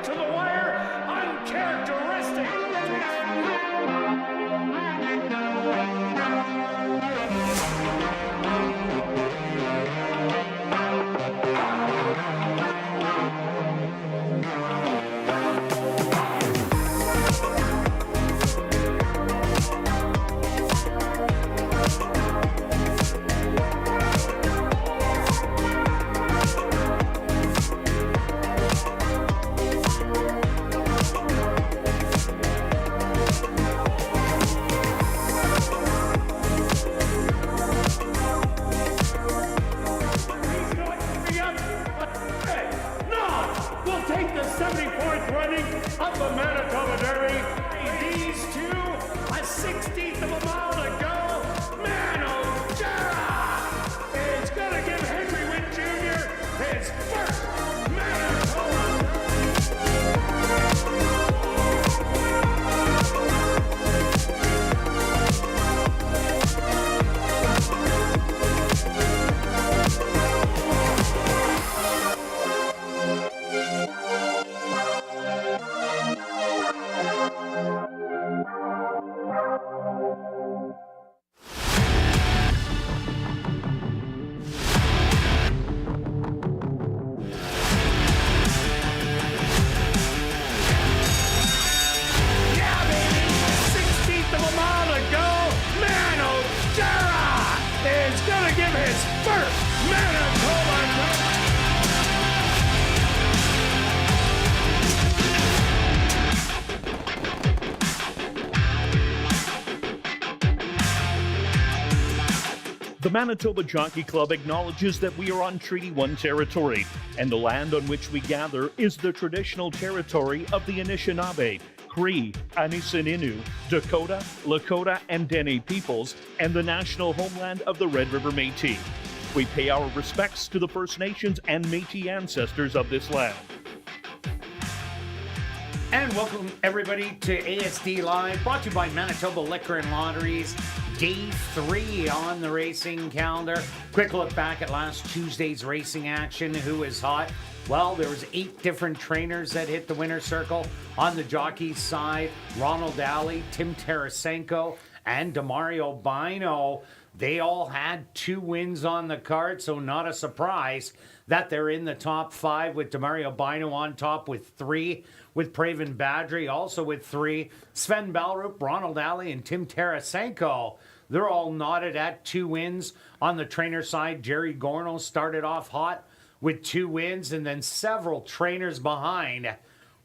to the wire, uncharacteristic. The 74th running of the Manitoba Derby. These two, a 16th of a mile to go. Manitoba is going to give Henry Witt Jr. his first Manitoba. The Manitoba Jockey Club acknowledges that we are on Treaty 1 territory, and the land on which we gather is the traditional territory of the Anishinaabe, Cree, Anisininew, Dakota, Lakota, and Dene peoples, and the national homeland of the Red River Métis. We pay our respects to the First Nations and Métis ancestors of this land. And welcome everybody to ASD Live, brought to you by Manitoba Liquor and Lotteries. Day 3 on the racing calendar. Quick look back at last Tuesday's racing action. Who is hot? Well, there was 8 different trainers that hit the winner's circle. On the jockey's side, Ronald Alley, Tim Tarasenko, and Demario Bino. They all had 2 wins on the card, so not a surprise that they're in the top 5, with Demario Bino on top with 3, with Praven Badri also with 3. Sven Bellrup, Ronald Alley, and Tim Tarasenko, they're all knotted at 2 wins. On the trainer side, Jerry Gorno started off hot with 2 wins, and then several trainers behind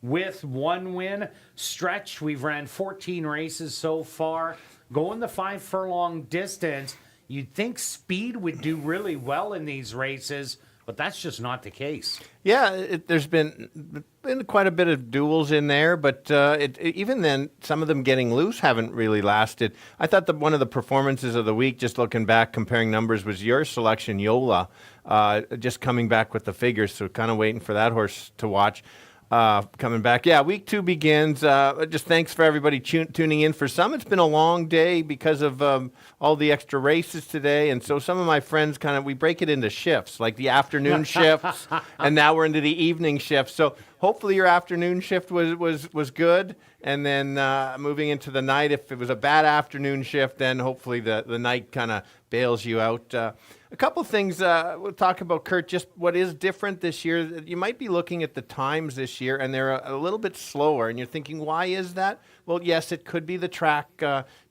with 1 win. Stretch, we've ran 14 races so far. Going the 5 furlong distance, you'd think speed would do really well in these races, but that's just not the case. Yeah, there's been quite a bit of duels in there, but even then, some of them getting loose haven't really lasted. I thought that one of the performances of the week, just looking back, comparing numbers, was your selection, Yola, just coming back with the figures, so kind of waiting for that horse to watch. Coming back. Yeah, week 2 begins. Just thanks for everybody tuning in. For some, it's been a long day because of all the extra races today. And so some of my friends we break it into shifts, like the afternoon shifts, and now we're into the evening shifts. So hopefully your afternoon shift was good. And then moving into the night, if it was a bad afternoon shift, then hopefully the night kind of bails you out. A couple things we'll talk about, Kirt, just what is different this year. You might be looking at the times this year, and they're a little bit slower, and you're thinking, why is that? Well, yes, it could be the track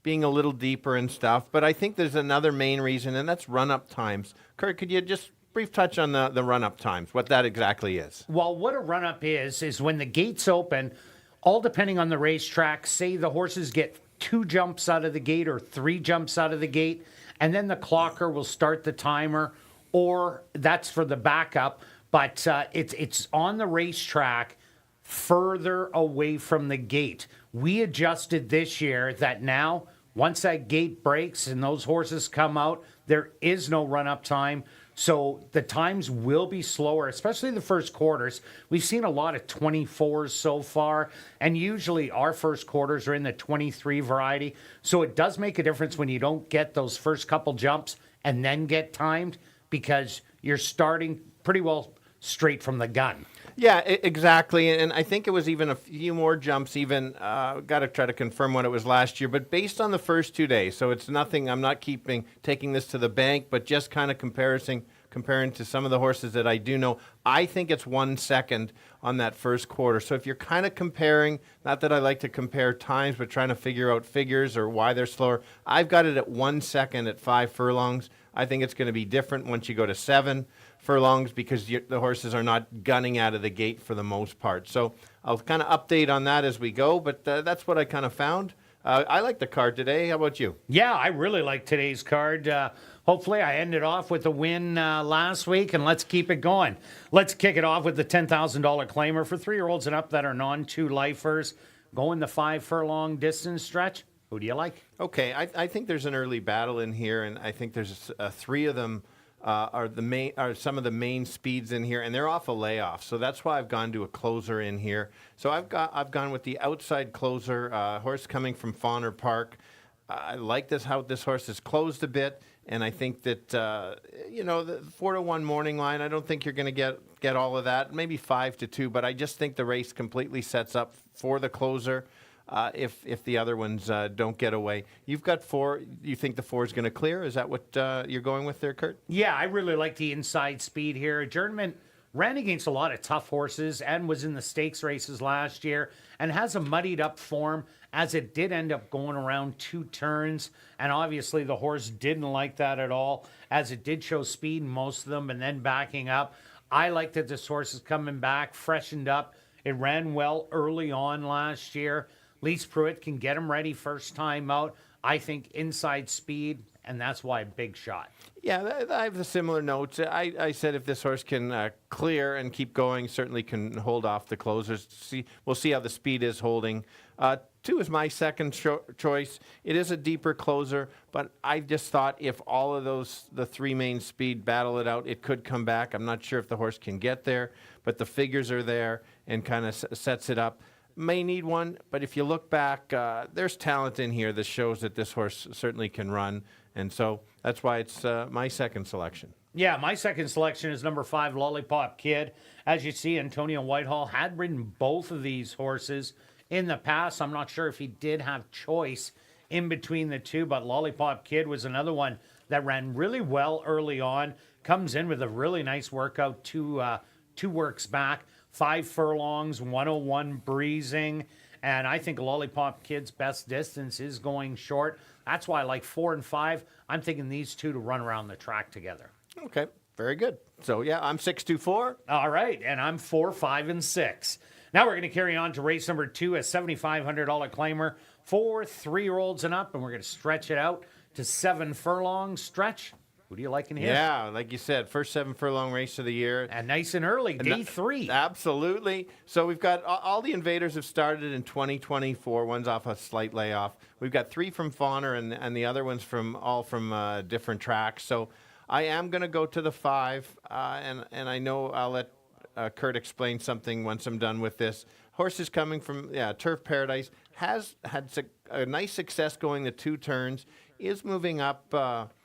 being a little deeper and stuff, but I think there's another main reason, and that's run-up times. Kirt, could you just brief touch on the run-up times, what that exactly is? Well, what a run-up is when the gates open, all depending on the racetrack, say the horses get 2 jumps out of the gate or 3 jumps out of the gate, and then the clocker will start the timer, or that's for the backup. But it's on the racetrack further away from the gate. We adjusted this year that now, once that gate breaks and those horses come out, there is no run-up time. So the times will be slower, especially the first quarters. We've seen a lot of 24s so far, and usually our first quarters are in the 23 variety. So it does make a difference when you don't get those first couple jumps and then get timed, because you're starting pretty well straight from the gun. Yeah, exactly. And I think it was even a few more jumps, even, got to try to confirm what it was last year. But based on the first 2 days, so it's nothing, I'm not taking this to the bank, but just kind of comparing to some of the horses that I do know, I think it's 1 second on that first quarter. So if you're kind of comparing, not that I like to compare times, but trying to figure out figures or why they're slower, I've got it at 1 second at 5 furlongs. I think it's going to be different once you go to 7 furlongs because the horses are not gunning out of the gate for the most part. So I'll kind of update on that as we go, but that's what I kind of found. I like the card today. How about you? Yeah, I really like today's card. Hopefully, I ended off with a win last week, and let's keep it going. Let's kick it off with the $10,000 claimer for 3-year-olds and up that are non-2-lifers. Going the 5 furlong distance stretch. Who do you like? Okay, I think there's an early battle in here, and I think there's 3 of them are some of the main speeds in here, and they're off a layoff. So that's why I've gone to a closer in here. So I've gone with the outside closer, horse coming from Fawner Park. I like how this horse is closed a bit, and I think that the 4-1 morning line, I don't think you're going to get all of that. Maybe 5-2, but I just think the race completely sets up for the closer. If the other ones don't get away. You've got 4. You think the 4 is going to clear? Is that what you're going with there, Kirt? Yeah, I really like the inside speed here. Adjournment ran against a lot of tough horses and was in the stakes races last year and has a muddied up form as it did end up going around 2 turns. And obviously the horse didn't like that at all as it did show speed in most of them and then backing up. I like that this horse is coming back, freshened up. It ran well early on last year. Lise Pruitt can get him ready first time out. I think inside speed, and that's why big shot. Yeah, I have the similar notes. I said if this horse can clear and keep going, certainly can hold off the closers. We'll see how the speed is holding. 2 is my second choice. It is a deeper closer, but I just thought if all of the 3 main speed battle it out, it could come back. I'm not sure if the horse can get there, but the figures are there and kind of sets it up. May need one, but if you look back, there's talent in here that shows that this horse certainly can run, and so that's why it's my second selection. Yeah, my second selection is number 5, Lollipop Kid. As you see, Antonio Whitehall had ridden both of these horses in the past. I'm not sure if he did have choice in between the 2, but Lollipop Kid was another one that ran really well early on, comes in with a really nice workout, 2 works back. 5 furlongs, 101 breezing, and I think Lollipop Kid's best distance is going short. That's why I like 4 and 5. I'm thinking these 2 to run around the track together. Okay, very good. So, yeah, I'm 6-2-4. All right, and I'm 4, 5, and 6. Now we're going to carry on to race number 2, a $7,500 claimer for 3-year-olds and up, and we're going to stretch it out to 7 furlongs stretch. Who do you like in here? Yeah, like you said, first 7 furlong race of the year. And nice and early, day 3. Absolutely. So we've got all the invaders have started in 2024. One's off a slight layoff. We've got 3 from Fawner and the other ones from different tracks. So I am going to go to the 5, and I know I'll let Kirt explain something once I'm done with this. Horse is coming from Turf Paradise. Has had a nice success going the 2 turns. Is moving up.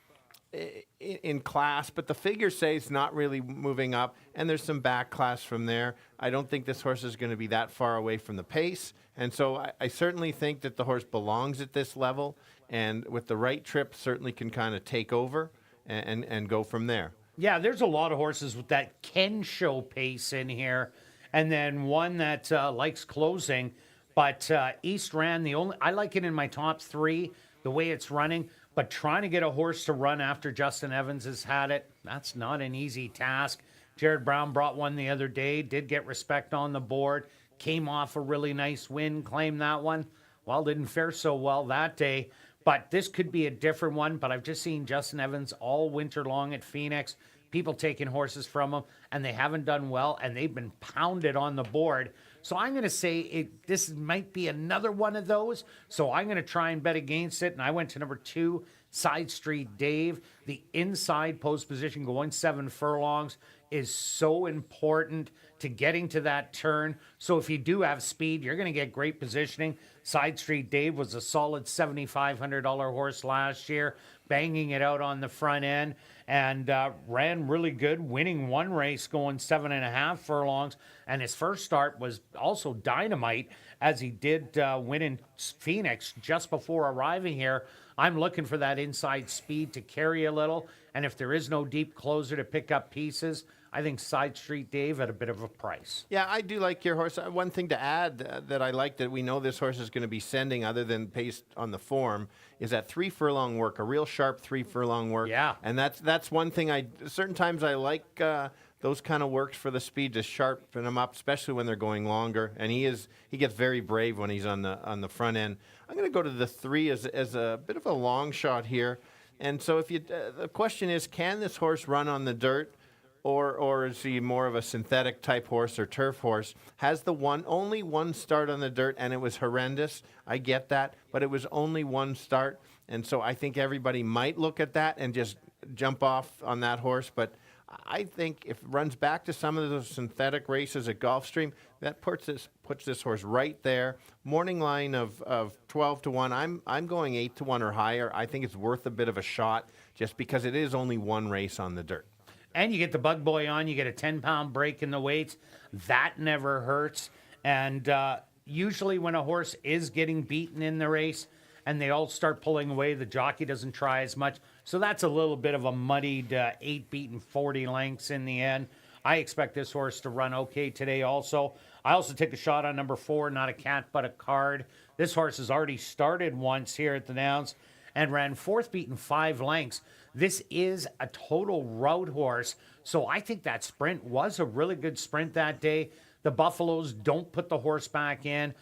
In class, but the figures say it's not really moving up, and there's some back class from there. I don't think this horse is going to be that far away from the pace, and so I certainly think that the horse belongs at this level, and with the right trip, certainly can kind of take over and go from there. Yeah, there's a lot of horses with that can show pace in here, and then one that likes closing, but East ran I like it in my top 3, the way it's running. But trying to get a horse to run after Justin Evans has had it, that's not an easy task. Jared Brown brought one the other day, did get respect on the board, came off a really nice win, claimed that one. Well, didn't fare so well that day. But this could be a different one. But I've just seen Justin Evans all winter long at Phoenix. People taking horses from him, and they haven't done well, and they've been pounded on the board. So I'm going to say this might be another one of those. So I'm going to try and bet against it. And I went to number 2, Side Street Dave. The inside post position going 7 furlongs is so important to getting to that turn. So if you do have speed, you're going to get great positioning. Side Street Dave was a solid $7,500 horse last year. banging it out on the front end, and ran really good, winning one race, going 7.5 furlongs. And his first start was also dynamite, as he did win in Phoenix just before arriving here. I'm looking for that inside speed to carry a little, and if there is no deep closer to pick up pieces, I think Side Street Dave at a bit of a price. Yeah, I do like your horse. One thing to add that I like that we know this horse is going to be sending, other than based on the form, is that 3 furlong work, a real sharp 3 furlong work. Yeah. And that's one thing certain times I like those kind of works for the speed to sharpen them up, especially when they're going longer. And he gets very brave when he's on the front end. I'm going to go to the 3 as a bit of a long shot here. And so if the question is, can this horse run on the dirt? Or is he more of a synthetic type horse or turf horse? Has only one start on the dirt, and it was horrendous. I get that, but it was only one start, and so I think everybody might look at that and just jump off on that horse. But I think if it runs back to some of those synthetic races at Gulfstream, that puts this horse right there. Morning line of 12 to 1. I'm going 8 to 1 or higher. I think it's worth a bit of a shot just because it is only one race on the dirt. And you get the bug boy on, you get a 10-pound break in the weights. That never hurts. And usually when a horse is getting beaten in the race and they all start pulling away, the jockey doesn't try as much. So that's a little bit of a muddied 8 beaten 40 lengths in the end. I expect this horse to run okay today also. I also take a shot on number 4, Not a Cat But a Card. This horse has already started once here at the Downs and ran 4th beaten 5 lengths. This is a total route horse, so I think that sprint was a really good sprint that day. The Buffaloes don't put the horse back in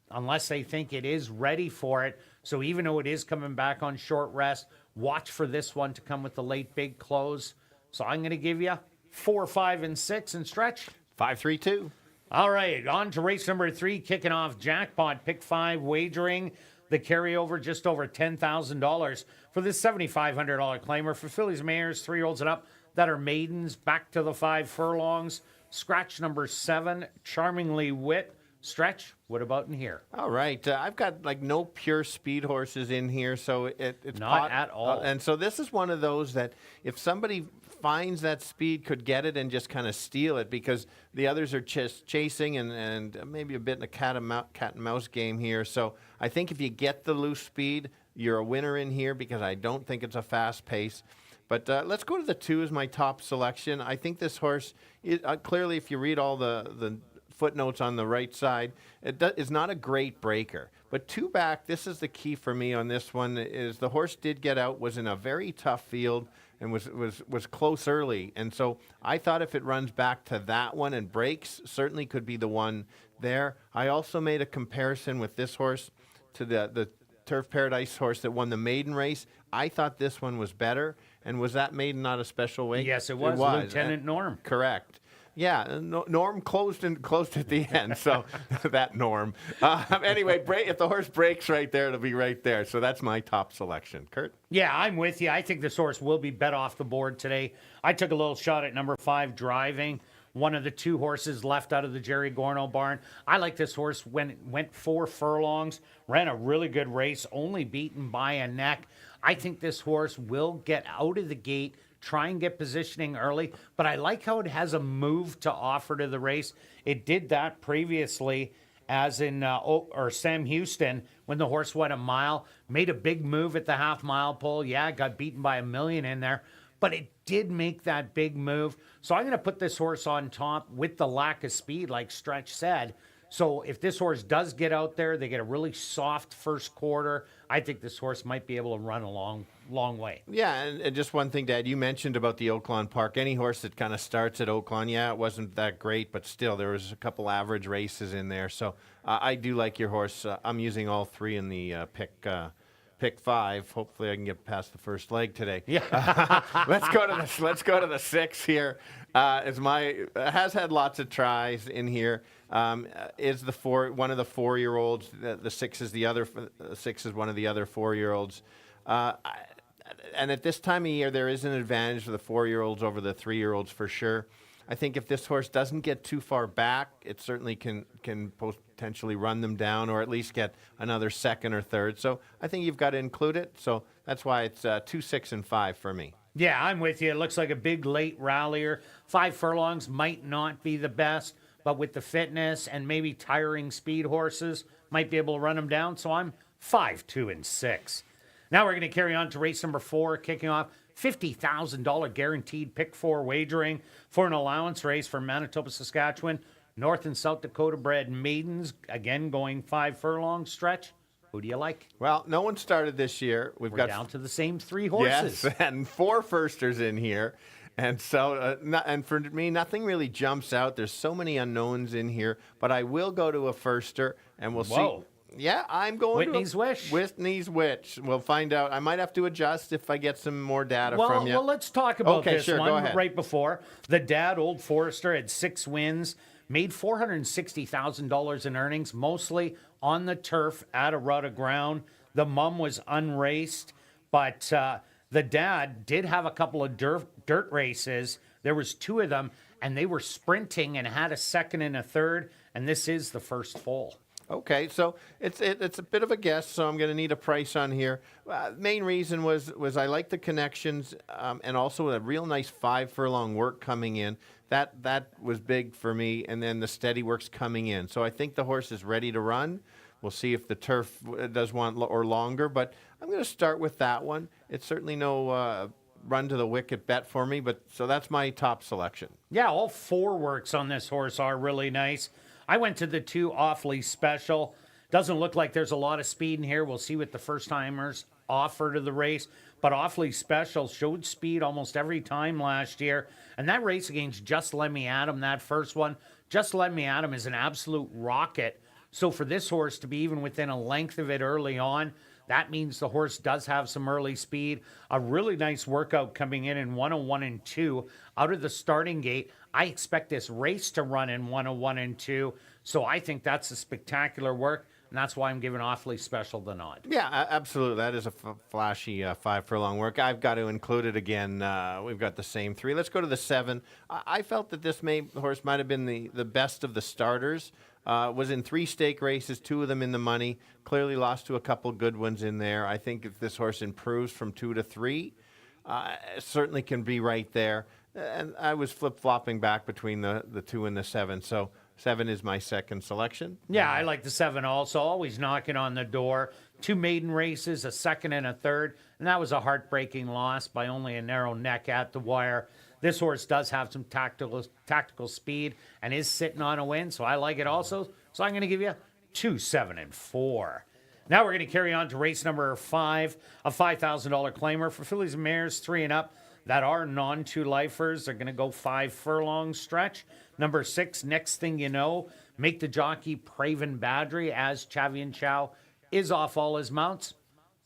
unless they think it is ready for it. So even though it is coming back on short rest, watch for this one to come with the late big close. So I'm going to give you 4, 5, and 6 and stretch. 5, 3, 2. All right, on to race number 3, kicking off jackpot, pick 5 wagering. The carryover just over $10,000 for this $7,500 claimer for fillies, mares, 3-year-olds and up that are maidens, back to the 5 furlongs. Scratch number 7, Charmingly Wit. Stretch, what about in here? All right. I've got no pure speed horses in here, so it's not at all. And so this is one of those that if somebody finds that speed, could get it and just kind of steal it, because the others are just chasing and maybe a bit in a cat and mouse game here. So I think if you get the loose speed, you're a winner in here, because I don't think it's a fast pace. But let's go to the 2 as my top selection. I think this horse, clearly, if you read all the footnotes on the right side, it's not a great breaker. But 2 back, this is the key for me on this one, is the horse did get out, was in a very tough field, and was close early. And so I thought if it runs back to that one and breaks, certainly could be the one there. I also made a comparison with this horse to the Turf Paradise horse that won the maiden race. I thought this one was better. And was that maiden not a special weight? Yes, it was. Lieutenant Norm. Correct. Yeah, Norm closed at the end, so that Norm. Anyway, if the horse breaks right there, it'll be right there. So that's my top selection. Kirt? Yeah, I'm with you. I think this horse will be bet off the board today. I took a little shot at number 5, Driving, one of the 2 horses left out of the Jerry Gorno barn. I like this horse when it went 4 furlongs, ran a really good race, only beaten by a neck. I think this horse will get out of the gate, try and get positioning early, but I like how it has a move to offer to the race. It did that previously, as in Sam Houston, when the horse went a mile, made a big move at the half-mile pole. Yeah, got beaten by $1 million in there, but it did make that big move. So I'm going to put this horse on top with the lack of speed, like Stretch said. So if this horse does get out there, they get a really soft first quarter, I think this horse might be able to run a long way. Yeah, and just one thing, Dad, you mentioned about the Oaklawn Park. Any horse that kind of starts at Oaklawn, yeah, it wasn't that great, but still there was a couple average races in there. So I do like your horse. I'm using all 3 in the pick 5. Hopefully I can get past the first leg today. Yeah. Let's go to the 6 here. Has had lots of tries in here. Is one of the 4-year-olds. The 6 is the other. 6 is one of the other 4-year-olds. And at this time of year, there is an advantage for the 4-year-olds over the 3-year-olds for sure. I think if this horse doesn't get too far back, it certainly can potentially run them down, or at least get another second or third. So I think you've got to include it. So that's why it's 2, 6, and 5 for me. Yeah, I'm with you. It looks like a big late rallier. 5 furlongs might not be the best, but with the fitness and maybe tiring speed horses, might be able to run them down. So I'm 5, 2, and 6. Now we're going to carry on to race number 4, kicking off $50,000 guaranteed pick 4 wagering for an allowance race for Manitoba, Saskatchewan, North and South Dakota bred maidens, again going 5 furlong stretch. Who do you like? Well, no one started this year. We're got down to the same 3 horses. Yes, and 4 firsters in here. And so, and for me, nothing really jumps out. There's so many unknowns in here, but I will go to a firster, and we'll see. Yeah, I'm going Whitney's to Wish. Whitney's Wish. We'll find out. I might have to adjust if I get some more data from you. Well, let's talk about this sure, go one ahead. right before. The dad, Old Forester, had 6 wins, made $460,000 in earnings, mostly on the turf at a rut of ground. The mum was unraced, but the dad did have a couple of dirt races. There was 2 of them, and they were sprinting and had a second and a third, and this is the first foal. Okay, so it's a bit of a guess, so I'm going to need a price on here. Main reason was I like the connections and also a real nice 5 furlong work coming in. That was big for me, and then the steady work's coming in. So I think the horse is ready to run. We'll see if the turf does want or longer, but I'm going to start with that one. It's certainly no run to the wicket bet for me, but so that's my top selection. Yeah, all 4 works on this horse are really nice. I went to the 2 Awfully Special. Doesn't look like there's a lot of speed in here. We'll see what the first-timers offer to the race. But Awfully Special showed speed almost every time last year. And that race against Just Let Me At Him, that first one, Just Let Me At Him is an absolute rocket. So for this horse to be even within a length of it early on, that means the horse does have some early speed. A really nice workout coming in 101 and 2 out of the starting gate. I expect this race to run in 101 and 2. So I think that's a spectacular work. And that's why I'm giving Awfully Special the nod. Yeah, absolutely. That is a flashy 5 furlong work. I've got to include it again. We've got the same 3. Let's go to the 7. I felt that this horse might have been the best of the starters. Was in 3 stake races, 2 of them in the money. Clearly lost to a couple good ones in there. I think if this horse improves from 2 to 3, certainly can be right there. And I was flip-flopping back between the 2 and the 7. So 7 is my second selection. Yeah, I like the 7 also. Always knocking on the door. 2 maiden races, a second and a third. And that was a heartbreaking loss by only a narrow neck at the wire. This horse does have some tactical speed and is sitting on a win, so I like it also. So I'm going to give you 2, 7, and 4. Now we're going to carry on to race number 5, a $5,000 claimer for fillies and mares 3 and up that are non-2-lifers. They're going to go 5 furlong stretch. Number 6, Next Thing You Know, make the jockey Praven Badri as Chavian Chow is off all his mounts.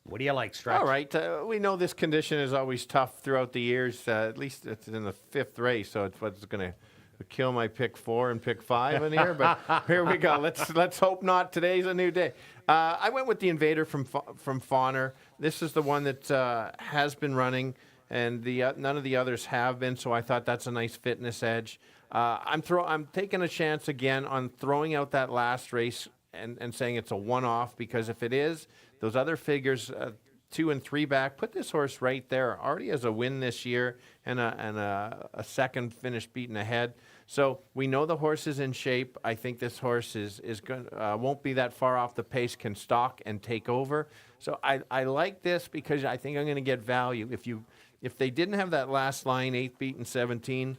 What do you like, Stretch? All right. We know this condition is always tough throughout the years. At least it's in the 5th race, so it's what's going to kill my pick 4 and pick 5 in here. But here we go. Let's hope not. Today's a new day. I went with the Invader from Fawner. This is the one that has been running, and none of the others have been. So I thought that's a nice fitness edge. I'm taking a chance again on throwing out that last race and saying it's a one-off, because if it is, those other figures, 2 and 3 back, put this horse right there. Already has a win this year and a second finish beaten ahead. So we know the horse is in shape. I think this horse is going won't be that far off the pace, can stalk and take over. So I like this because I think I'm going to get value. If they didn't have that last line, 8 beaten 17,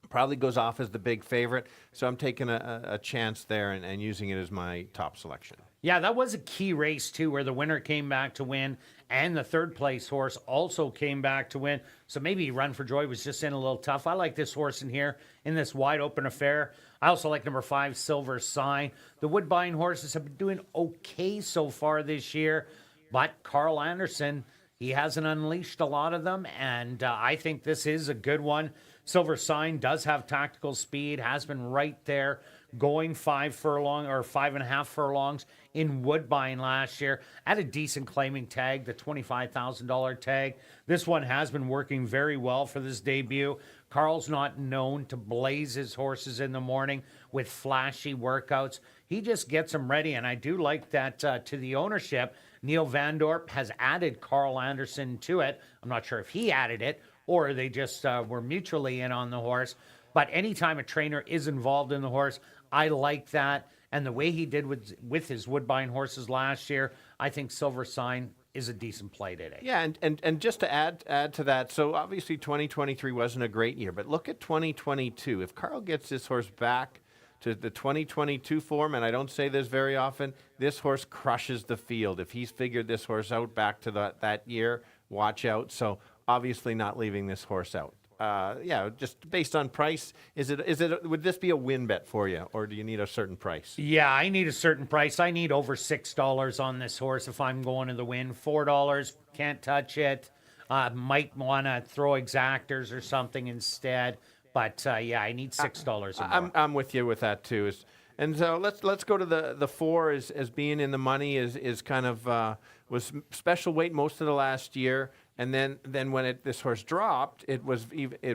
probably goes off as the big favorite. So I'm taking a chance there and using it as my top selection. Yeah, that was a key race, too, where the winner came back to win, and the third-place horse also came back to win. So maybe Run for Joy was just in a little tough. I like this horse in here in this wide-open affair. I also like number 5, Silver Sign. The Woodbine horses have been doing okay so far this year, but Carl Anderson, he hasn't unleashed a lot of them, and I think this is a good one. Silver Sign does have tactical speed, has been right there, going 5 furlong or 5.5 furlongs in Woodbine last year at a decent claiming tag, the $25,000 tag. This one has been working very well for this debut. Carl's not known to blaze his horses in the morning with flashy workouts. He just gets them ready, and I do like that to the ownership. Neil Van Dorp has added Carl Anderson to it. I'm not sure if he added it or they just were mutually in on the horse. But anytime a trainer is involved in the horse, I like that. And the way he did with his Woodbine horses last year, I think Silver Sign is a decent play today. Yeah, and just to add to that, so obviously 2023 wasn't a great year, but look at 2022. If Carl gets this horse back to the 2022 form, and I don't say this very often, this horse crushes the field. If he's figured this horse out back to that year, watch out. So obviously not leaving this horse out. Yeah, just based on price, would this be a win bet for you, or do you need a certain price? Yeah, I need a certain price. I need over $6 on this horse if I'm going to the win. $4, can't touch it. Might want to throw exactors or something instead. But yeah, I need $6 or more. I'm with you with that too. And so let's go to the 4 as being in the money is kind of was special weight most of the last year. And then when this horse dropped, it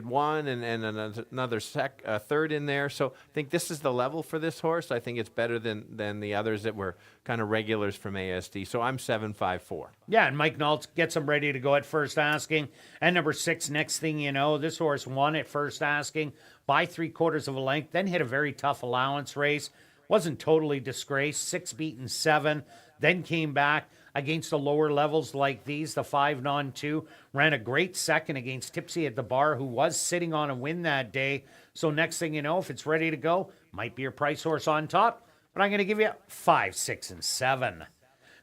won and another third in there. So I think this is the level for this horse. I think it's better than the others that were kind of regulars from ASD. So I'm 7-5-4. Yeah, and Mike Nault gets him ready to go at first asking. And number 6, next thing you know, this horse won at first asking by 3/4 of a length, then hit a very tough allowance race. Wasn't totally disgraced, 6 beaten 7, then came back against the lower levels like these. The 5-2 ran a great second against Tipsy at the Bar, who was sitting on a win that day. So next thing you know, if it's ready to go, might be your price horse on top. But I'm going to give you 5, 6, and 7.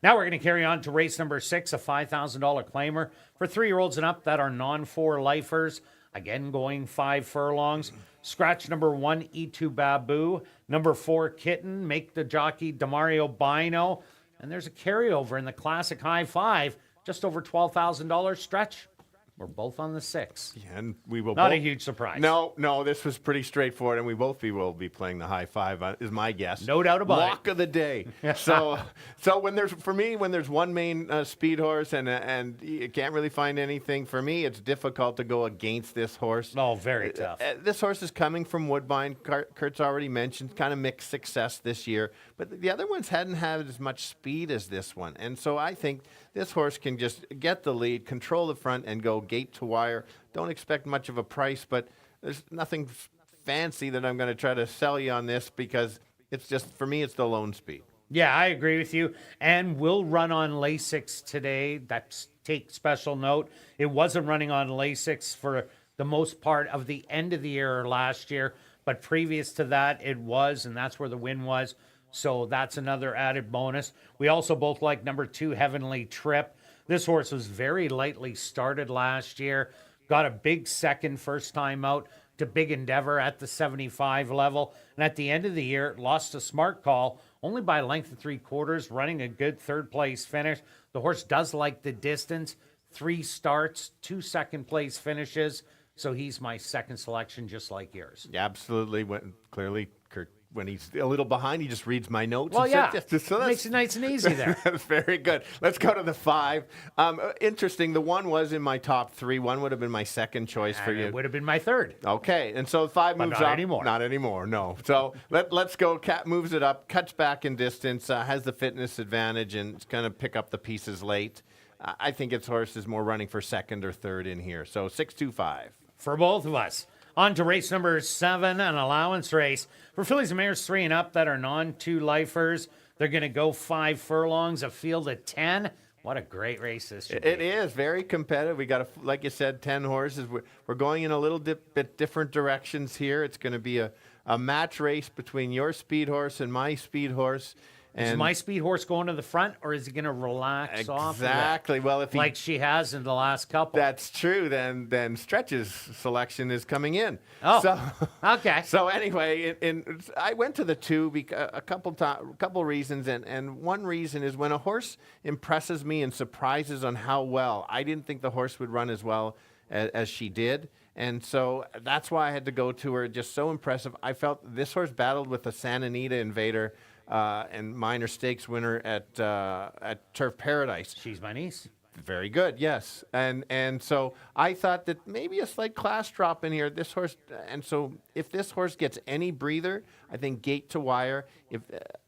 Now we're going to carry on to race number 6, a $5,000 claimer for 3-year-olds and up that are non-4 lifers. Again, going 5 furlongs. Scratch number 1, E2 Babu. Number 4, Kitten. Make the jockey Demario Bino. And there's a carryover in the Classic High 5, just over $12,000 stretch. We're both on the 6. Yeah, and we will Not a huge surprise. No, this was pretty straightforward, and we both will be playing the high 5, is my guess. No doubt about it. Walk of the day. so when there's one main speed horse and you can't really find anything, for me, it's difficult to go against this horse. Oh, very tough. This horse is coming from Woodbine. Kurt's already mentioned, kind of mixed success this year, but the other ones hadn't had as much speed as this one, and so I think this horse can just get the lead, control the front, and go gate to wire. Don't expect much of a price, but there's nothing fancy that I'm going to try to sell you on this because it's just, for me, it's the lone speed. Yeah, I agree with you. And we'll run on Lasix today. That's take special note. It wasn't running on Lasix for the most part of the end of the year last year, but previous to that, it was, and that's where the win was. So that's another added bonus. We also both like number 2, Heavenly Trip. This horse was very lightly started last year. Got a big second first time out to Big Endeavor at the 75 level. And at the end of the year, lost a smart call, only by a length of 3/4, running a good third place finish. The horse does like the distance. 3 starts, 2 second place finishes. So he's my second selection, just like yours. Yeah, absolutely. Clearly, Kurt, when he's a little behind, he just reads my notes. Well, yeah. So Makes it nice and easy there. That's very good. Let's go to the 5. Interesting. The 1 was in my top 3. 1 would have been my second choice for you. It would have been my third. Okay, and so 5 moves not up. anymore. Not anymore, no. So let's go. Cat moves it up, cuts back in distance, has the fitness advantage, and it's going to pick up the pieces late. I think its horse is more running for second or third in here. So 6-2-5. For both of us. On to race number 7, an allowance race. For fillies and mares 3 and up that are non-2 lifers, they're going to go 5 furlongs, a field of 10. What a great race this should be. It is very competitive. We got, like you said, 10 horses. We're going in a little bit different directions here. It's going to be a match race between your speed horse and my speed horse. Is my speed horse going to the front, or is he going to relax off of it? Exactly. Well, if like she has in the last couple. That's true. Then Stretch's selection is coming in. Oh, so, okay. So anyway, I went to the 2 because a couple reasons, and one reason is when a horse impresses me and surprises on how well. I didn't think the horse would run as well as she did. And so that's why I had to go to her. Just so impressive. I felt this horse battled with a Santa Anita Invader and minor stakes winner at Turf Paradise. She's my niece. Very good, yes. And so I thought that maybe a slight class drop in here. This horse, and so if this horse gets any breather, I think gate to wire. If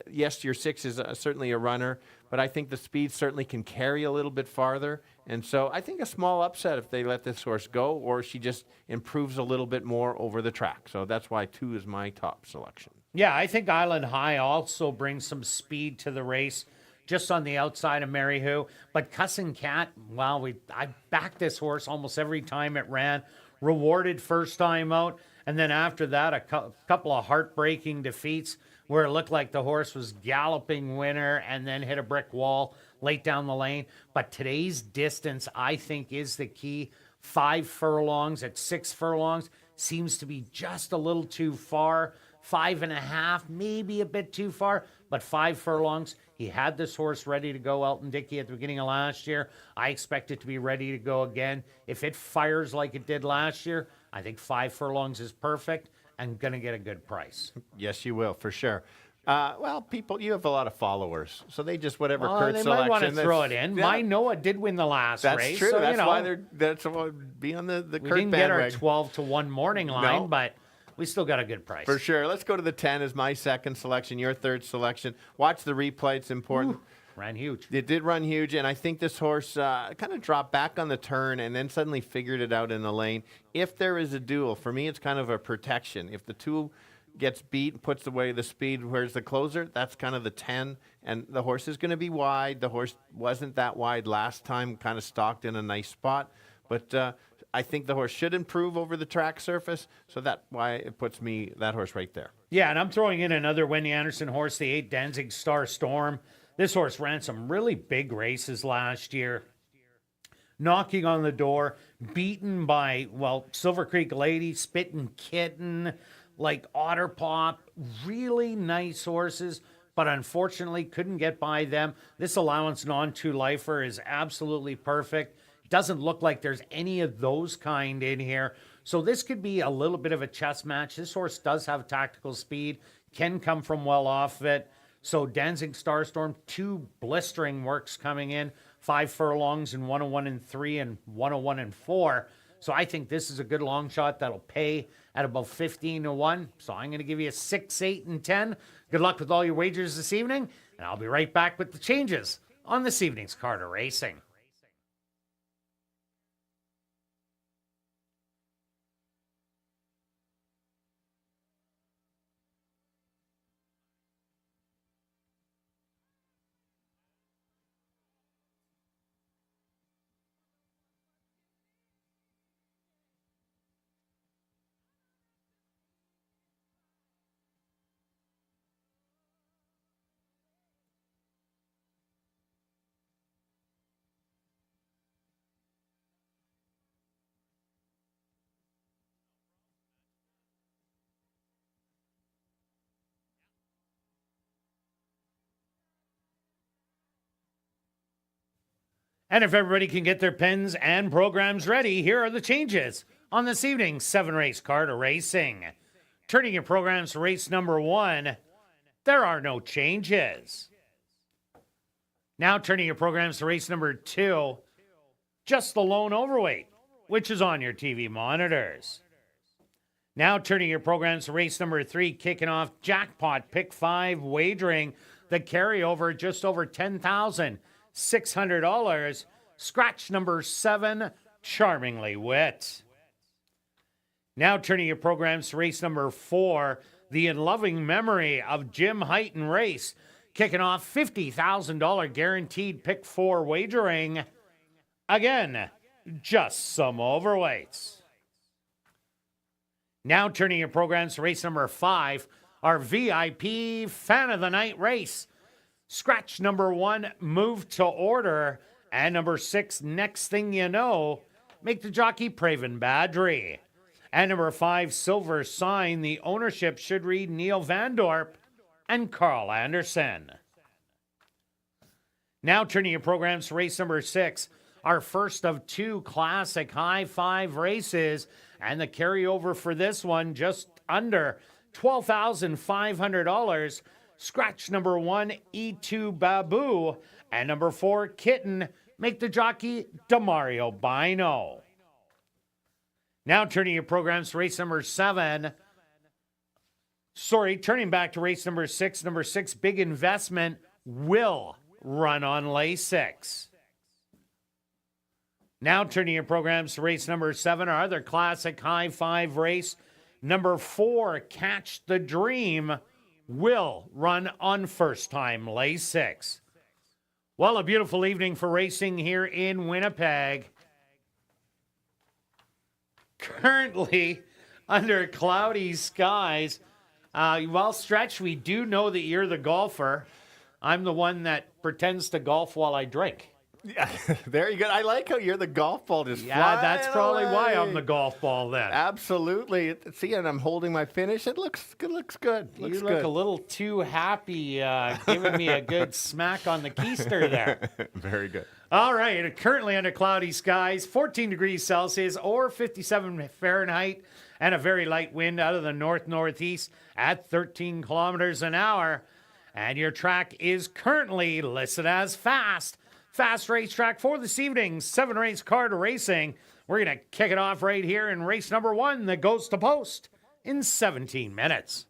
yes, your 6 is certainly a runner, but but I think the speed certainly can carry a little bit farther. And so I think a small upset if they let this horse go, or she just improves a little bit more over the track. So that's why 2 is my top selection. Yeah, I think Island High also brings some speed to the race, just on the outside of Mary Who. But Cussin' Cat, well, I backed this horse almost every time it ran, rewarded first time out, and then after that, a couple of heartbreaking defeats where it looked like the horse was galloping winner and then hit a brick wall late down the lane. But today's distance, I think, is the key. 5 furlongs at 6 furlongs seems to be just a little too far. 5.5, maybe a bit too far, but 5 furlongs. He had this horse ready to go, Elton Dickey, at the beginning of last year. I expect it to be ready to go again. If it fires like it did last year, I think 5 furlongs is perfect and going to get a good price. Yes, you will, for sure. Well, people, you have a lot of followers, so they just whatever Kurt they selection. might want to throw it in. Yeah, My Noah did win the last that's race. true. So, That's why that's why be on the we Kurt didn't get our bandwagon. 12-1 morning line, No. but we still got a good price. For sure. Let's go to the 10 as my second selection, your third selection. Watch the replay. It's important. Ran huge. It did run huge, and I think this horse kind of dropped back on the turn and then suddenly figured it out in the lane. If there is a duel, for me, it's kind of a protection. If the 2 gets beat, puts away the speed, where's the closer? That's kind of the 10, and the horse is going to be wide. The horse wasn't that wide last time, kind of stalked in a nice spot, but I think the horse should improve over the track surface, so that's why it puts me, that horse right there. Yeah, and I'm throwing in another Wendy Anderson horse, the 8 Danzig Star Storm. This horse ran some really big races last year. Knocking on the door, beaten by, well, Silver Creek Lady, Spittin' Kitten, like Otter Pop, really nice horses, but unfortunately couldn't get by them. This allowance non-2-lifer is absolutely perfect. Doesn't look like there's any of those kind in here. So this could be a little bit of a chess match. This horse does have tactical speed, can come from well off it. So Danzig Starstorm, 2 blistering works coming in, 5 furlongs in 101 and 3 and 101 and 4. So I think this is a good long shot that'll pay at about 15-1. So I'm going to give you a 6, 8, and 10. Good luck with all your wagers this evening, and I'll be right back with the changes on this evening's Carter Racing. And if everybody can get their pens and programs ready, here are the changes on this evening's 7-race Carter Racing. Turning your programs to race number 1, there are no changes. Now turning your programs to race number 2, just the lone overweight, which is on your TV monitors. Now turning your programs to race number 3, kicking off jackpot pick 5 wagering, the carryover just over $10,600. Scratch number 7, Charmingly Wit. Now turning your programs to race number 4, the in loving memory of Jim Heighton race, kicking off $50,000 guaranteed pick 4 wagering. Again, just some overweights. Now turning your programs to race number 5, our VIP Fan of the Night race. Scratch number 1, Move to Order, and number 6, Next Thing You Know, make the jockey Praven Badri. And number 5, Silver Sign, the ownership should read Neil Van Dorp and Carl Anderson. Now turning your programs to race number 6, our first of 2 classic high 5 races, and the carryover for this one just under $12,500. Scratch number 1, E2 Babu, and number 4, Kitten, make the jockey Demario Bino. Now turning your programs to race number 7. Turning back to race number 6. Number 6, Big Investment, Will run on lay 6. Now turning your programs to race number 7, our other classic high 5 race. Number 4, Catch the Dream, will run on first time, lay 6. Well, a beautiful evening for racing here in Winnipeg. Currently under cloudy skies. Well, Stretch, we do know that you're the golfer. I'm the one that pretends to golf while I drink. Yeah, there you go. I like how you're the golf ball just Yeah, flying that's probably away. why I'm the golf ball then. Absolutely. See, and I'm holding my finish. It looks good. Looks good. You Looks look good. a little too happy giving me a good smack on the keister there. Very good. All right, currently under cloudy skies, 14 degrees Celsius or 57 Fahrenheit, and a very light wind out of the north-northeast at 13 kilometers an hour. And your track is currently listed as fast. Fast racetrack for this evening, 7-race card racing. We're going to kick it off right here in race number 1 that goes to post in 17 minutes.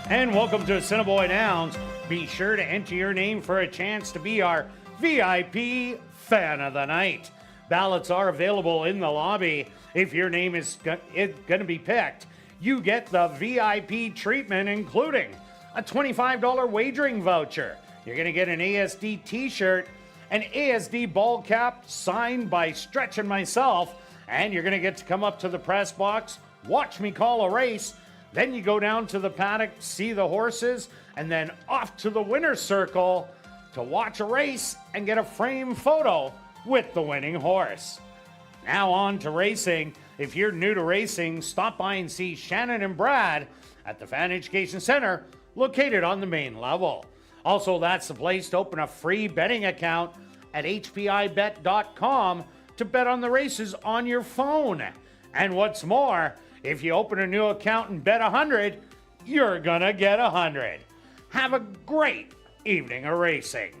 And welcome to Assiniboia Downs. Be sure to enter your name for a chance to be our VIP Fan of the Night. Ballots are available in the lobby. If your name is going to be picked, you get the VIP treatment, including a $25 wagering voucher. You're going to get an ASD t-shirt, an ASD ball cap signed by Stretch and myself, and you're going to get to come up to the press box, watch me call a race. Then you go down to the paddock, see the horses, and then off to the winner's circle to watch a race and get a framed photo with the winning horse. Now on to racing. If you're new to racing, stop by and see Shannon and Brad at the Fan Education Center, located on the main level. Also, that's the place to open a free betting account at hpibet.com to bet on the races on your phone. And what's more, if you open a new account and bet 100, you're gonna get 100. Have a great evening of racing.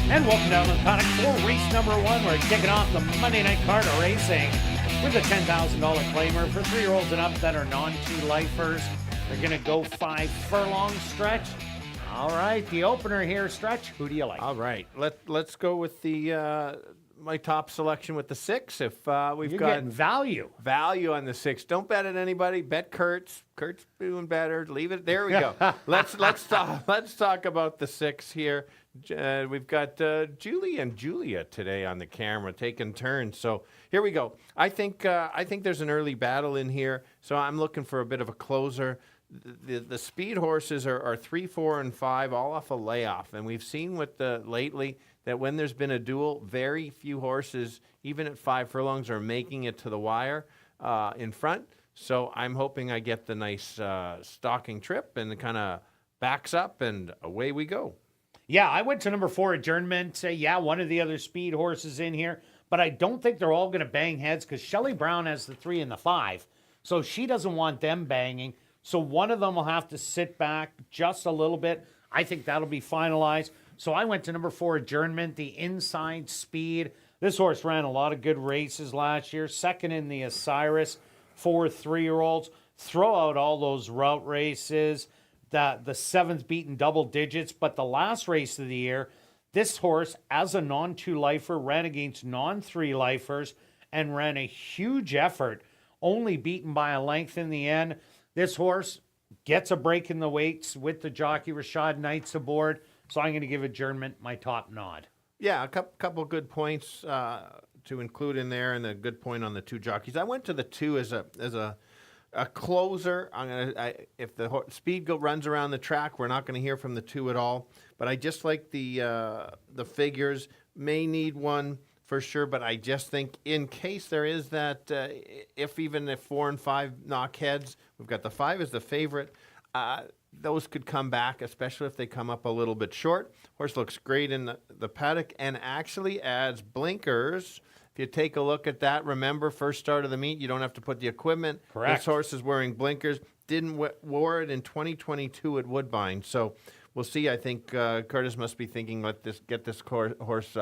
And welcome down to the paddock for race number 1. We're kicking off the Monday night card of racing with a $10,000 claimer for 3-year-olds and up that are non-2-lifers. They're going to go 5 furlong stretch. All right, the opener here, Stretch. Who do you like? All right, let's go with the my top selection with the 6. If we've You're got getting value on the 6, don't bet at anybody. Bet Kurt's. Kurt's doing better. Leave it. There we go. let's talk about the 6 here. We've got Julie and Julia today on the camera taking turns. So here we go. I think there's an early battle in here. So I'm looking for a bit of a closer. The speed horses are 3, 4, and 5, all off a layoff. And we've seen lately that when there's been a duel, very few horses, even at 5 furlongs, are making it to the wire in front. So I'm hoping I get the nice stalking trip and it kind of backs up and away we go. Yeah, I went to number 4, Adjournment. One of the other speed horses in here, but I don't think they're all going to bang heads because Shelley Brown has the 3 and the 5, so she doesn't want them banging. So one of them will have to sit back just a little bit. I think that'll be finalized. So I went to number 4, Adjournment, the inside speed. This horse ran a lot of good races last year. Second in the Osiris for 3-year-olds. Throw out all those route races. The 7th beaten double digits, but the last race of the year, this horse, as a non-2-lifer, ran against non-3-lifers and ran a huge effort, only beaten by a length in the end. This horse gets a break in the weights with the jockey Rashad Knights aboard, so I'm going to give Adjournment my top nod. Yeah, a couple good points to include in there, and a good point on the two jockeys. I went to the two as a closer. If the speed runs around the track, we're not going to hear from the two at all. But I just like the figures. May need one for sure, but I just think in case there is that, if 4 and 5 knock heads, we've got the 5 as the favorite. Those could come back, especially if they come up a little bit short. Horse looks great in the paddock and actually adds blinkers. If you take a look at that, remember, first start of the meet, you don't have to put the equipment. Correct. This horse is wearing blinkers. Didn't wore it in 2022 at Woodbine. So we'll see. I think Curtis must be thinking, get this horse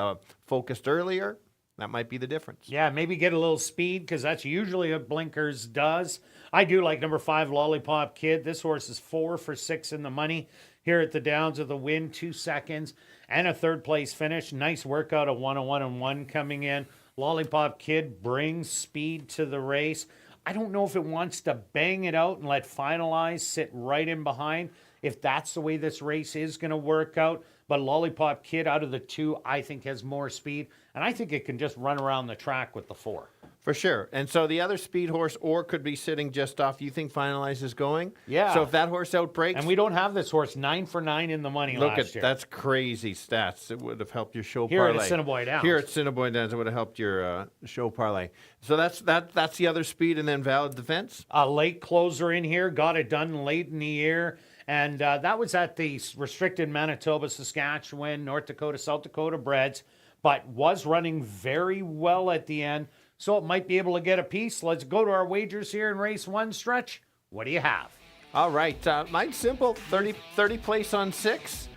focused earlier. That might be the difference. Yeah, maybe get a little speed, because that's usually what blinkers does. I do like number 5, Lollipop Kid. This horse is 4 for 6 in the money here at the Downs with a win, 2 seconds, and a third-place finish. Nice workout, a 1-1-1 coming in. Lollipop Kid brings speed to the race. I don't know if it wants to bang it out and let Finalize sit right in behind, if that's the way this race is going to work out. But Lollipop Kid, out of the two, I think has more speed. And I think it can just run around the track with the 4. For sure. And so the other speed horse could be sitting just off. You think Finalize is going? Yeah. So if that horse outbreaks. And we don't have this horse 9 for 9 in the money last year. That's crazy stats. It would have helped your show Here parlay. at Assiniboia Downs. Here at Assiniboia Downs, it would have helped your show parlay. So that's the other speed, and then Valid Defense. A late closer in here, got it done late in the year. And that was at the restricted Manitoba, Saskatchewan, North Dakota, South Dakota breds, but was running very well at the end. So it might be able to get a piece. Let's go to our wagers here in race 1. Stretch, what do you have? All right. Mine's simple. 30 place on 6.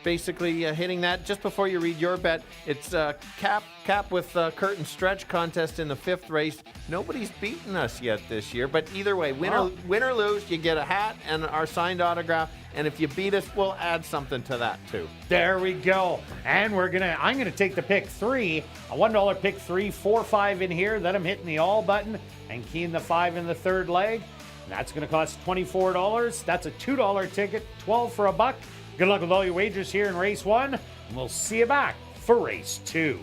Basically hitting that just before you read your bet. It's cap with Kirt and Stretch contest in the 5th race. Nobody's beaten us yet this year, but either way, win or lose, you get a hat and our signed autograph. And if you beat us, we'll add something to that too. There we go. And I'm gonna take the pick 3, a $1 pick 3, 4-5 in here. Then I'm hitting the all button and keying the 5 in the 3rd leg. And that's gonna cost $24. That's a $2 ticket, 12 for $1. Good luck with all your wagers here in race 1. And we'll see you back for race 2.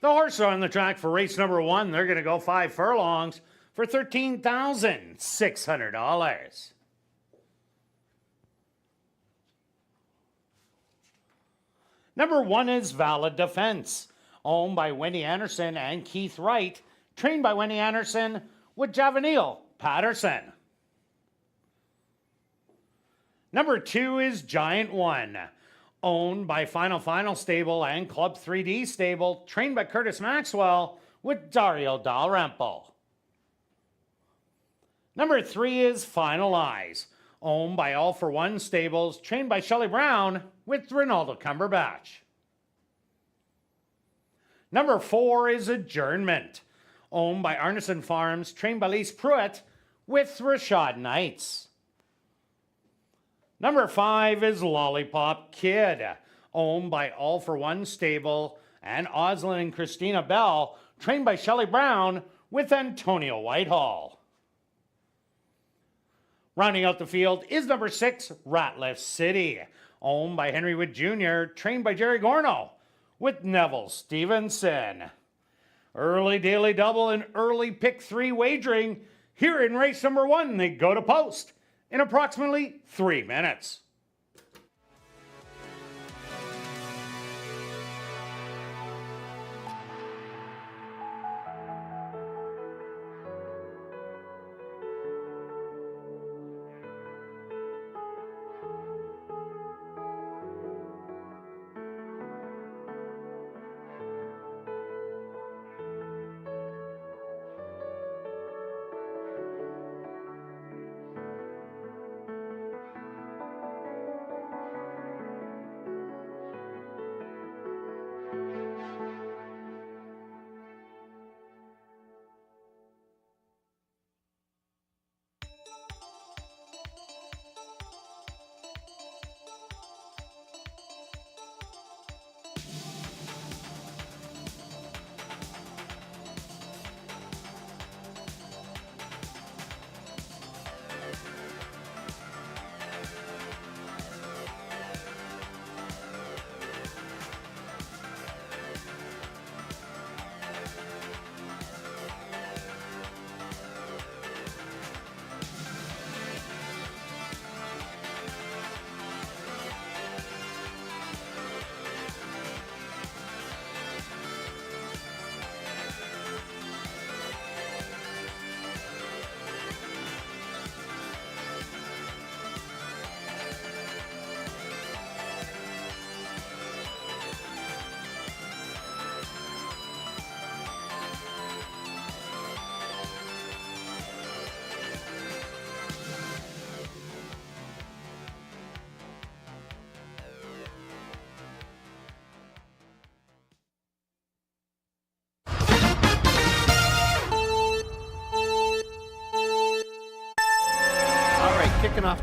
The horses are on the track for race number 1. They're going to go 5 furlongs for $13,600. Number 1 is Valid Defense, owned by Wendy Anderson and Keith Wright, trained by Wendy Anderson with Javanil Patterson. Number 2 is Giant One, owned by Final Stable and Club 3D Stable, trained by Curtis Maxwell with Dario Dalrymple. Number 3 is Finalize, owned by All for One Stables, trained by Shelley Brown with Ronaldo Cumberbatch. Number 4 is Adjournment, owned by Arneson Farms, trained by Lise Pruitt with Rashad Knights. Number 5 is Lollipop Kid, owned by All for One Stable and Oslin and Christina Bell, trained by Shelley Brown with Antonio Whitehall. Rounding out the field is number 6, Ratliff City, owned by Henry Wood Jr., trained by Jerry Gorno with Neville Stevenson. Early daily double and early pick 3 wagering here in race number 1. They go to post in approximately 3 minutes.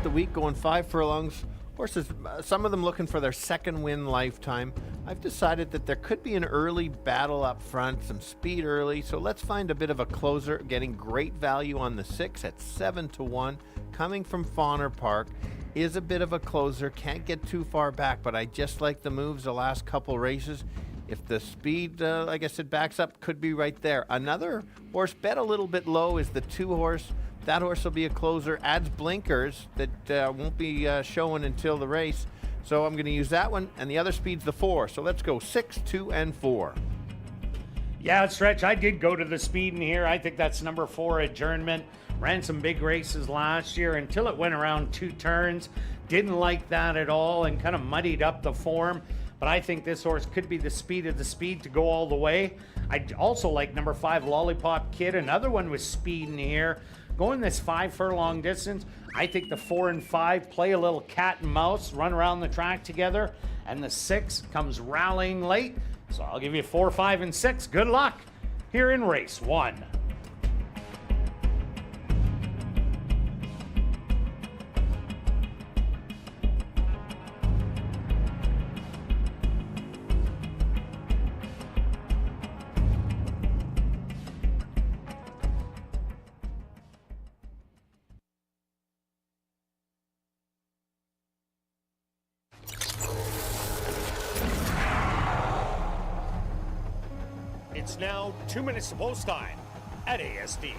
the week going 5 furlongs. Horses, some of them looking for their second win lifetime. I've decided that there could be an early battle up front, some speed early, so let's find a bit of a closer, getting great value on the 6 at 7-1, coming from Fauner Park. Is a bit of a closer, can't get too far back, but I just like the moves the last couple races. If the speed, like I said, backs up, could be right there. Another horse bet a little bit low is the 2 horse. That horse will be a closer, adds blinkers that won't be showing until the race. So I'm going to use that one, and the other speed's the 4. So let's go 6, 2, and 4. Yeah, Stretch, I did go to the speed in here. I think that's number 4, Adjournment. Ran some big races last year until it went around 2 turns. Didn't like that at all and kind of muddied up the form. But I think this horse could be the speed of the speed to go all the way. I also like number 5, Lollipop Kid. Another one with speed in here. Going this 5 furlong distance, I think the 4 and 5 play a little cat and mouse, run around the track together, and the 6 comes rallying late. So I'll give you 4, 5, and 6. Good luck here in race 1. It's now 2 minutes to post time at ASD.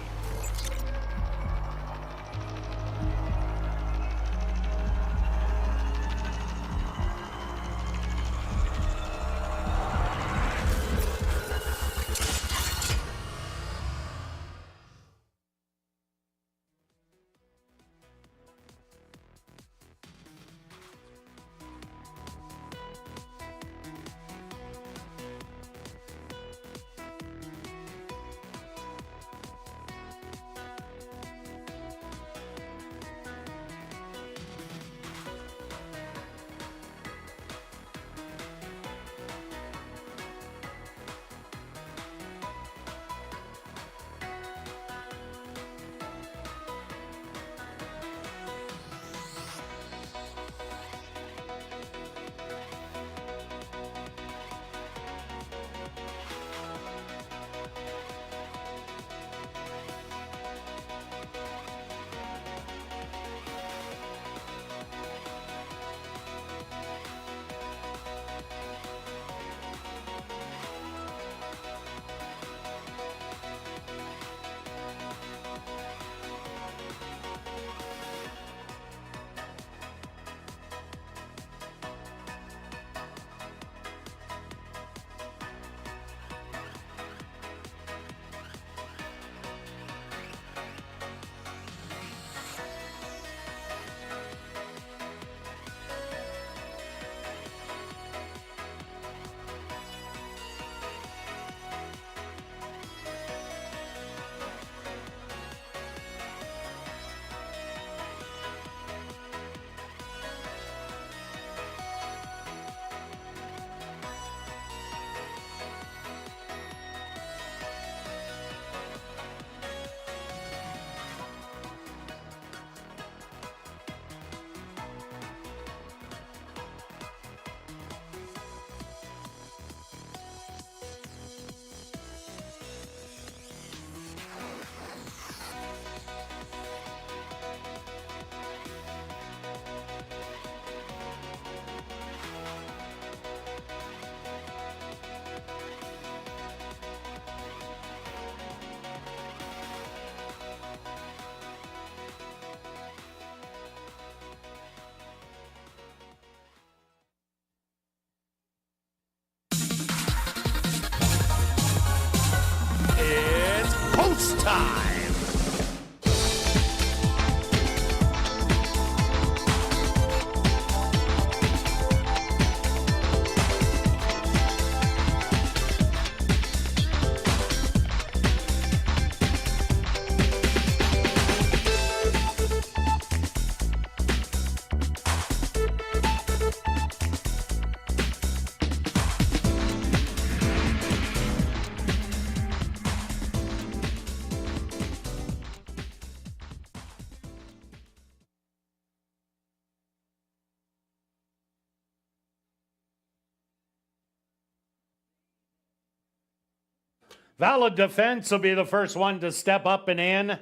Valid Defense will be the first one to step up and in.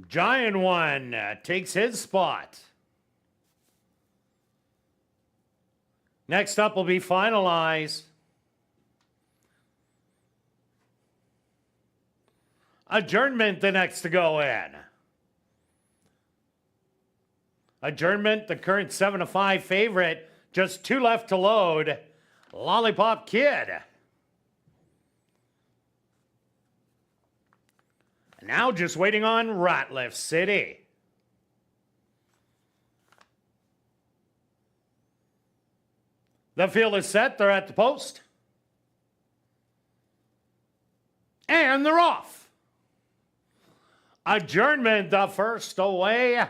Giant One takes his spot. Next up will be Finalize. Adjournment the next to go in. Adjournment, the current 7-5 favorite. Just 2 left to load. Lollipop Kid. And now just waiting on Ratliff City. The field is set. They're at the post. And they're off. Adjournment, the first away.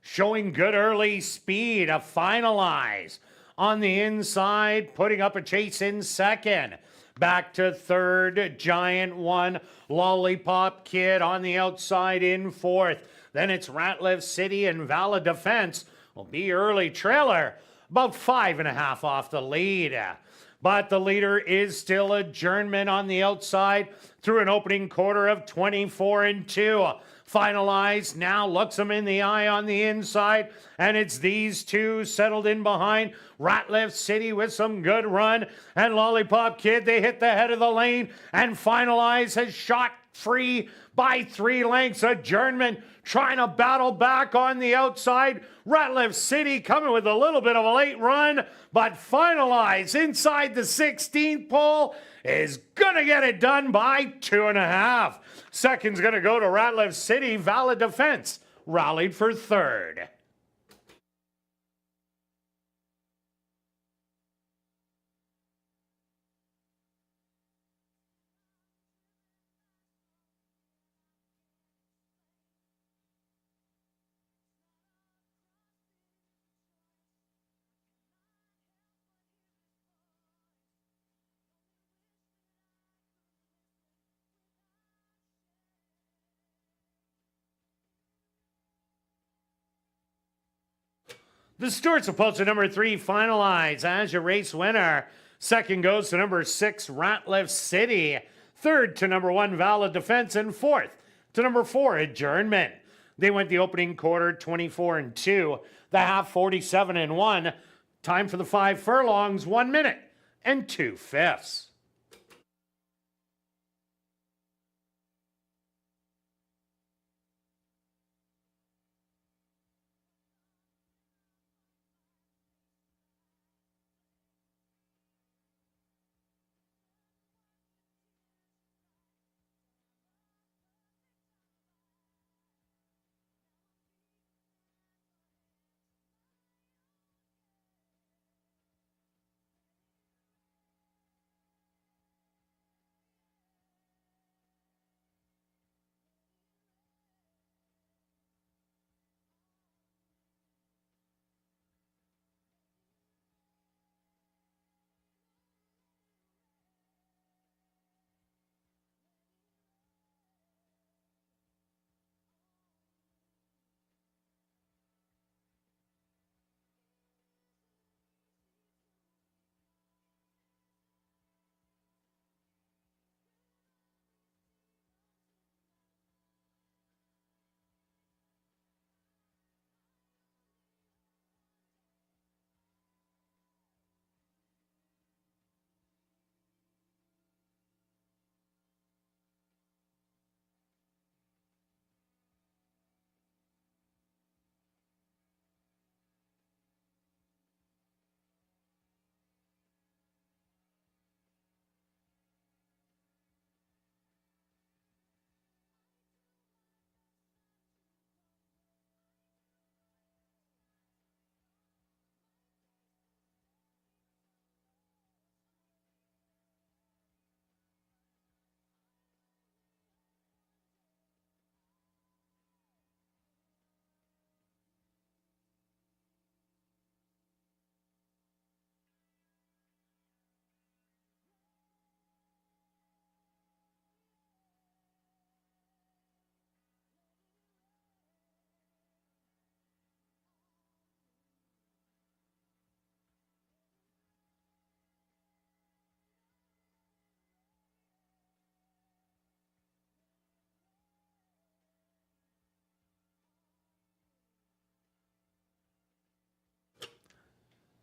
Showing good early speed. A Finalize on the inside. Putting up a chase in second. Back to third. Giant One. Lollipop Kid on the outside in fourth. Then it's Ratliff City and Valid Defense will be early trailer. About 5.5 off the lead. But the leader is still Adjournment on the outside through an opening quarter of 24-2. Finalize now looks them in the eye on the inside, and it's these two settled in behind. Ratliff City with some good run, and Lollipop Kid, they hit the head of the lane, and Finalize has shot free by 3 lengths. Adjournment trying to battle back on the outside. Ratliff City coming with a little bit of a late run, but Finalize inside the 16th pole is gonna get it done by 2.5. Second's gonna go to Ratliff City. Valid Defense rallied for third. The Stewart's opposed to number 3, Finalize as your race winner. Second goes to number 6, Ratliff City. Third to number 1, Valid Defense. And fourth to number 4, Adjournment. They went the opening quarter 24-2, the half 47-1. Time for the 5 furlongs, 1 minute and 2/5.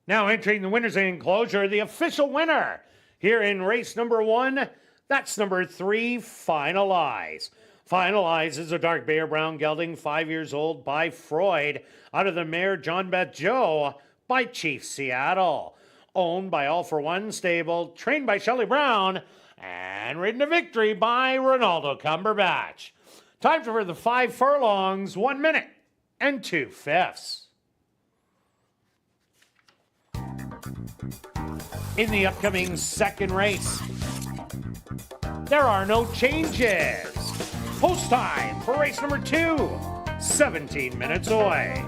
Now entering the winner's enclosure, the official winner here in race number 1. That's number 3, Finalize. Finalize is a dark bear brown gelding, 5 years old, by Freud, out of the mare John Beth Joe by Chief Seattle. Owned by All for One Stable, trained by Shelley Brown, and ridden to victory by Ronaldo Cumberbatch. Time for the 5 furlongs, 1 minute and 2/5. In the upcoming second race, there are no changes. Post time for race number 2, 17 minutes away.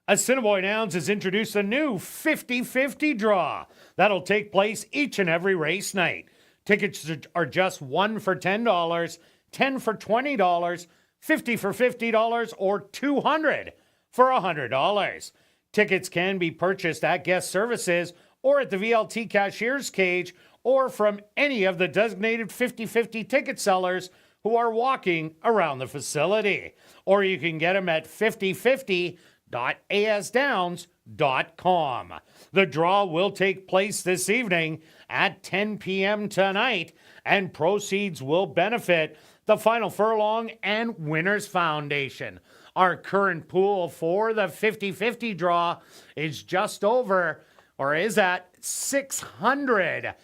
Assiniboia Downs has introduced a new 50-50 draw. That'll take place each and every race night. Tickets are just 1 for $10, 10 for $20, 50 for $50, or 200 for $100. Tickets can be purchased at guest services or at the VLT cashier's cage or from any of the designated 50-50 ticket sellers who are walking around the facility. Or you can get them at 5050.asdowns.com. The draw will take place this evening at 10 p.m. tonight, and proceeds will benefit the Final Furlong and Winners Foundation. Our current pool for the 50-50 draw is just over, or is at $660,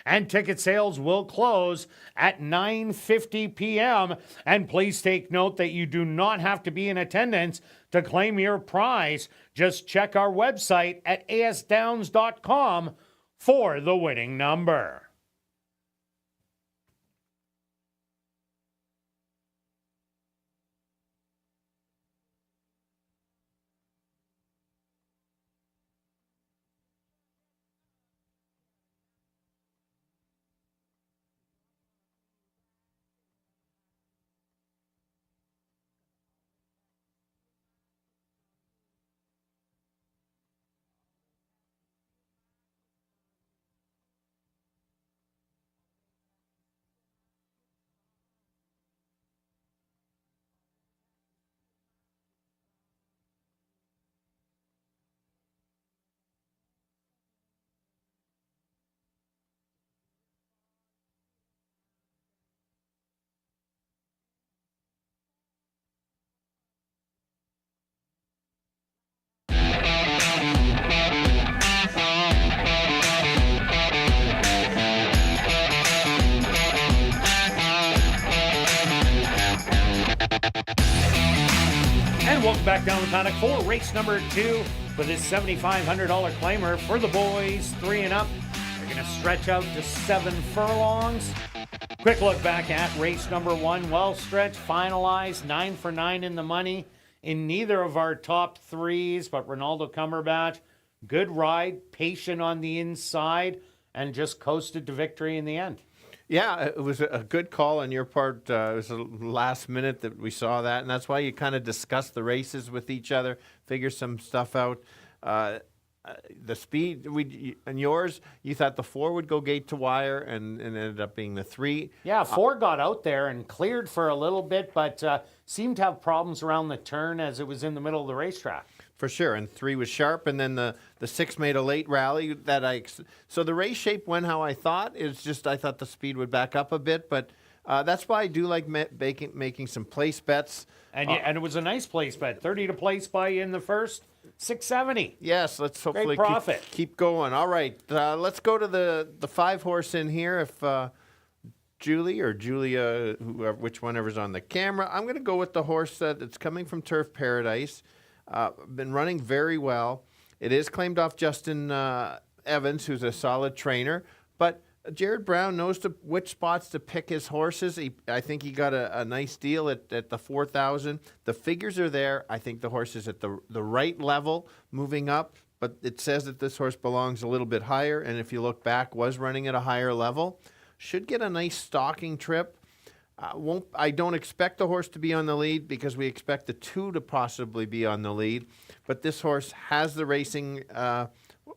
and ticket sales will close at 9:50 p.m. And please take note that you do not have to be in attendance to claim your prize. Just check our website at asdowns.com for the winning number. And welcome back down the paddock for race number 2 for this $7,500 claimer for the boys 3 and up. They're going to stretch out to 7 furlongs. Quick look back at race number 1. Well stretched, finalized, 9 for 9 in the money in neither of our top 3s, but Ronaldo Cumberbatch, good ride, patient on the inside, and just coasted to victory in the end. Yeah, it was a good call on your part. It was the last minute that we saw that, and that's why you kind of discuss the races with each other, figure some stuff out. The speed, and yours, you thought the 4 would go gate to wire, and ended up being the 3. Yeah, 4 got out there and cleared for a little bit, but seemed to have problems around the turn as it was in the middle of the racetrack. For sure, and 3 was sharp, and then the 6 made a late rally. So the race shape went how I thought. It's just I thought the speed would back up a bit, but that's why I do like making some place bets. And it was a nice place bet, 30 to place by in the first, 670. Yes, let's hopefully Great profit. keep going. All right, let's go to the 5 horse in here. If Julie or Julia, whichever's on the camera, I'm going to go with the horse that's coming from Turf Paradise. Been running very well. It is claimed off Justin Evans, who's a solid trainer, but Jared Brown knows which spots to pick his horses. I think he got a nice deal at the 4,000. The figures are there. I think the horse is at the right level moving up, but it says that this horse belongs a little bit higher, and if you look back, was running at a higher level. Should get a nice stalking trip. I don't expect the horse to be on the lead because we expect the 2 to possibly be on the lead. But this horse has the racing.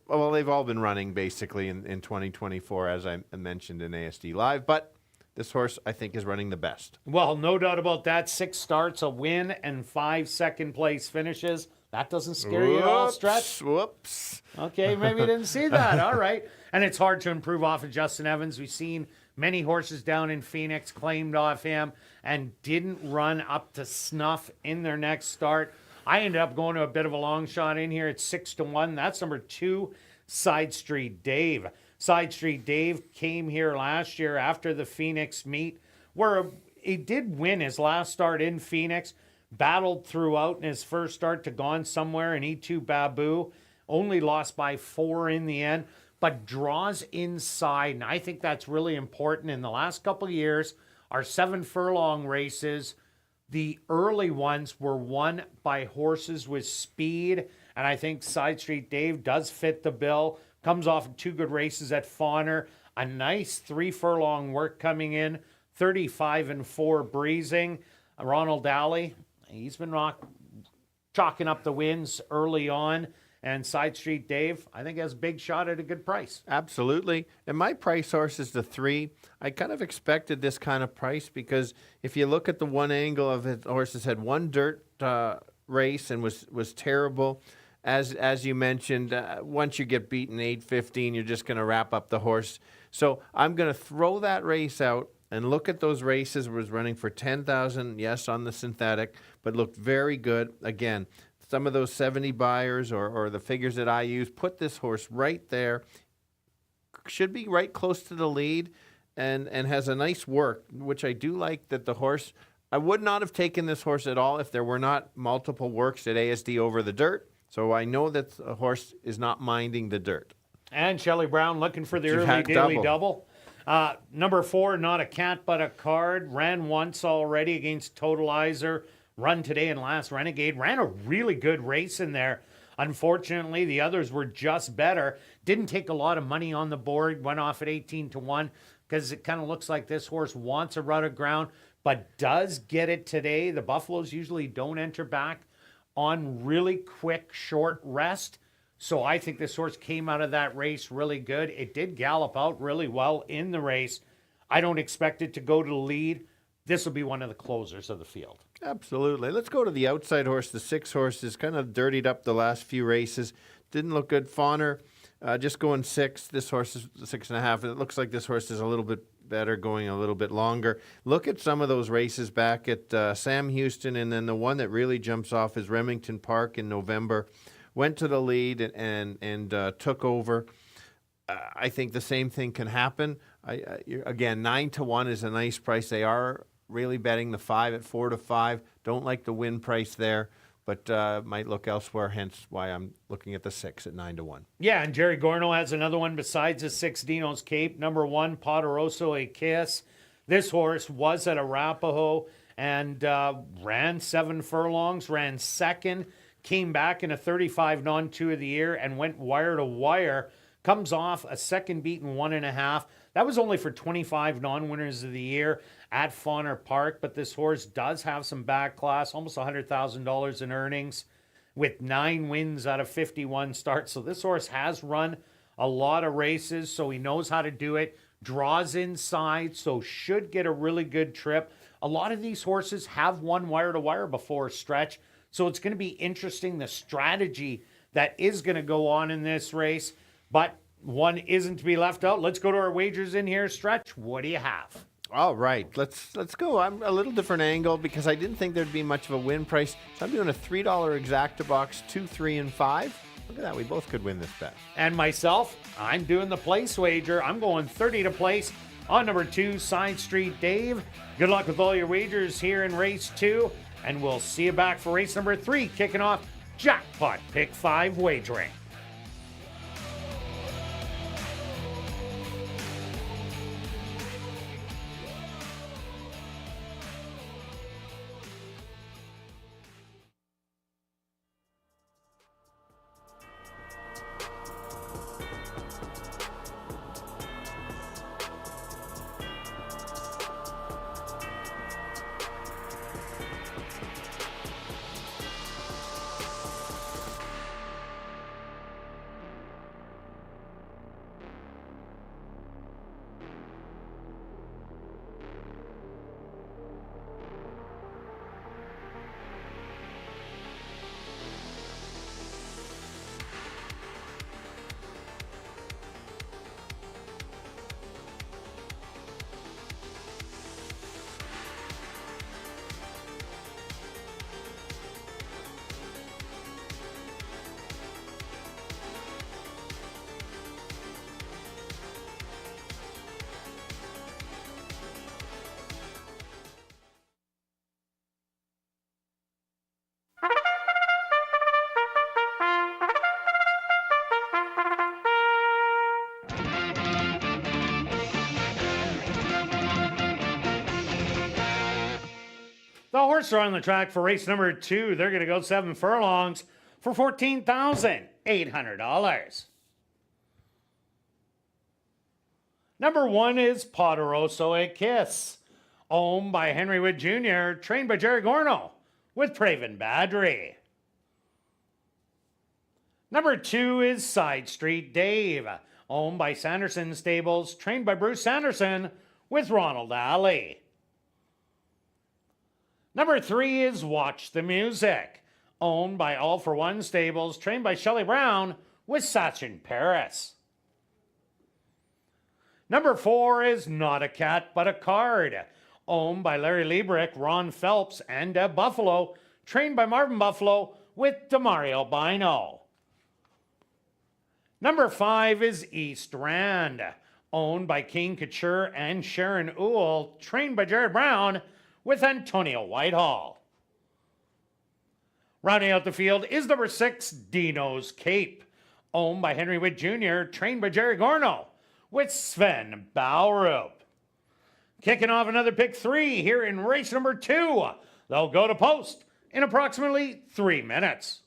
Well, they've all been running basically in 2024, as I mentioned in ASD Live. But this horse, I think, is running the best. Well, no doubt about that. 6 starts, a win, and 5 second-place finishes. That doesn't scare you at all, Stretch? Whoops. Okay, maybe you didn't see that. All right. And it's hard to improve off of Justin Evans. We've seen many horses down in Phoenix claimed off him and didn't run up to snuff in their next start. I ended up going to a bit of a long shot in here at 6-1. That's number 2, Side Street Dave. Side Street Dave came here last year after the Phoenix meet, where he did win his last start in Phoenix, battled throughout in his first start to Gone Somewhere and E2 Babu, only lost by 4 in the end, but draws inside. And I think that's really important. In the last couple of years, our 7 furlong races, the early ones were won by horses with speed. And I think Side Street Dave does fit the bill. Comes off of 2 good races at Fawner. A nice 3 furlong work coming in. 35-4 breezing. Ronald Daly, he's been chalking up the wins early on. And Side Street Dave, I think, has a big shot at a good price. Absolutely. And my price horse is the 3. I kind of expected this kind of price because if you look at the one angle of it, the horse has had one dirt race and was terrible. As you mentioned, once you get beaten 8-15, you're just going to wrap up the horse. So I'm going to throw that race out and look at those races. It was running for 10,000, yes, on the synthetic, but looked very good. Again, some of those 70 buyers or the figures that I use put this horse right there. Should be right close to the lead and has a nice work, which I do like that the horse. I would not have taken this horse at all if there were not multiple works at ASD over the dirt. So I know that the horse is not minding the dirt. And Shelley Brown looking for the You've early had daily double. Number 4, Not a Cat But a Card. Ran once already against Totalizer. Run today and last Renegade. Ran a really good race in there. Unfortunately, the others were just better. Didn't take a lot of money on the board. Went off at 18-1 because it kind of looks like this horse wants a rut of ground, but does get it today. The Buffaloes usually don't enter back on really quick, short rest. So I think this horse came out of that race really good. It did gallop out really well in the race. I don't expect it to go to the lead. This will be one of the closers of the field. Absolutely. Let's go to the outside horse. The 6 horse is kind of dirtied up the last few races. Didn't look good. Fawner, just going 6. This horse is 6.5. It looks like this horse is a little bit better, going a little bit longer. Look at some of those races back at Sam Houston, and then the one that really jumps off is Remington Park in November. Went to the lead and took over. I think the same thing can happen. Again, 9-1 is a nice price. They are really betting the 5 at 4-5. Don't like the win price there, but might look elsewhere, hence why I'm looking at the 6 at 9-1. Yeah, and Jerry Gorno has another one besides the 6 Dino's Cape. Number 1, Poderoso A Kiss. This horse was at Arapahoe and ran 7 furlongs, ran second, came back in a 35 non-2 of the year and went wire to wire. Comes off a second beaten 1.5. That was only for 25 non-winners of the year at Fawner Park, but this horse does have some back class, almost $100,000 in earnings with 9 wins out of 51 starts. So this horse has run a lot of races, so he knows how to do it. Draws inside, so should get a really good trip. A lot of these horses have won wire to wire before Stretch, so it's going to be interesting the strategy that is going to go on in this race, but one isn't to be left out. Let's go to our wagers in here. Stretch, what do you have? All right, let's go. I'm a little different angle because I didn't think there'd be much of a win price. So I'm doing a $3 exacta box, 2, 3, and 5. Look at that, we both could win this bet. And myself, I'm doing the place wager. I'm going 30 to place on number 2, Side Street Dave. Good luck with all your wagers here in race 2, and we'll see you back for race number 3, kicking off Jackpot Pick 5 wagering. The horses are on the track for race number 2. They're going to go 7 furlongs for $14,800. Number 1 is Poderoso A Kiss, owned by Henry Wood Jr., trained by Jerry Gorno with Praven Badri. Number 2 is Side Street Dave, owned by Sanderson Stables, trained by Bruce Sanderson with Ronald Alley. Number 3 is Watch the Music, owned by All for One Stables, trained by Shelley Brown with Sachin Paris. Number 4 is Not a Cat But a Card, owned by Larry Liebrick, Ron Phelps, and Deb Buffalo, trained by Marvin Buffalo with Demario Bino. Number 5 is East Rand, owned by Kane Couture and Sharon Uhl, trained by Jared Brown with Antonio Whitehall. Rounding out the field is number 6, Dino's Cape, owned by Henry Witt Jr., trained by Jerry Gorno with Sven Baurup. Kicking off another pick 3 here in race number 2. They'll go to post in approximately 3 minutes.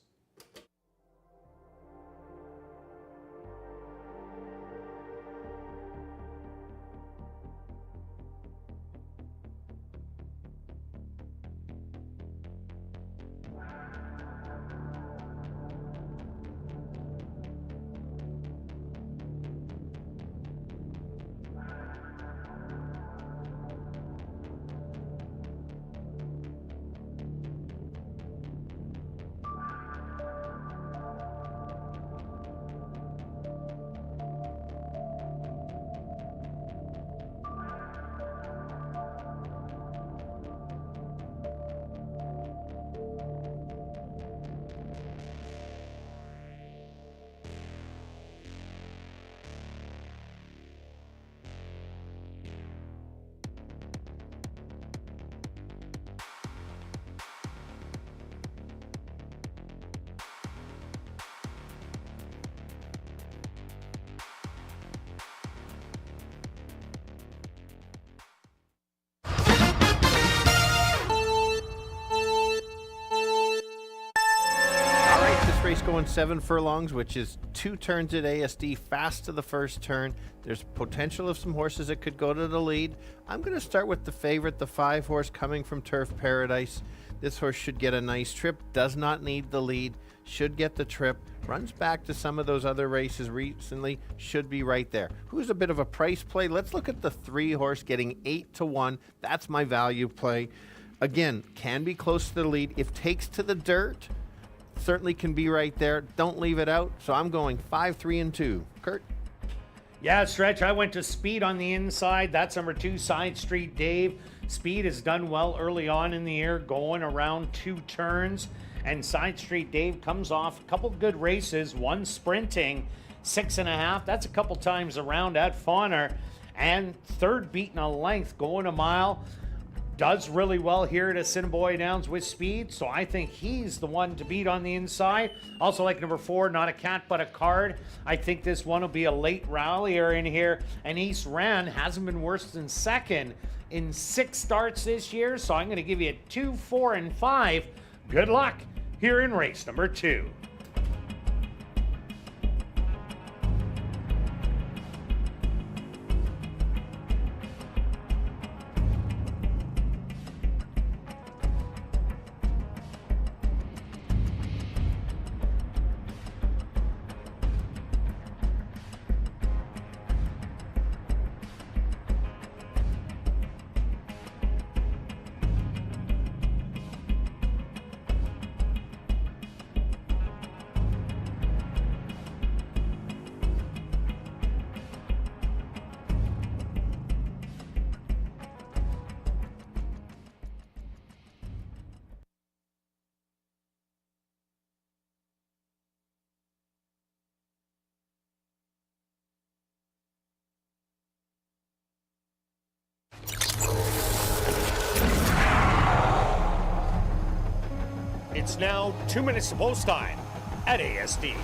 Race going 7 furlongs, which is 2 turns at ASD, fast to the first turn. There's potential of some horses that could go to the lead. I'm going to start with the favorite, the 5 horse coming from Turf Paradise. This horse should get a nice trip, does not need the lead, should get the trip, runs back to some of those other races recently, should be right there. Who's a bit of a price play? Let's look at the 3 horse getting 8-1. That's my value play. Again, can be close to the lead. If takes to the dirt, certainly can be right there. Don't leave it out. So I'm going 5, 3, and 2. Kirt? Yeah, Stretch, I went to Speed on the inside. That's number 2, Side Street Dave. Speed has done well early on in the year, going around 2 turns. And Side Street Dave comes off a couple good races, one sprinting, 6.5. That's a couple times around at Fauner. And third beating a length, going a mile. Does really well here at Assiniboia Downs with Speed, so I think he's the one to beat on the inside. Also like number 4, Not a Cat But a Card. I think this one will be a late rallier in here. And East Rand hasn't been worse than second in 6 starts this year, so I'm going to give you a 2, 4, and 5. Good luck here in race number 2. It's now 2 minutes to post time at ASD.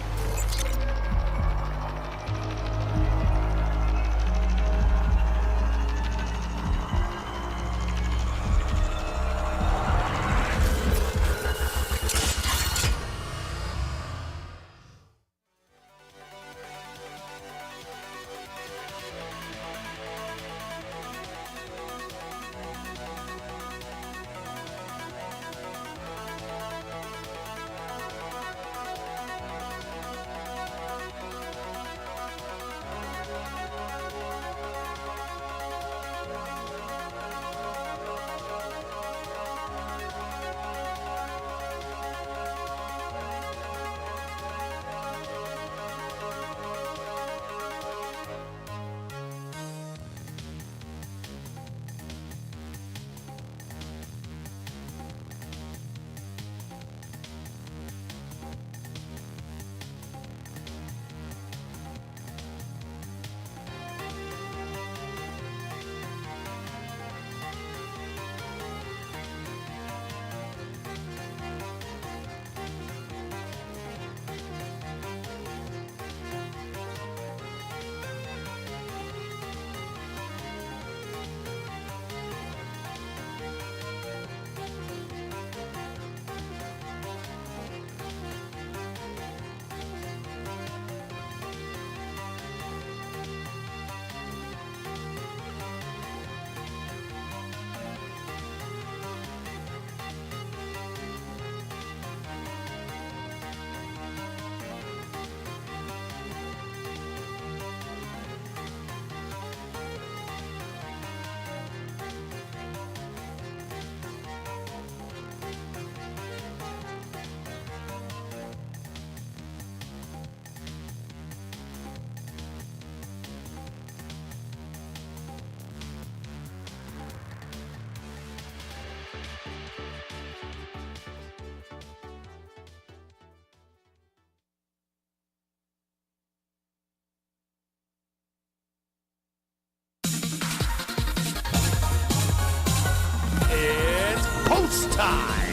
time.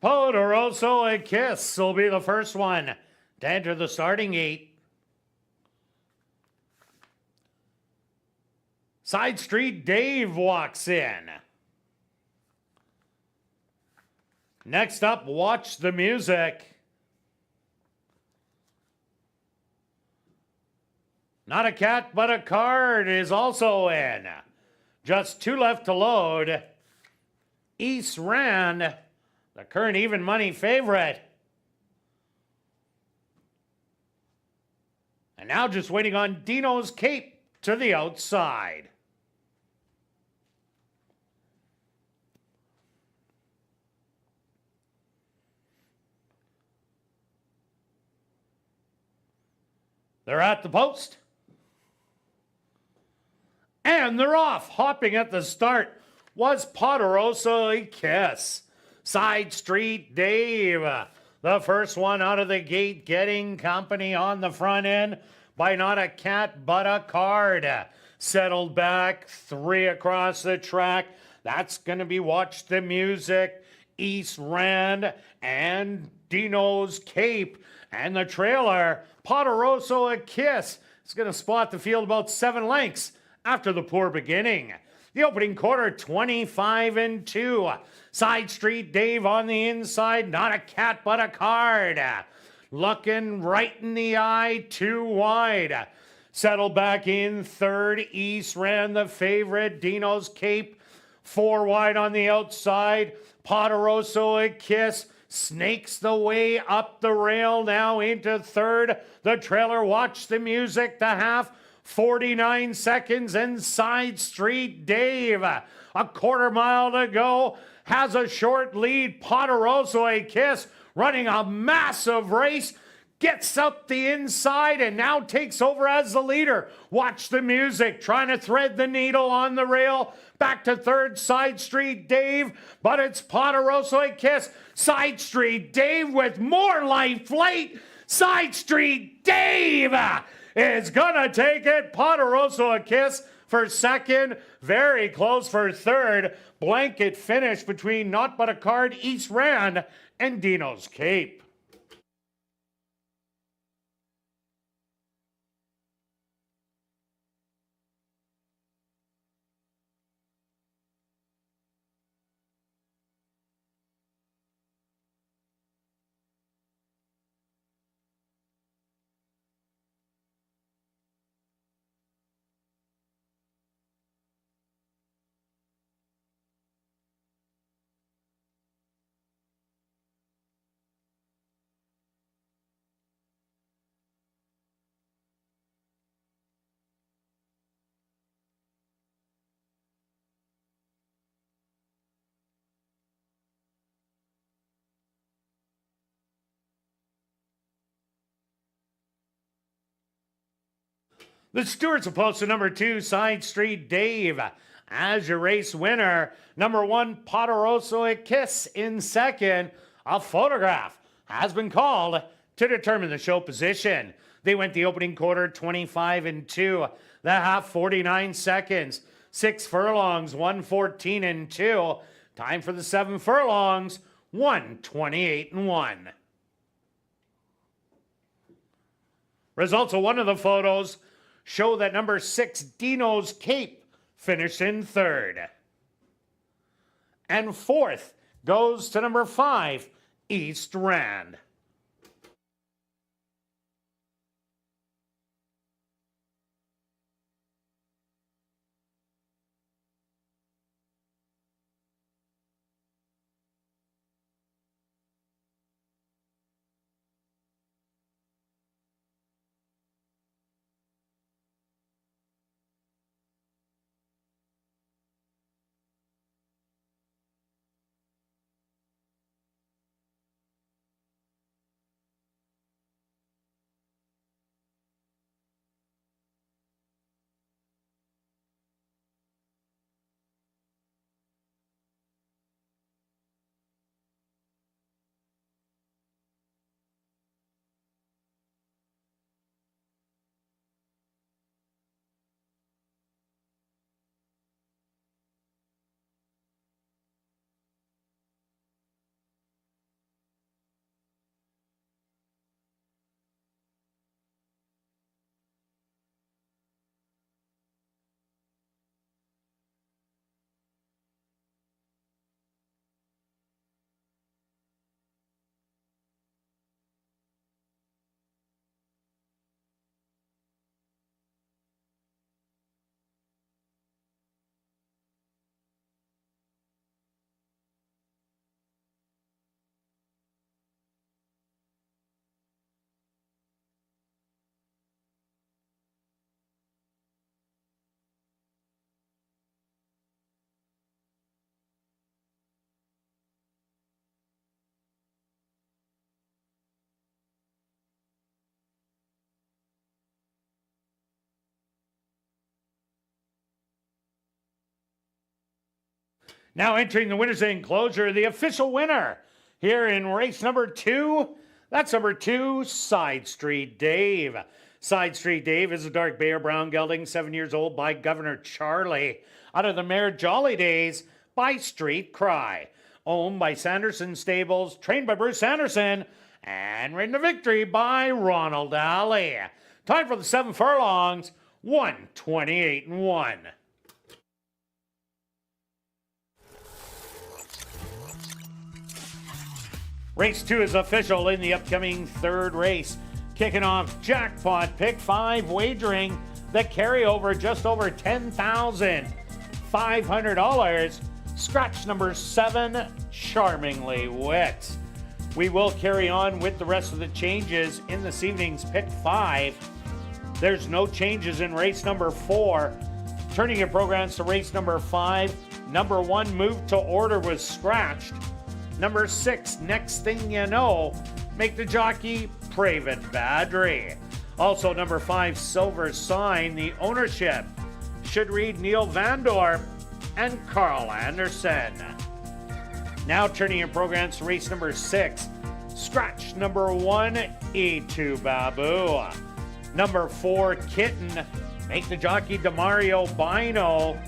Poderoso a Kiss will be the first one to enter the starting gate. Side Street Dave walks in. Next up, Watch the Music. Not a Cat But a Card is also in. Just 2 left to load. East Rand, the current even money favorite. And now just waiting on Dino's Cape to the outside. They're at the post. And they're off. Hopping at the start was Poderoso a Kiss. Side Street Dave, the first one out of the gate, getting company on the front end by Not a Cat But a Card. Settled back, 3 across the track. That's going to be Watch the Music, East Rand, and Dino's Cape. And the trailer, Poderoso a Kiss, is going to spot the field about 7 lengths after the poor beginning. The opening quarter, 25-2. Side Street Dave on the inside, Not a Cat But a Card. Looking right in the eye, 2 wide. Settled back in third, East Rand, the favorite, Dino's Cape. 4 wide on the outside, Poderoso a Kiss snakes the way up the rail now into third. The trailer, Watch the Music, the half. 49 seconds, and Side Street Dave, a quarter mile to go, has a short lead. Poderoso a Kiss running a massive race, gets up the inside and now takes over as the leader. Watch the Music trying to thread the needle on the rail. Back to third, Side Street Dave, but it's Poderoso a Kiss. Side Street Dave with more life late. Side Street Dave is gonna take it. Poderoso a Kiss for second, very close for third. Blanket finish between Not But a Card, East Rand, and Dino's Cape. The stewards are posted number 2, Side Street Dave. As your race winner, number 1, Poderoso a Kiss in second. A photograph has been called to determine the show position. They went the opening quarter 25-2, the half 49 seconds, 6 furlongs, 1:14-2. Time for the 7 furlongs, 1:28-1. Results of one of the photos show that number 6, Dino's Cape, finished in third. And fourth, goes to number 5, East Rand. Now entering the winner's enclosure, the official winner here in race number 2. That's number 2, Side Street Dave. Side Street Dave is a dark bay or brown gelding, 7 years old, by Governor Charlie. Out of the mare Jolly Days by Street Cry. Owned by Sanderson Stables, trained by Bruce Sanderson, and ridden to victory by Ronald Alley. Time for the 7 furlongs, 1:28-1. Race 2 is official in the upcoming 3rd race. Kicking off jackpot pick 5 wagering. The carryover just over $10,500. Scratch number 7, Charmingly Wit. We will carry on with the rest of the changes in this evening's pick 5. There's no changes in race number 4. Turning your programs to race number 5. Number 1 moved to order was scratched. Number 6, Next Thing You Know, make the jockey Praven Badri. Also number 5, Silver Sign, the ownership should read Neil Vandor and Carl Anderson. Now turning your programs to race number 6, scratch number 1, E2 Babu. Number 4, Kitten, make the jockey Demario Bino.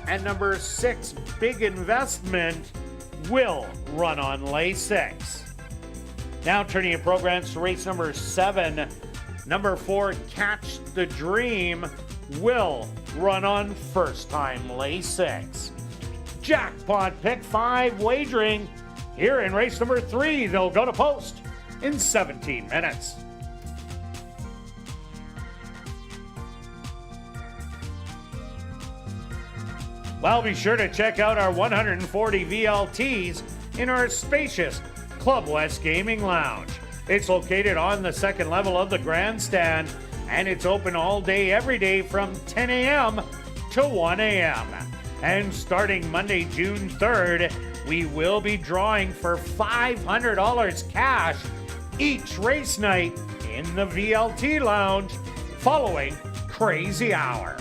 And number 6, Big Investment, will run on lay 6. Now turning your programs to race number 7. Number 4, Catch the Dream, will run on first time lay 6. Jackpot pick 5 wagering here in race number 3. They'll go to post in 17 minutes. Well, be sure to check out our 140 VLTs in our spacious Club West Gaming Lounge. It's located on the 2nd level of the grandstand, and it's open all day, every day from 10 a.m. to 1 a.m. And starting Monday, June 3rd, we will be drawing for $500 cash each race night in the VLT Lounge following Crazy Hour.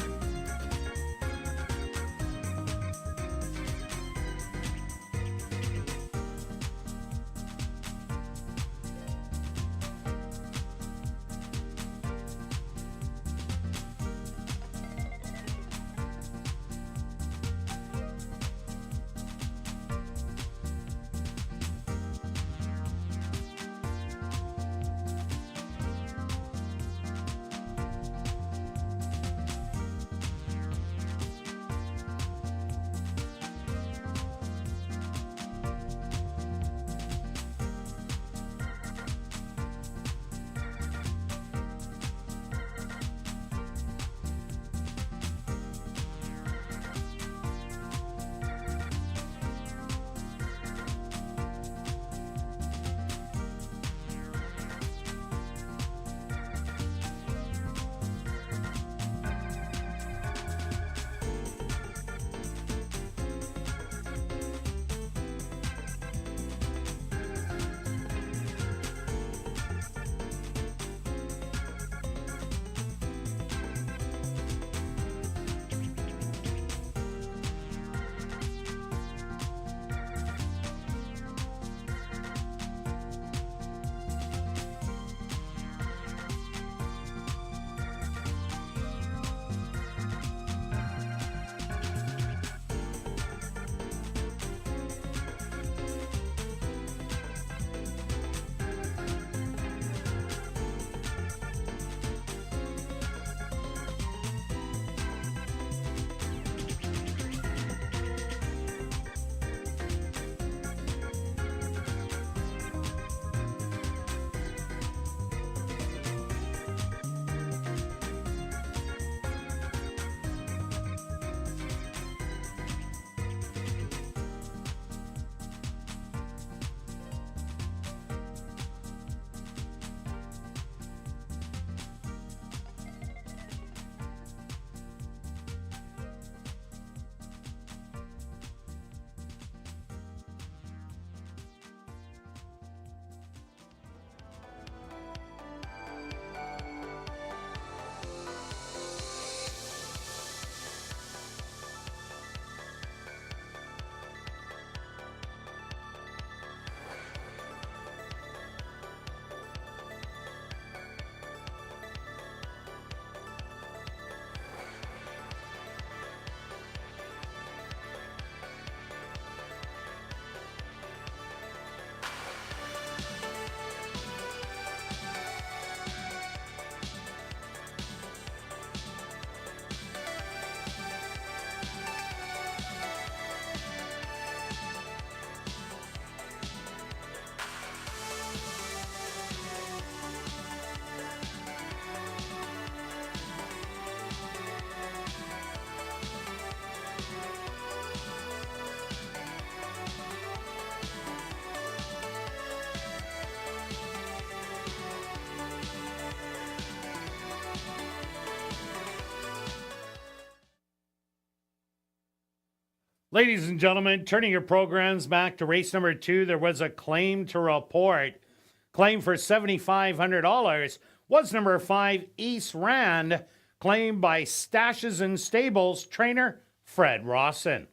Ladies and gentlemen, turning your programs back to race number 2, there was a claim to report. Claim for $7,500 was number 5, East Rand, claimed by Stashes and Stables trainer Fred Rawson.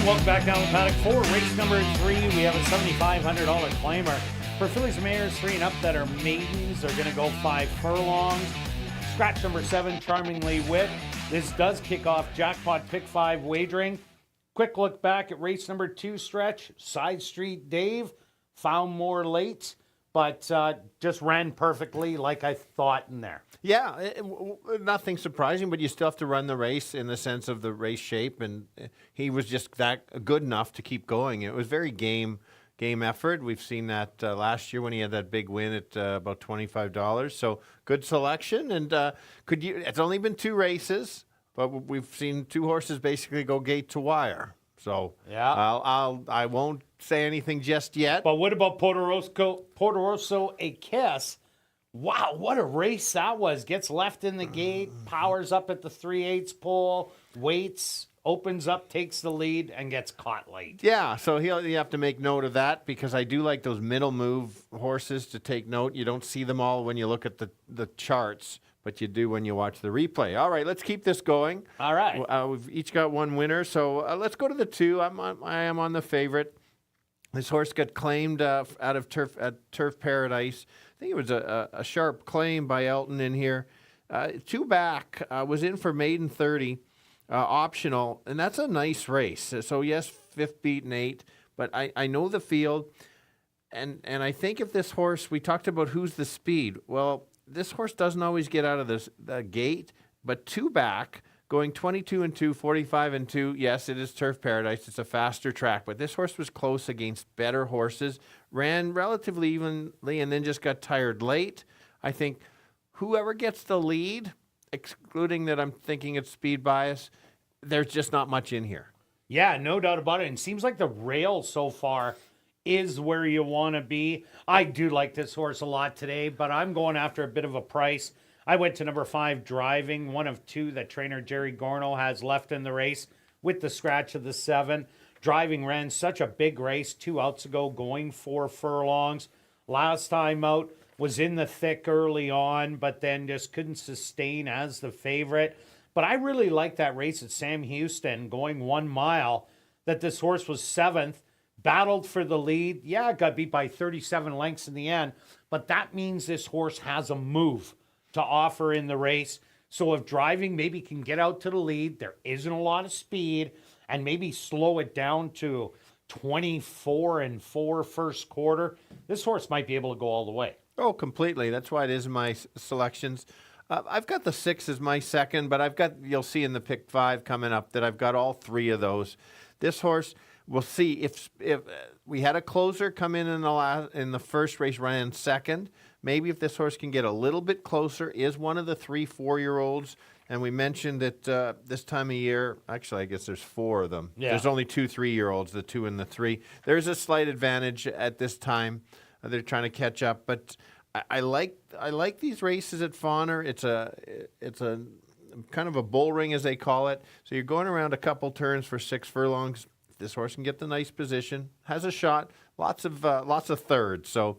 Welcome back down the paddock for race number 3. We have a $7,500 claimer. For fillies and mares 3 and up that are maidens, they're going to go 5 furlongs. Scratch number 7, Charmingly Wit. This does kick off jackpot pick 5 wagering. Quick look back at race number 2 stretch. Side Street Dave found more late, but just ran perfectly like I thought in there. Yeah, nothing surprising, but you still have to run the race in the sense of the race shape, and he was just that good enough to keep going. It was very game effort. We've seen that last year when he had that big win at about $25. So good selection, and it's only been 2 races, but we've seen 2 horses basically go gate to wire. So yeah, I won't say anything just yet. But what about Portoroso A Kiss? Wow, what a race that was. Gets left in the gate, powers up at the 3/8 pole, waits, opens up, takes the lead, and gets caught late. Yeah, so you have to make note of that, because I do like those middle move horses to take note. You don't see them all when you look at the charts, but you do when you watch the replay. All right, let's keep this going. All right. We've each got 1 winner, so let's go to the 2. I am on the favorite. This horse got claimed out of Turf Paradise. I think it was a sharp claim by Elton in here. 2 back, was in for maiden 30, optional, and that's a nice race. So yes, 5th beaten 8, but I know the field, and I think if this horse, we talked about who's the speed. Well, this horse doesn't always get out of the gate, but 2 back, going 22-2, 45-2. Yes, it is Turf Paradise. It's a faster track, but this horse was close against better horses, ran relatively evenly, and then just got tired late. I think whoever gets the lead, excluding that I'm thinking it's speed bias, there's just not much in here. Yeah, no doubt about it. And it seems like the rail so far is where you want to be. I do like this horse a lot today, but I'm going after a bit of a price. I went to number 5, Driving, one of 2 that trainer Jerry Gorno has left in the race with the scratch of the 7. Driving ran such a big race 2 outs ago, going 4 furlongs. Last time out was in the thick early on, but then just couldn't sustain as the favorite. But I really like that race at Sam Houston, going 1 mile, that this horse was 7th, battled for the lead. Yeah, got beat by 37 lengths in the end, but that means this horse has a move to offer in the race. So if Driving maybe can get out to the lead, there isn't a lot of speed, and maybe slow it down to 24-4 first quarter, this horse might be able to go all the way. Oh, completely. That's why it is in my selections. I've got the 6 as my second, but you'll see in the pick 5 coming up that I've got all 3 of those. This horse, we'll see if we had a closer come in the first race, ran second. Maybe if this horse can get a little bit closer, is one of the 3 4-year-olds. And we mentioned that this time of year, actually, I guess there's 4 of them. Yeah. There's only 2 3-year-olds, the 2 and the 3. There's a slight advantage at this time. They're trying to catch up, but I like these races at Fawner. It's a kind of a bull ring, as they call it. So you're going around a couple turns for 6 furlongs. If this horse can get the nice position, has a shot. lots of thirds. So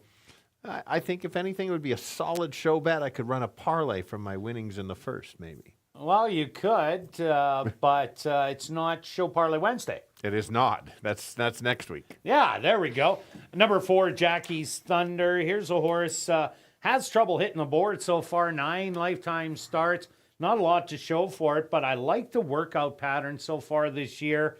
I think if anything, it would be a solid show bet. I could run a parlay from my winnings in the first, maybe. Well, you could, but it's not Show Parlay Wednesday. It is not. That's next week. Yeah, there we go. Number 4, Jackie's Thunder. Here's a horse, has trouble hitting the board so far, 9 lifetime starts. Not a lot to show for it, but I like the workout pattern so far this year.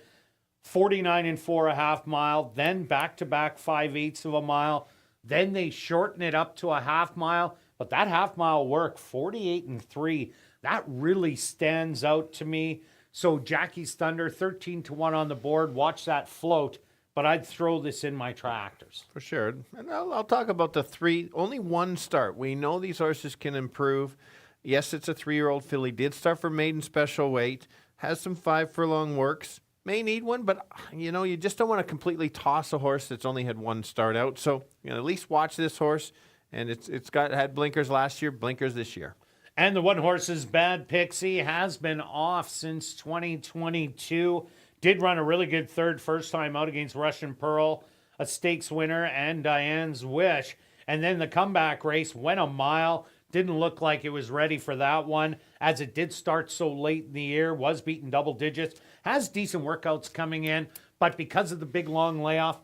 49 and 4.5 mile, then back-to-back 5/8 of a mile. Then they shorten it up to a half mile, but that half mile work, 48 and 3, that really stands out to me. So Jackie's Thunder, 13-1 on the board. Watch that float, but I'd throw this in my tractors. For sure. And I'll talk about the 3, only one start. We know these horses can improve. Yes, it's a 3-year-old filly. Did start for maiden special weight. Has some 5 furlong works. May need one, but you just don't want to completely toss a horse that's only had one start out. So at least watch this horse, and it's had blinkers last year, blinkers this year. And the one horse's Bad Pixie has been off since 2022. Did run a really good third first time out against Russian Pearl, a stakes winner, and Diane's Wish. And then the comeback race went a mile. Didn't look like it was ready for that one, as it did start so late in the year, was beaten double digits, has decent workouts coming in, but because of the big long layoff,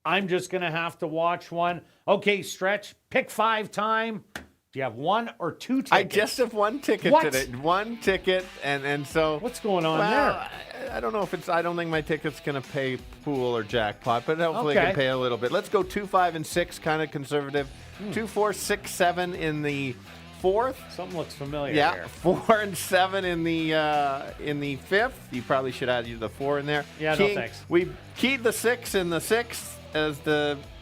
I'm just going to have to watch one. Okay, Stretch, pick 5 time. Do you have 1 or 2 tickets? I just have 1 ticket today. 1 ticket, and so... What's going on there? I don't know if it's... I don't think my ticket's going to pay pool or jackpot, but hopefully it can pay a little bit. Let's go 2, 5, and 6, kind of conservative. 2, 4, 6, 7 in the 4th. Something looks familiar here. 4 and 7 in the 5th. You probably should add the 4 in there. Yeah, no thanks. We keyed the 6 in the 6th as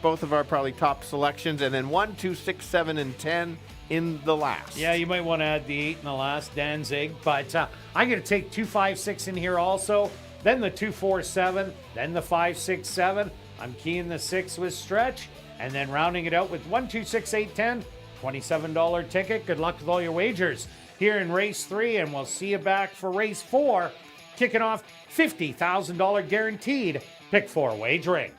both of our probably top selections, and then 1, 2, 6, 7, and 10 in the last. Yeah, you might want to add the 8 in the last, Danzig. But I'm going to take 2, 5, 6 in here also. Then the 2, 4, 7. Then the 5, 6, 7. I'm keying the 6 with Stretch. And then rounding it out with 1, 2, 6, 8, 10. $27 ticket. Good luck with all your wagers here in race 3. And we'll see you back for race 4. Kicking off $50,000 guaranteed pick 4 wagering.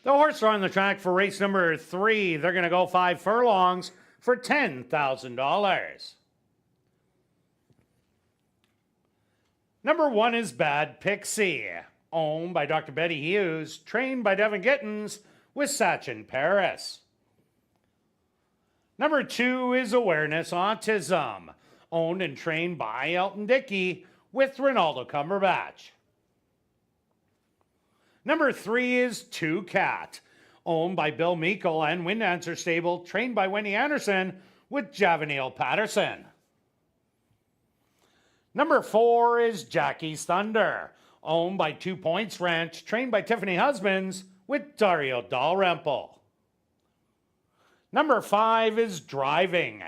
The horse are on the track for race number 3. They're going to go 5 furlongs for $10,000. Number 1 is Bad Pixie, owned by Dr. Betty Hughes, trained by Devin Gittins with Sachin Paris. Number 2 is Awareness Autism, owned and trained by Elton Dickey with Ronaldo Cumberbatch. Number 3 is Two Cat, owned by Bill Meikle and Wind Dancer Stable, trained by Wendy Anderson with Javanil Patterson. Number 4 is Jackie's Thunder, owned by 2 Points Ranch, trained by Tiffany Husbands with Dario Dalrymple. Number 5 is Driving,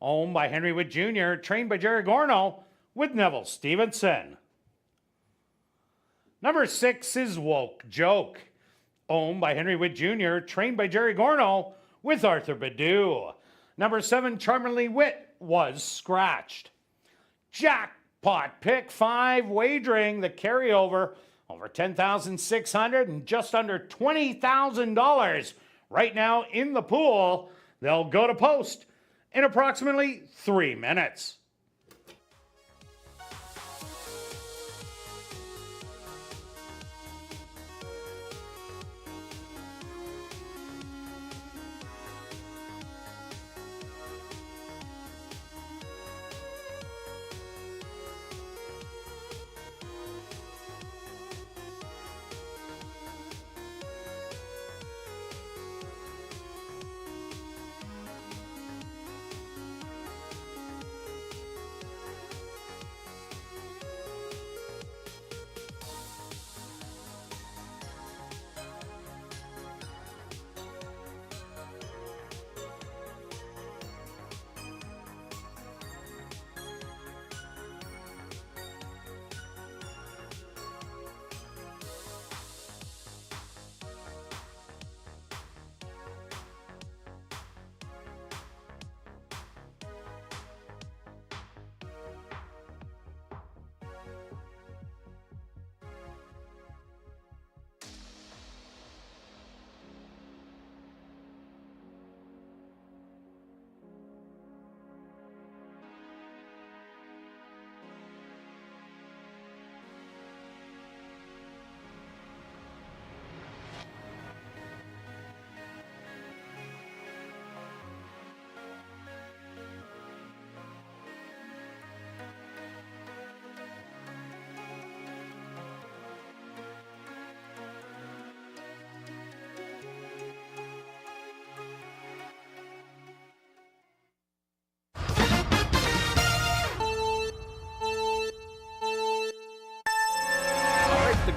owned by Henry Wood Jr., trained by Jerry Gorno with Neville Stevenson. Number 6 is Woke Joke, owned by Henry Wood Jr., trained by Jerry Gorno with Arthur Badu. Number 7, Charmingly Wit, was scratched. Jackpot pick 5 wagering, the carryover over $10,600 and just under $20,000 right now in the pool. They'll go to post in approximately 3 minutes.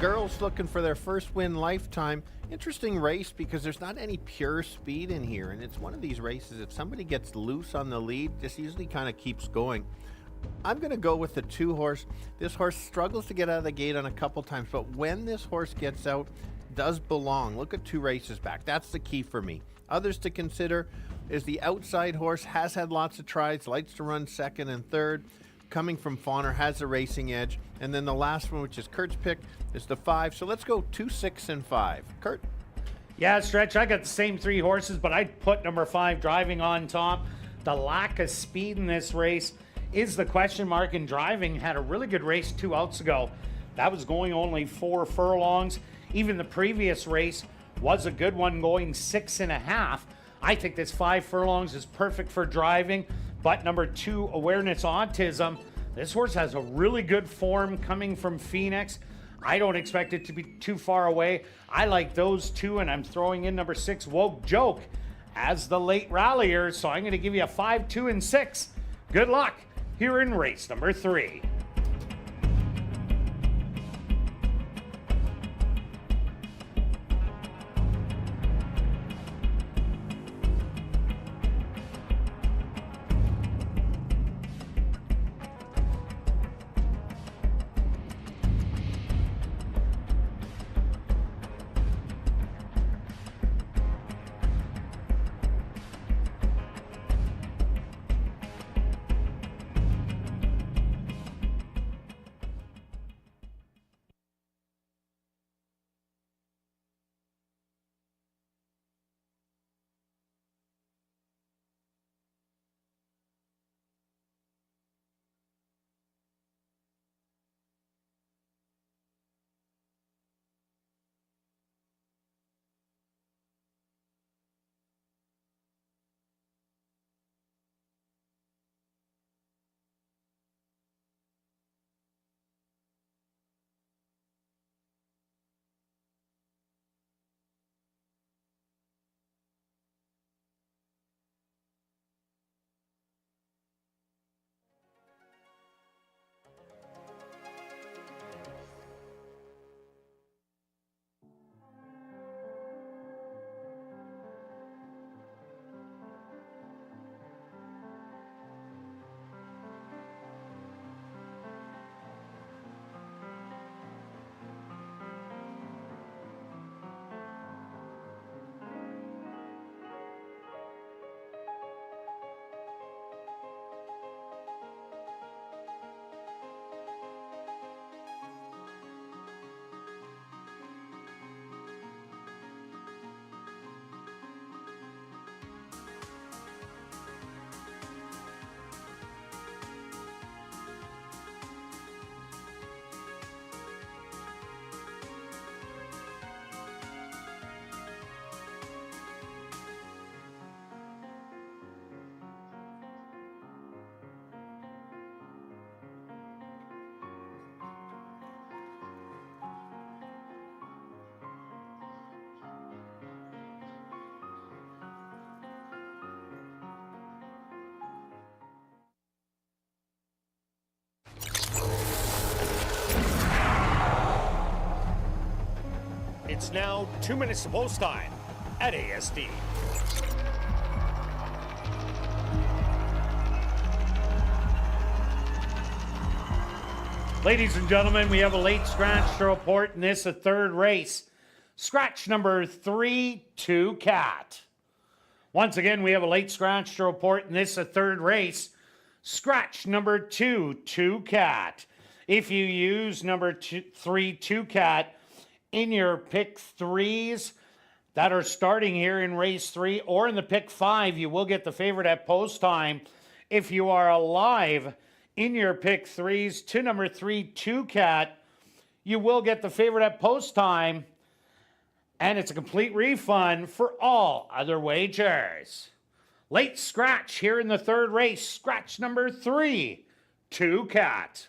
girls looking for their first win lifetime. Interesting race because there's not any pure speed in here, and it's one of these races, if somebody gets loose on the lead, this usually kind of keeps going. I'm going to go with the 2 horse. This horse struggles to get out of the gate on a couple times, but when this horse gets out, does belong. Look at 2 races back. That's the key for me. Others to consider is the outside horse, has had lots of tries, likes to run second and third. Coming from Fawner, has a racing edge. And then the last one, which is Kirt's pick, is the 5. So let's go 2, 6, and 5. Kirt? Yeah, Stretch, I got the same 3 horses, but I'd put number 5 Driving on top. The lack of speed in this race is the question mark, in Driving had a really good race 2 outs ago. That was going only 4 furlongs. Even the previous race was a good one, going 6.5. I think this 5 furlongs is perfect for Driving. But number 2, Awareness Autism. This horse has a really good form coming from Phoenix. I don't expect it to be too far away. I like those 2, and I'm throwing in number 6, Woke Joke, as the late rallier. So I'm going to give you a 5, 2, and 6. Good luck here in race number 3. It's now 2 minutes to post time at ASD. Ladies and gentlemen, we have a late scratch to report in this, a 3rd race. Scratch number 3, 2 Cat. Once again, we have a late scratch to report in this, a 3rd race. Scratch number 2, 2 Cat. If you use number 3, 2 Cat in your pick 3s that are starting here in race 3, or in the pick 5, you will get the favorite at post time. If you are alive in your pick 3s to number 3, 2 Cat, you will get the favorite at post time, and it's a complete refund for all other wagers. Late scratch here in the 3rd race, scratch number 3, 2 Cat.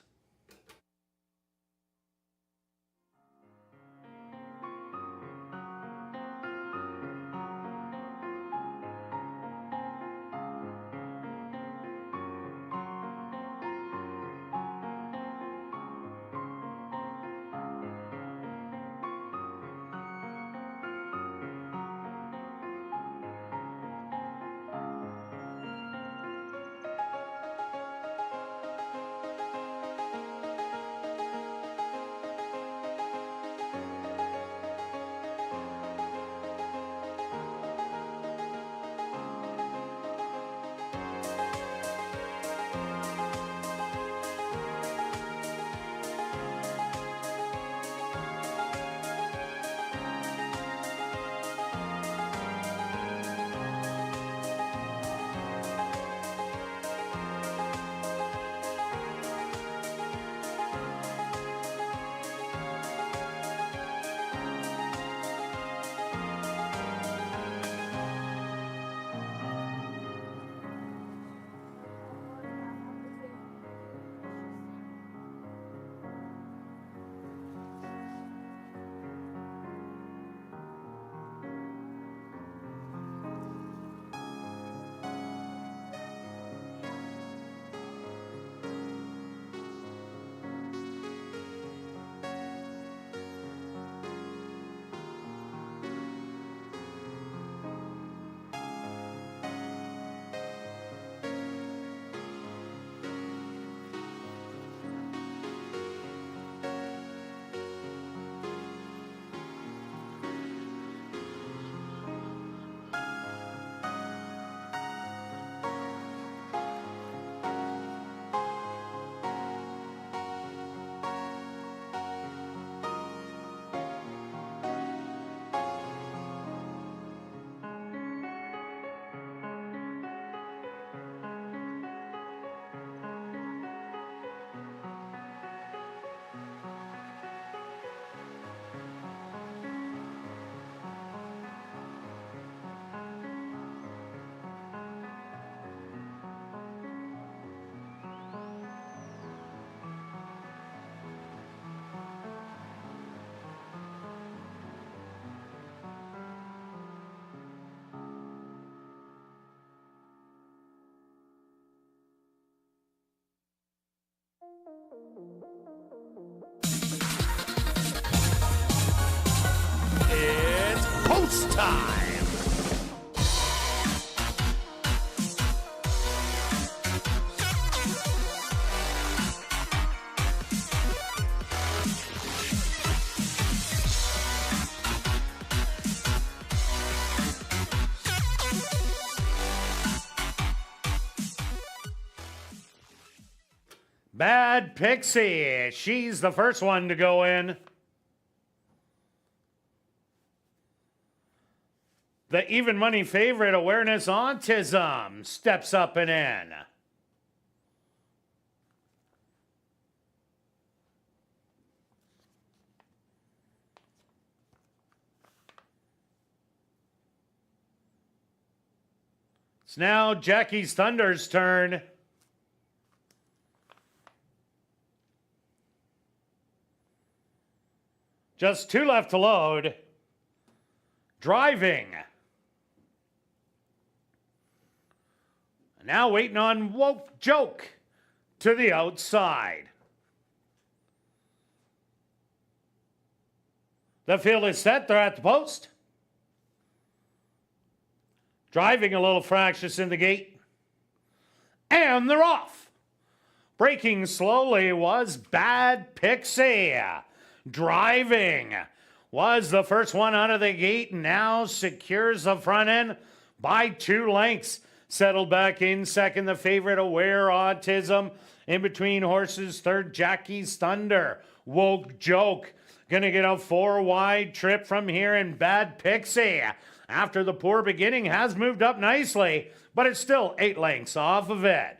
It's post time. Bad Pixie. She's the first one to go in. The even money favorite, Awareness Autism, steps up and in. It's now Jackie's Thunder's turn. Just 2 left to load. Driving. Now waiting on Woke Joke to the outside. The field is set. They're at the post. Driving a little fractious in the gate. And they're off. Braking slowly was Bad Pixie. Driving was the first one out of the gate. Now secures the front end by 2 lengths. Settled back in second, the favorite, Aware Autism. In between horses, third, Jackie's Thunder. Woke Joke. Gonna get a 4-wide trip from here, and Bad Pixie, after the poor beginning, has moved up nicely, but it's still 8 lengths off of it.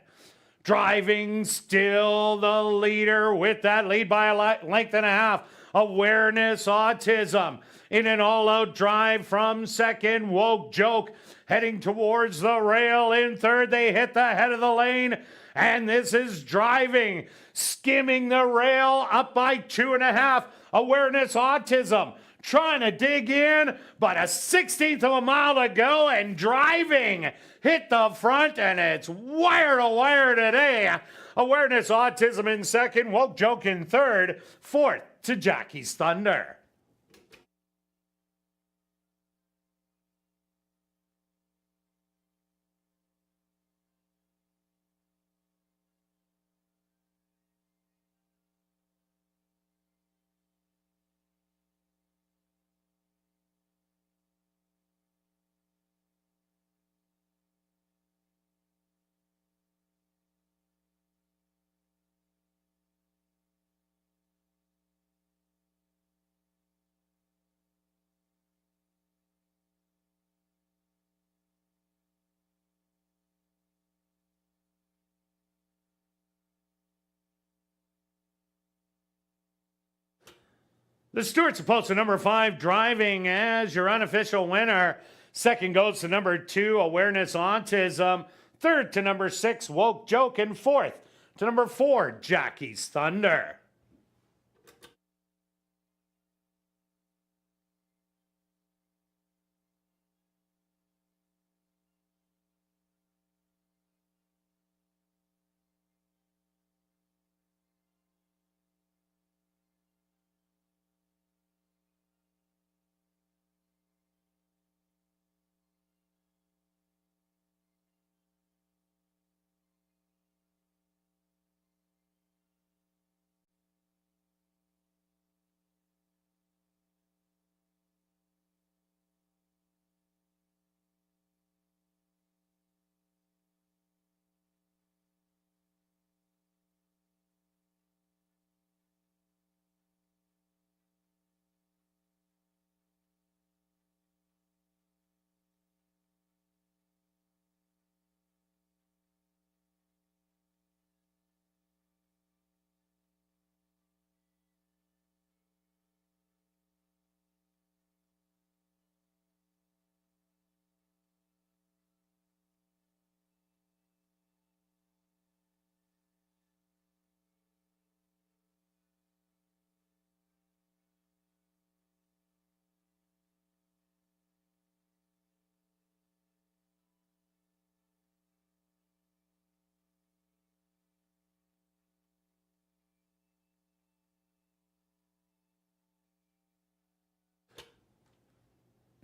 Driving still the leader with that lead by a length and a half. Awareness Autism in an all-out drive from second. Woke Joke heading towards the rail in third. They hit the head of the lane, and this is Driving, skimming the rail up by 2.5. Awareness Autism trying to dig in, but a 16th of a mile to go, and Driving hit the front, and it's wire to wire today. Awareness Autism in second, Woke Joke in third, fourth to Jackie's Thunder. The Stewart's opposed to number 5, Driving, as your unofficial winner. Second goes to number 2, Awareness Autism. Third to number 6, Woke Joke. And fourth to number 4, Jackie's Thunder.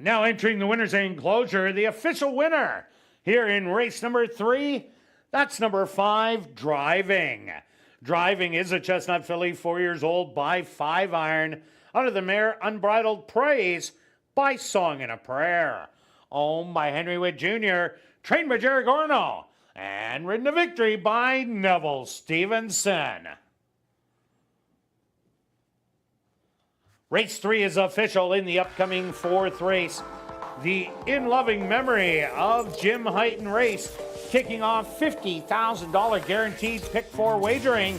Now entering the winner's enclosure, the official winner here in race number 3, that's number 5, Driving. Driving is a chestnut filly, 4 years old, by 5 iron, under the mare Unbridled Praise by Song and a Prayer. Owned by Henry Witt Jr., trained by Jerry Gorno, and ridden to victory by Neville Stevenson. Race 3 is official in the upcoming 4th race. The in loving memory of Jim Heighton race, kicking off $50,000 guaranteed pick 4 wagering.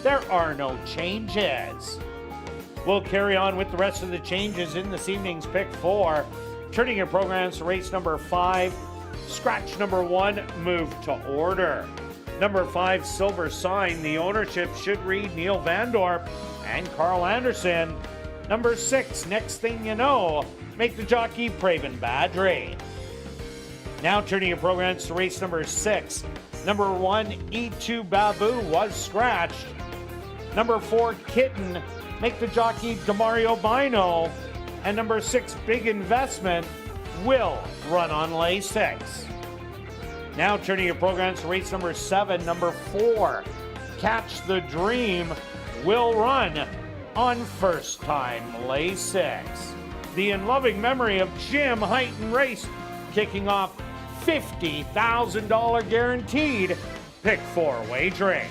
There are no changes. We'll carry on with the rest of the changes in this evening's pick 4. Turning your programs to race number 5. Scratch number 1, move to order. Number 5, Silver Sign. The ownership should read Neil Vandorp and Carl Anderson. Number 6, Next Thing You Know, make the jockey Praven Badri. Now turning your programs to race number 6. Number 1, E2 Babu was scratched. Number 4, Kitten, make the jockey Demario Bino. And number 6, Big Investment, will run on lay 6. Now turning your programs to race number 7. Number 4, Catch the Dream, will run on first time lay 6. The in loving memory of Jim Heighton race, kicking off $50,000 guaranteed pick 4 wagering.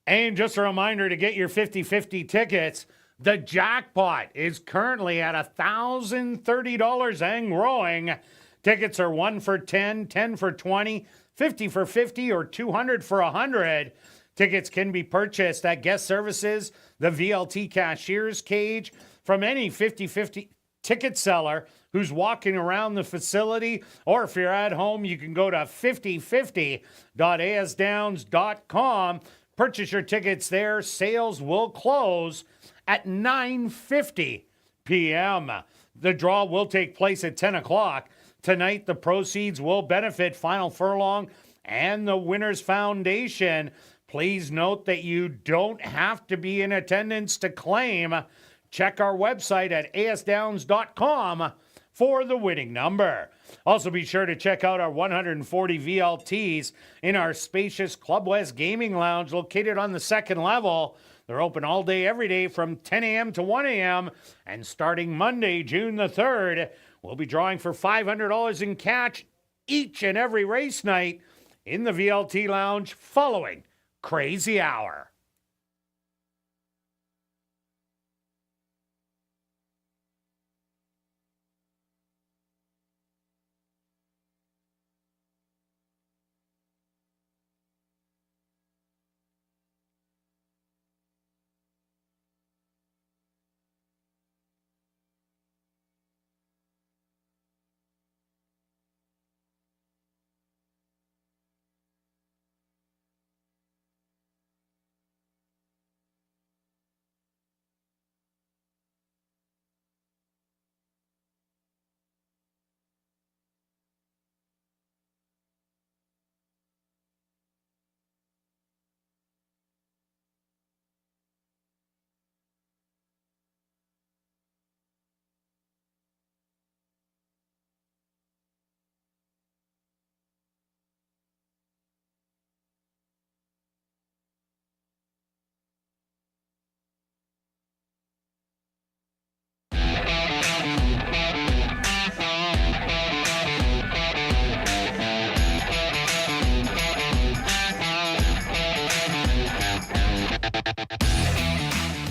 And just a reminder to get your 50-50 tickets, the jackpot is currently at $1,030 and growing. Tickets are 1 for 10, 10 for 20, 50 for 50, or 200 for 100. Tickets can be purchased at guest services, the VLT cashier's cage, from any 50-50 ticket seller who's walking around the facility, or if you're at home, you can go to 5050.asdowns.com. Purchase your tickets there. Sales will close at 9:50 p.m. The draw will take place at 10 o'clock. Tonight, the proceeds will benefit Final Furlong and the Winners Foundation. Please note that you don't have to be in attendance to claim. Check our website at asdowns.com for the winning number. Also, be sure to check out our 140 VLTs in our spacious Club West Gaming Lounge located on the second level. They're open all day, every day from 10 a.m. to 1 a.m. And starting Monday, June the 3rd, we'll be drawing for $500 in cash each and every race night in the VLT Lounge following Crazy Hour.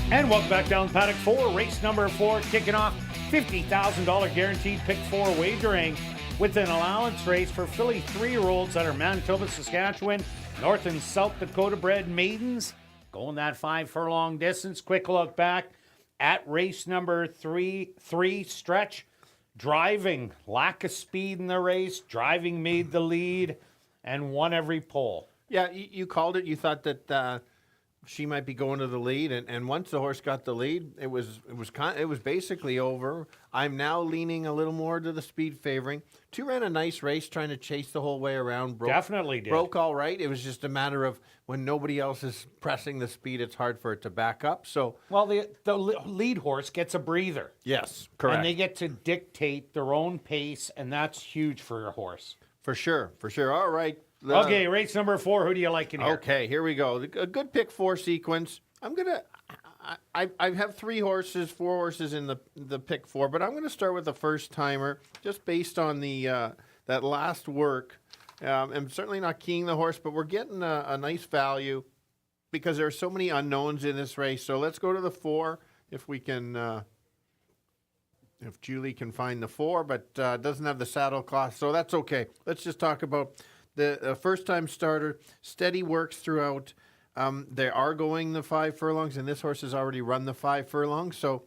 And welcome back down Paddock 4, race number 4, kicking off $50,000 guaranteed pick 4 wagering with an allowance race for filly 3-year-olds that are Manitoba, Saskatchewan, North and South Dakota bred maidens going that 5 furlong distance. Quick look back at race number 3 stretch. Driving, lack of speed in the race. Driving made the lead and won every pole. Yeah, you called it. You thought that she might be going to the lead, and once the horse got the lead, it was basically over. I'm now leaning a little more to the speed favoring. 2 ran a nice race, trying to chase the whole way around. Definitely did. Broke all right. It was just a matter of when nobody else is pressing the speed, it's hard for it to back up. So, well, the lead horse gets a breather. Yes, correct. And they get to dictate their own pace, and that's huge for a horse. For sure. All right. Okay, race number 4. Who do you like in here? Okay, here we go. A good pick 4 sequence. I have 4 horses in the pick 4, but I'm gonna start with the first timer, just based on the that last work. I'm certainly not keying the horse, but we're getting a nice value because there are so many unknowns in this race. So let's go to the 4 if we can. If Julie can find the 4, but doesn't have the saddle cloth, so that's okay. Let's just talk about the first-time starter. Steady works throughout. They are going the 5 furlongs, and this horse has already run the 5 furlongs. So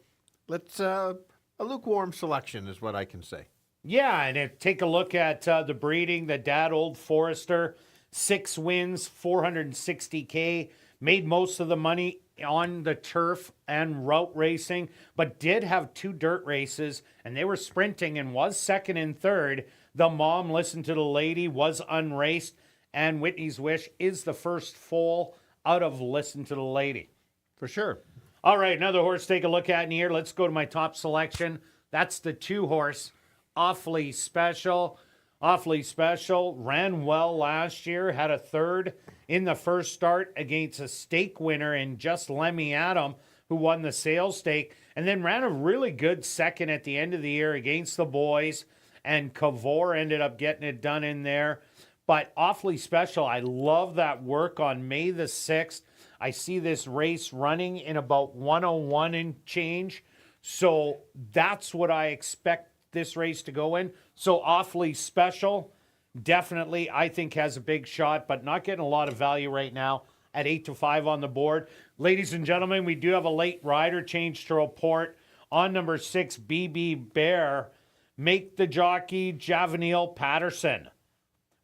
let's a lukewarm selection is what I can say. Yeah, and take a look at the breeding. The dad, Old Forester, 6 wins, $460K. Made most of the money on the turf and route racing, but did have 2 dirt races, and they were sprinting and was second and third. The mom, Listened to the Lady, was unraced, and Whitney's Wish is the first foal out of Listen to the Lady. For sure. All right, another horse to take a look at in here. Let's go to my top selection. That's the 2 horse, Awfully Special. Awfully Special ran well last year, had a 3rd in the first start against a stake winner in Just Lemmy Adam, who won the sales stake, and then ran a really good 2nd at the end of the year against the boys, and Cavor ended up getting it done in there. But Awfully Special, I love that work on May the 6th. I see this race running in about 101 and change. So that's what I expect this race to go in. So Awfully Special, definitely, I think has a big shot, but not getting a lot of value right now at 8-5 on the board. Ladies and gentlemen, we do have a late rider change to report on number 6, BB Bear. Make the jockey Javanil Patterson.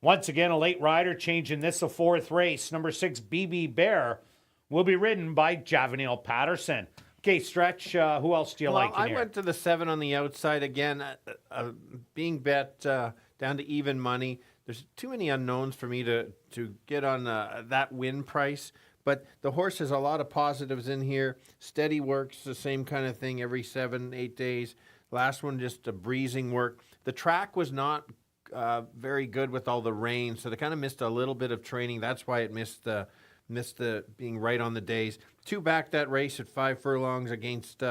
Once again, a late rider changing this a 4th race. Number 6, BB Bear, will be ridden by Javanil Patterson. Okay, Stretch, who else do you like in I here? went to the 7 on the outside again, being bet down to even money. There's too many unknowns for me to get on that win price. But the horse has a lot of positives in here. Steady works, the same kind of thing every 7-8 days. Last one, just a breezing work. The track was not very good with all the rain, so they kind of missed a little bit of training. That's why it missed the being right on the days. 2 back that race at 5 furlongs against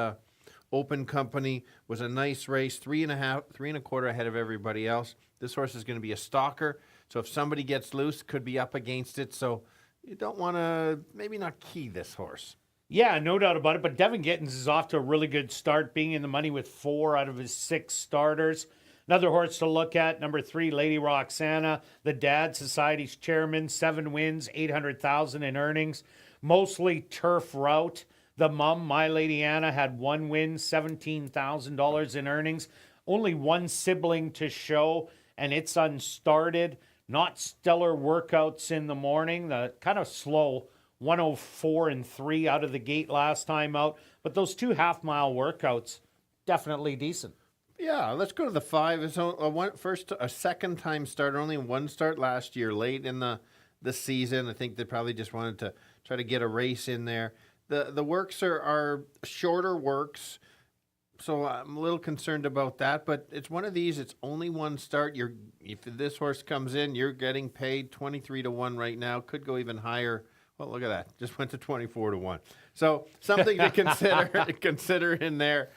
Open Company was a nice race. 3.25 ahead of everybody else. This horse is going to be a stalker, so if somebody gets loose, could be up against it. So you don't want to maybe not key this horse. Yeah, no doubt about it. But Devin Gittins is off to a really good start, being in the money with 4 out of his 6 starters. Another horse to look at, number 3, Lady Roxana, the Dad Society's chairman, 7 wins, $800,000 in earnings, mostly turf route. The mum, My Lady Anna, had 1 win, $17,000 in earnings. Only 1 sibling to show, and it's unstarted. Not stellar workouts in the morning. The kind of slow 104 and 3 out of the gate last time out. But those 2 half-mile workouts, definitely decent. Yeah, let's go to the 5. It's a second time starter, only 1 start last year, late in the season. I think they probably just wanted to try to get a race in there. The works are shorter works, so I'm a little concerned about that. But it's one of these. It's only 1 start. If this horse comes in, you're getting paid 23-1 right now. Could go even higher. Well, look at that. Just went to 24-1. So something to consider in there.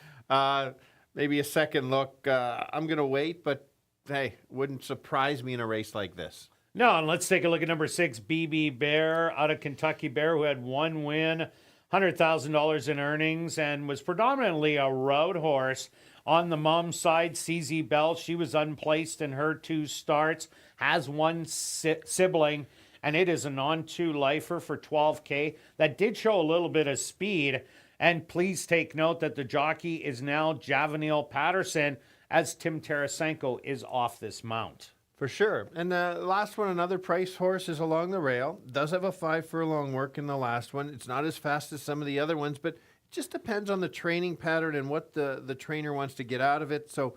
Maybe a second look. I'm going to wait, but hey, wouldn't surprise me in a race like this. No, and let's take a look at number 6, BB Bear, out of Kentucky Bear, who had 1 win, $100,000 in earnings, and was predominantly a road horse. On the mom side, CZ Bell, she was unplaced in her 2 starts, has 1 sibling, and it is a non-2 lifer for $12K. That did show a little bit of speed. And please take note that the jockey is now Javanil Patterson, as Tim Tarasenko is off this mount. For sure. And the last one, another price horse, is along the rail. Does have a 5 furlong work in the last one. It's not as fast as some of the other ones, but it just depends on the training pattern and what the trainer wants to get out of it. So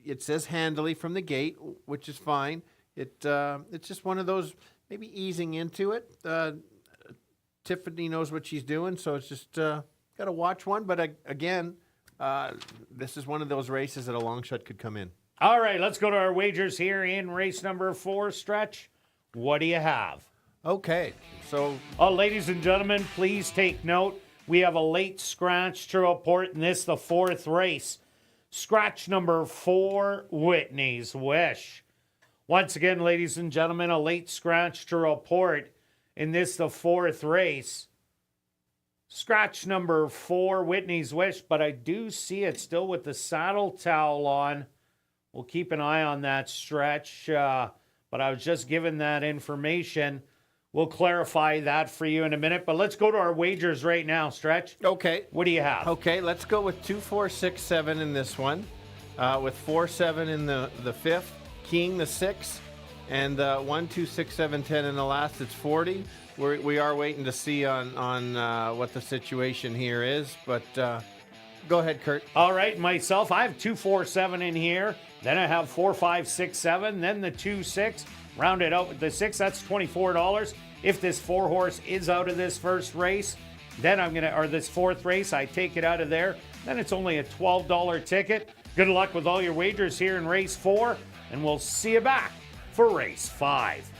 it says handily from the gate, which is fine. It's just one of those, maybe easing into it. Tiffany knows what she's doing, so it's just got to watch one. But again, this is one of those races that a long shot could come in. All right, let's go to our wagers here in race number 4, Stretch. What do you have? Okay, so... ladies and gentlemen, please take note. We have a late scratch to report in this, the 4th race. Scratch number 4, Whitney's Wish. Once again, ladies and gentlemen, a late scratch to report in this, the 4th race. Scratch number 4, Whitney's Wish, but I do see it still with the saddle towel on. We'll keep an eye on that, Stretch, but I was just given that information. We'll clarify that for you in a minute, but let's go to our wagers right now, Stretch. Okay. What do you have? Okay, let's go with 2, 4, 6, 7 in this one, with 4, 7 in the 5th, King the 6th, and 1, 2, 6, 7, 10 in the last. It's 40. We are waiting to see on what the situation here is, but go ahead, Kirt. All right, myself, I have 2, 4, 7 in here. Then I have 4, 5, 6, 7. Then the 2, 6. Rounded out with the 6. That's $24. If this 4 horse is out of this first race, then this 4th race, I take it out of there. Then it's only a $12 ticket. Good luck with all your wagers here in race 4, and we'll see you back for race 5.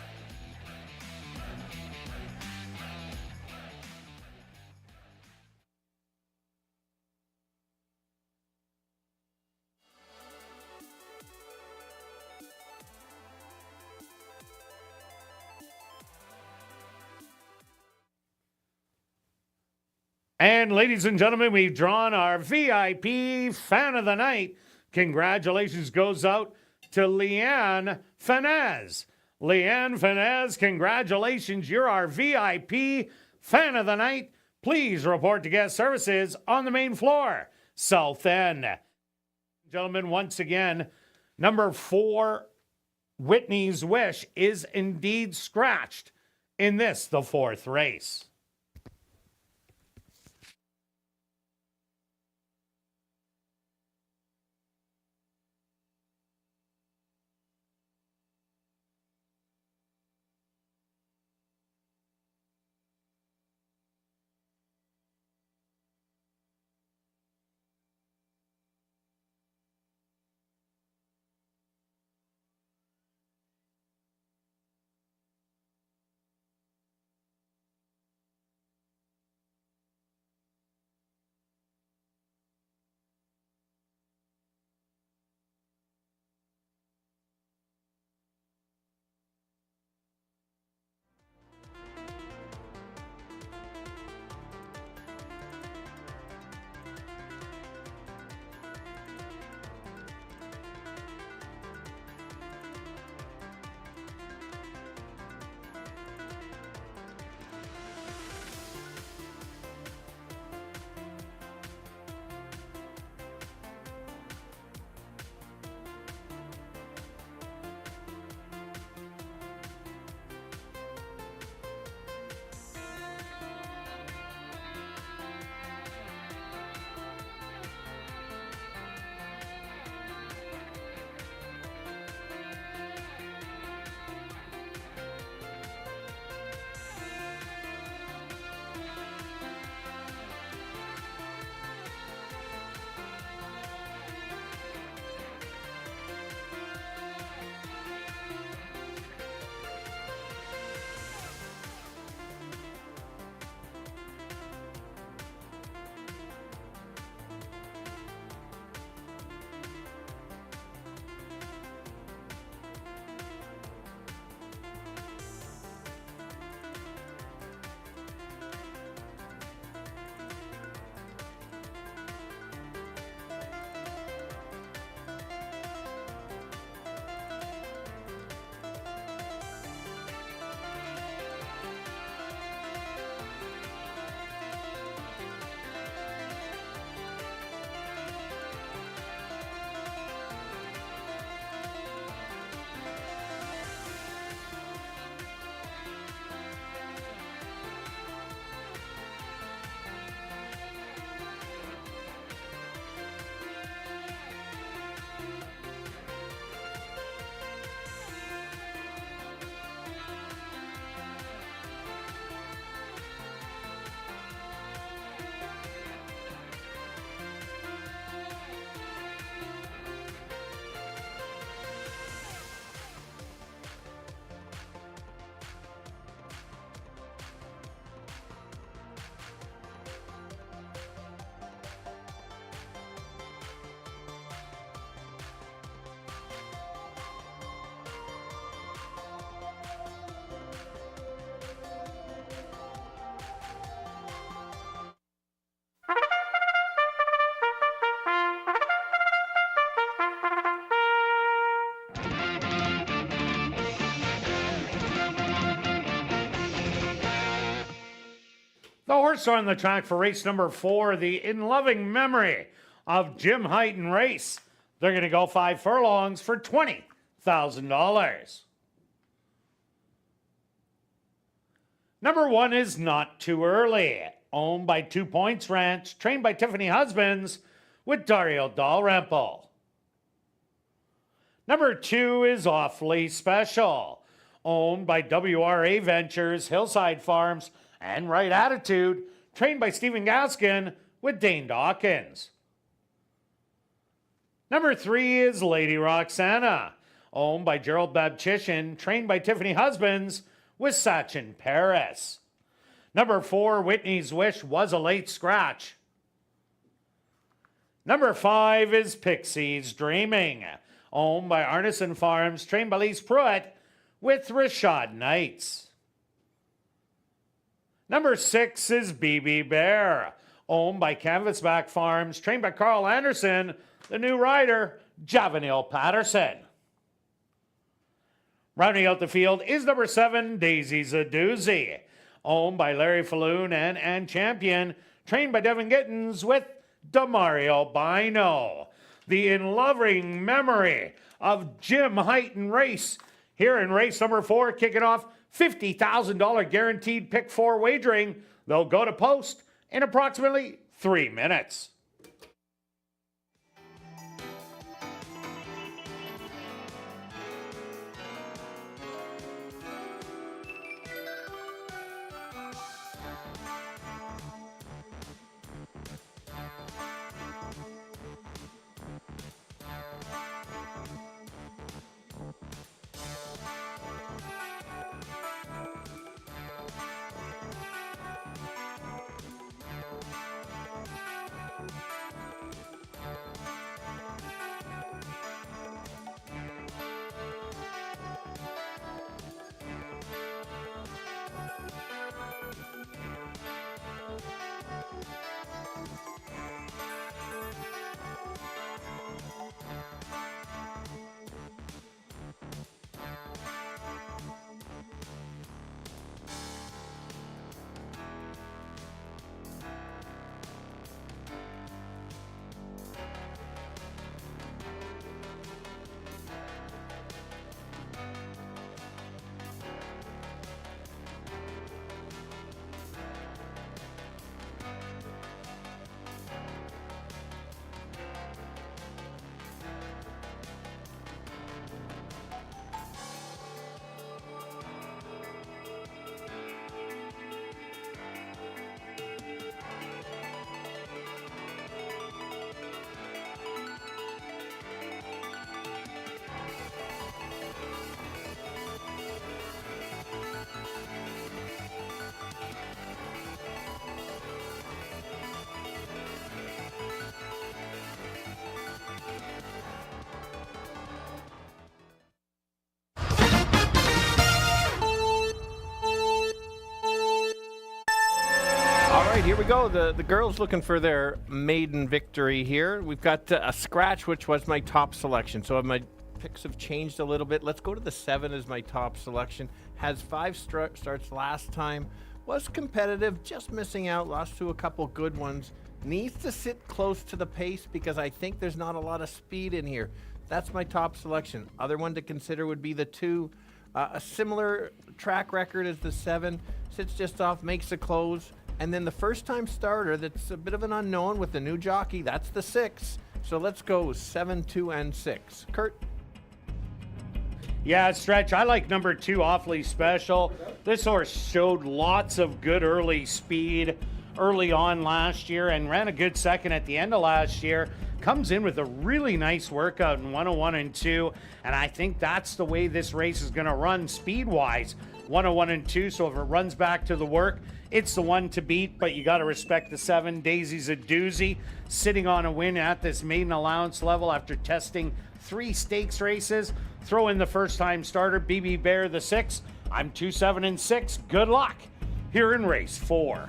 And ladies and gentlemen, we've drawn our VIP Fan of the Night. Congratulations goes out to Leanne Fanez. Leanne Fanez, congratulations. You're our VIP Fan of the Night. Please report to guest services on the main floor. south end. Gentlemen, once again, number 4, Whitney's Wish, is indeed scratched in this, the 4th race. The horse on the track for race number 4, the in loving memory of Jim Hyten race. They're going to go 5 furlongs for $20,000. Number 1 is Not Too Early, owned by 2 Points Ranch, trained by Tiffany Husbands with Dario Dalrymple. Number 2 is Awfully Special, owned by WRA Ventures, Hillside Farms, and Right Attitude, trained by Stephen Gaskin with Dane Dawkins. Number 3 is Lady Roxana, owned by Gerald Babchishin, trained by Tiffany Husbands with Sachin Paris. Number 4, Whitney's Wish, was a late scratch. Number 5 is Pixie's Dreaming, owned by Arneson Farms, trained by Lise Pruitt with Rashad Knights. Number 6 is BB Bear, owned by Canvasback Farms, trained by Carl Anderson, the new rider, Javanil Patterson. Rounding out the field is number 7, Daisy's a Doozy, owned by Larry Falloon and Champion, trained by Devin Gittins with Demario Bino. The in loving memory of Jim Heighton Race. Here in race number 4, kicking off $50,000 guaranteed pick 4 wagering. They'll go to post in approximately 3 minutes. Here we go. The girls looking for their maiden victory here. We've got a scratch, which was my top selection. So my picks have changed a little bit. Let's go to the 7 as my top selection. Has 5 starts last time. Was competitive, just missing out. Lost to a couple good ones. Needs to sit close to the pace because I think there's not a lot of speed in here. That's my top selection. Other one to consider would be the 2. A similar track record as the 7. Sits just off, makes a close. And then the first-time starter that's a bit of an unknown with the new jockey, that's the 6. So let's go 7, 2, and 6. Kirt? Yeah, Stretch, I like number 2, Awfully Special. This horse showed lots of good early speed early on last year and ran a good second at the end of last year. Comes in with a really nice workout in 101 and 2, and I think that's the way this race is going to run speed-wise. 101 and 2, so if it runs back to the work, it's the one to beat, but you got to respect the 7. Daisy's a doozy, sitting on a win at this maiden allowance level after testing 3 stakes races. Throw in the first-time starter, BB Bear, the 6. I'm 2, 7, and 6. Good luck here in race 4.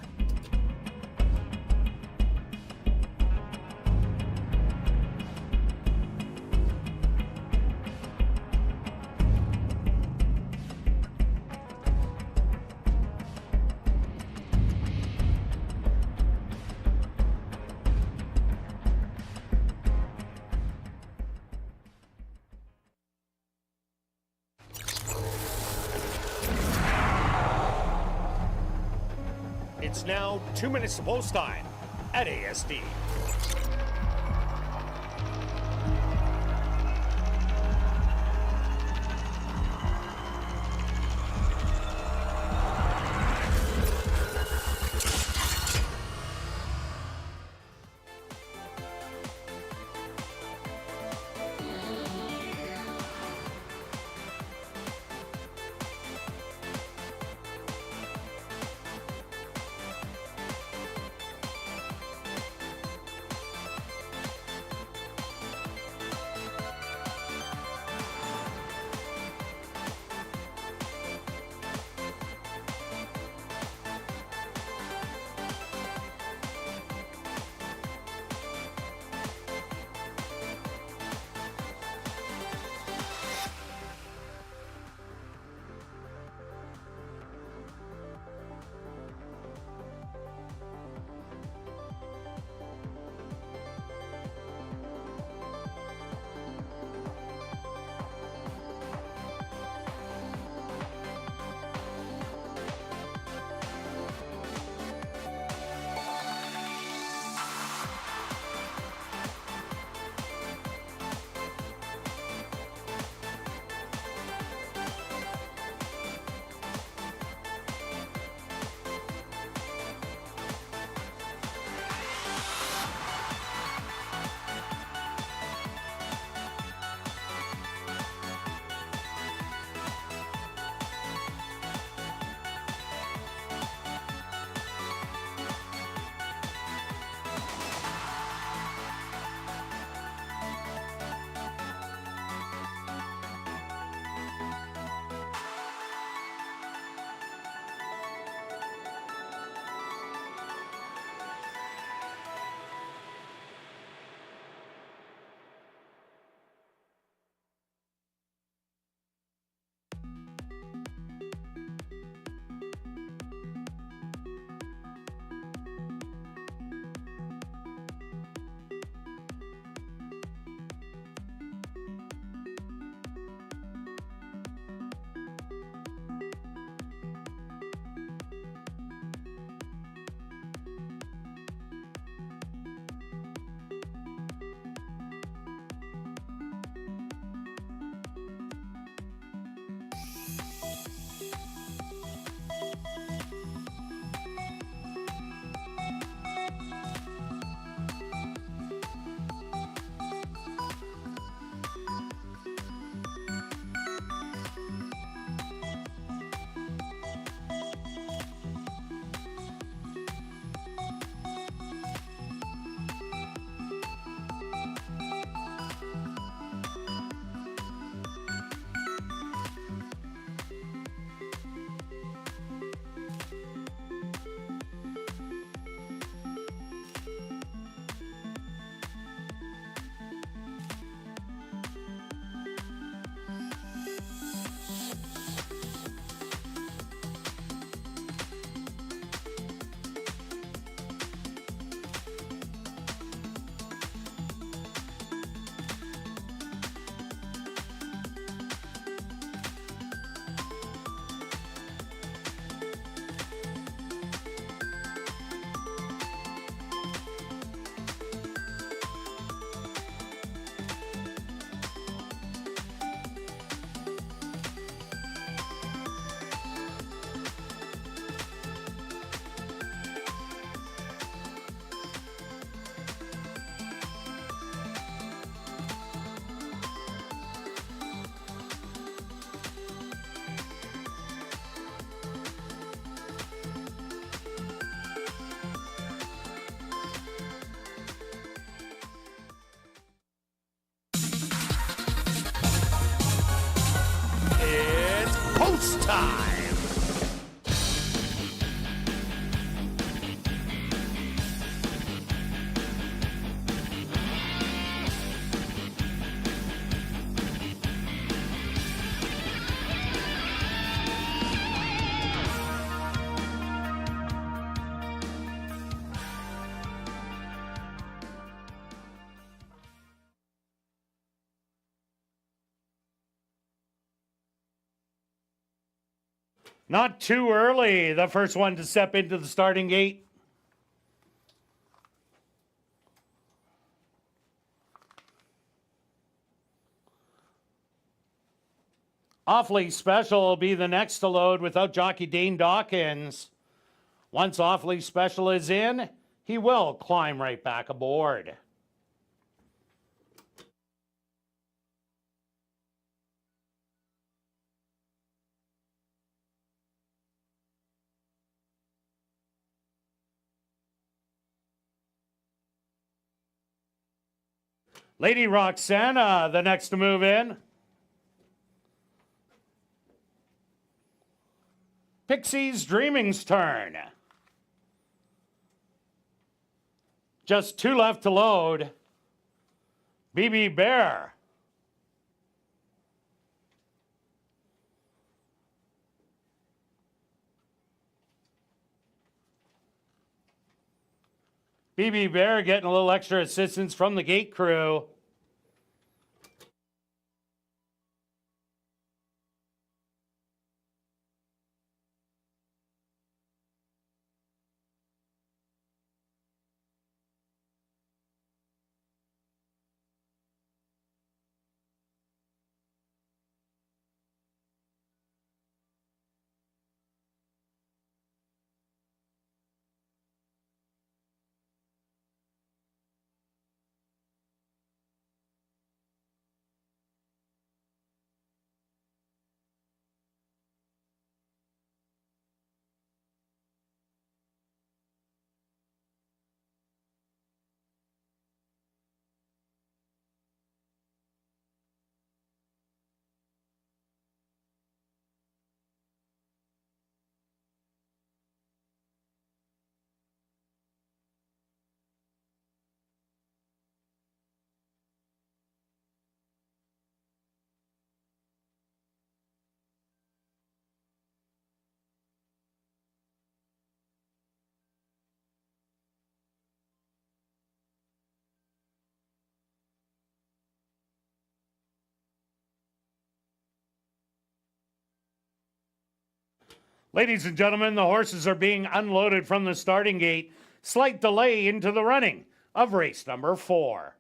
It's now 2 minutes to post time at ASD. time. Not too early. The first one to step into the starting gate. Awfully Special will be the next to load without jockey Dane Dawkins. Once Awfully Special is in, he will climb right back aboard. Lady Roxana, the next to move in. Pixie's Dreaming's turn. Just 2 left to load. BB Bear. BB Bear getting a little extra assistance from the gate crew. Ladies and gentlemen, the horses are being unloaded from the starting gate. Slight delay into the running of race number 4.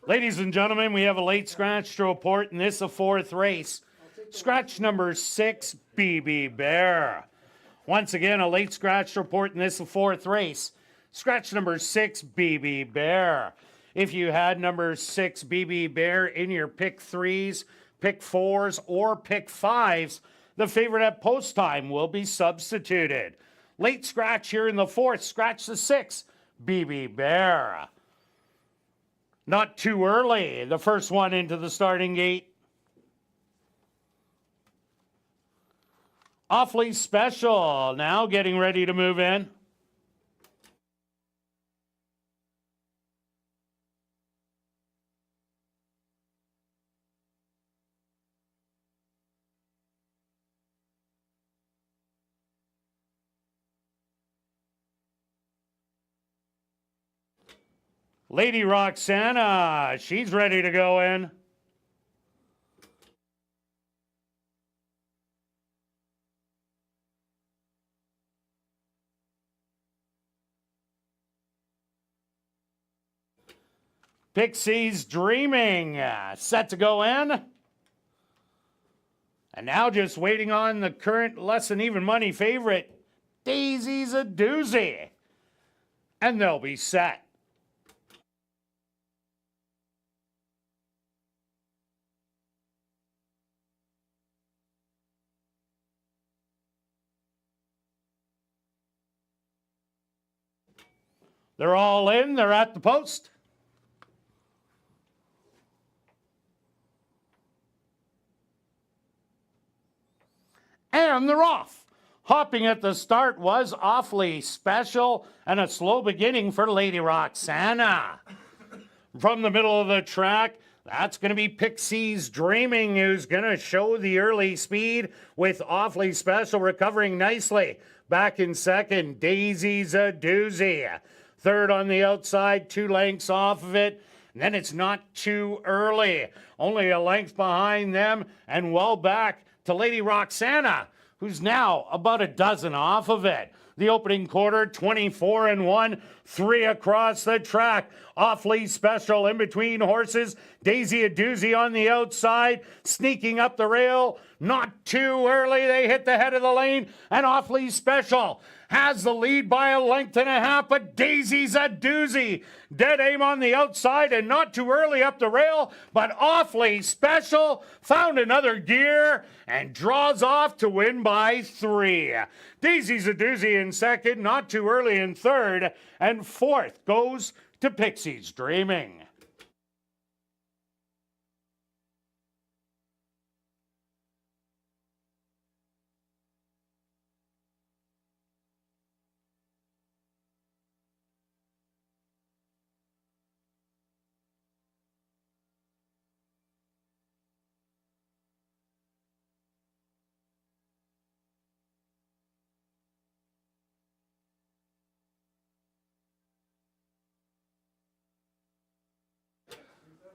Ladies and gentlemen, we have a late scratch to report, and this is the fourth race. Scratch number 6, BB Bear. Once again, a late scratch to report, and this is the fourth race. Scratch number 6, BB Bear. If you had number 6, BB Bear, in your pick 3s, pick 4s, or pick 5s, the favorite at post time will be substituted. Late scratch here in the fourth. Scratch the 6, BB Bear. Not too early. The first one into the starting gate. Awfully Special now getting ready to move in. Lady Roxana, she's ready to go in. Pixie's Dreaming, set to go in. And now just waiting on the current less than even money favorite, Daisy's a Doozy. And they'll be set. They're all in. They're at the post. And they're off. Hopping at the start was Awfully Special, and a slow beginning for Lady Roxana. From the middle of the track, that's going to be Pixie's Dreaming, who's going to show the early speed, with Awfully Special recovering nicely. Back in second, Daisy's a Doozy. Third on the outside, 2 lengths off of it. And then it's not too early. Only a length behind them and well back to Lady Roxana, who's now about a dozen off of it. The opening quarter, 24-1, 3 across the track. Awfully Special in between horses. Daisy a Doozy on the outside, sneaking up the rail. Not too early, they hit the head of the lane, and Awfully Special has the lead by a length and a half, but Daisy's a Doozy. Dead aim on the outside and not too early up the rail, but Awfully Special found another gear and draws off to win by 3. Daisy's a Doozy in second, not too early in third, and fourth goes to Pixie's Dreaming.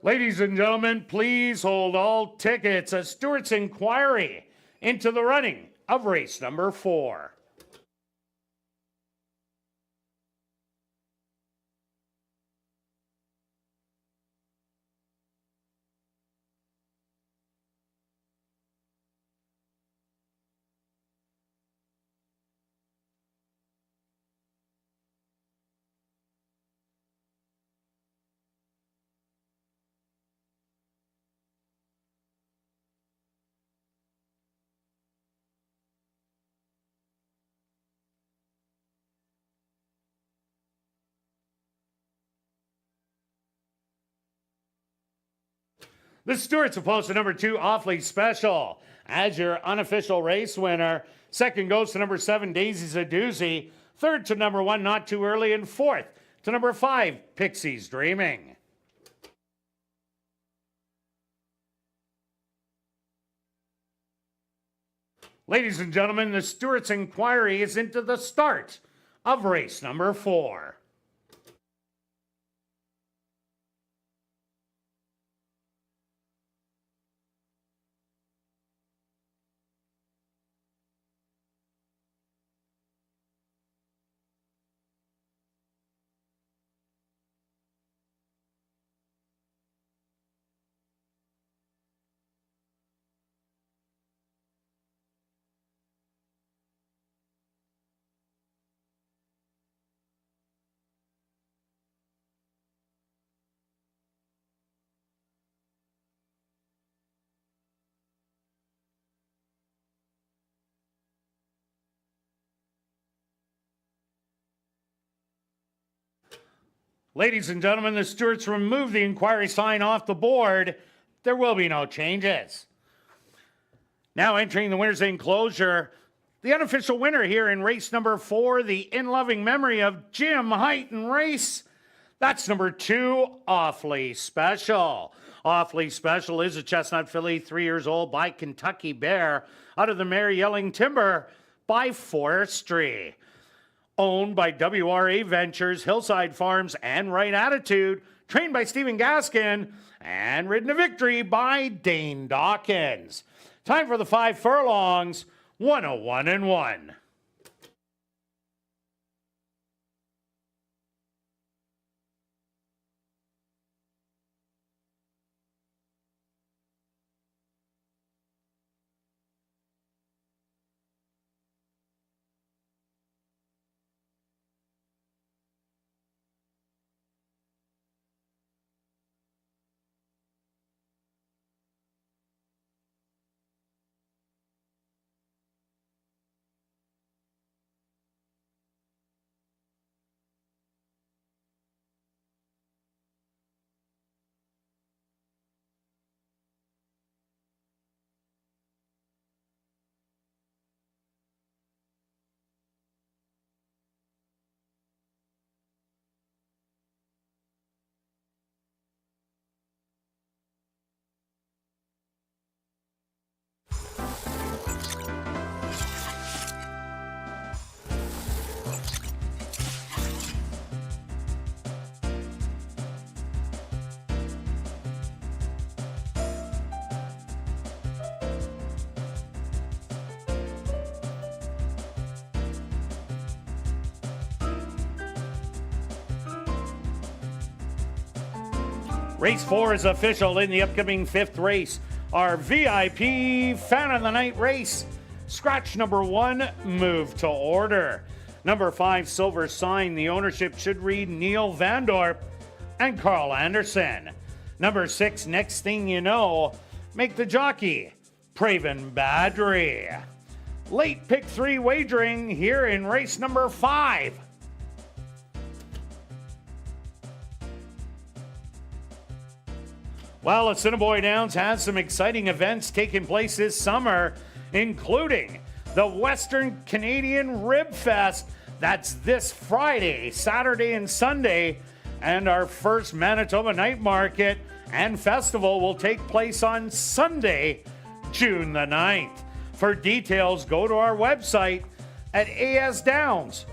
Ladies and gentlemen, please hold all tickets. A Stewart's inquiry into the running of race number 4. The Stewarts have posted number 2, Awfully Special, as your unofficial race winner. Second goes to number 7, Daisy's a Doozy. Third to number 1, Not Too Early. And fourth to number 5, Pixie's Dreaming. Ladies and gentlemen, the Stewart's inquiry is into the start of race number 4. Ladies and gentlemen, the stewards remove the inquiry sign off the board. There will be no changes. Now entering the winner's enclosure, the unofficial winner here in race number 4, the in loving memory of Jim Heighton race. That's number 2, Awfully Special. Awfully Special is a chestnut filly, 3 years old, by Kentucky Bear, out of the mare Yelling Timber by Forestry. Owned by WRA Ventures, Hillside Farms, and Right Attitude. Trained by Stephen Gaskin, and ridden to victory by Dane Dawkins. Time for the 5 furlongs, 101 and 1. Race 4 is official in the upcoming 5th race. Our VIP Fan of the Night race. Scratch number 1, move to order. Number 5, Silver Sign. The ownership should read Neil Vandorp and Carl Anderson. Number 6, Next Thing You Know, make the jockey Praven Badri. Late pick 3 wagering here in race number 5. Well, Assiniboia Downs has some exciting events taking place this summer, including the Western Canadian Rib Fest. That's this Friday, Saturday, and Sunday. And our first Manitoba Night Market and Festival will take place on Sunday, June the 9th. For details, go to our website at asdowns.com.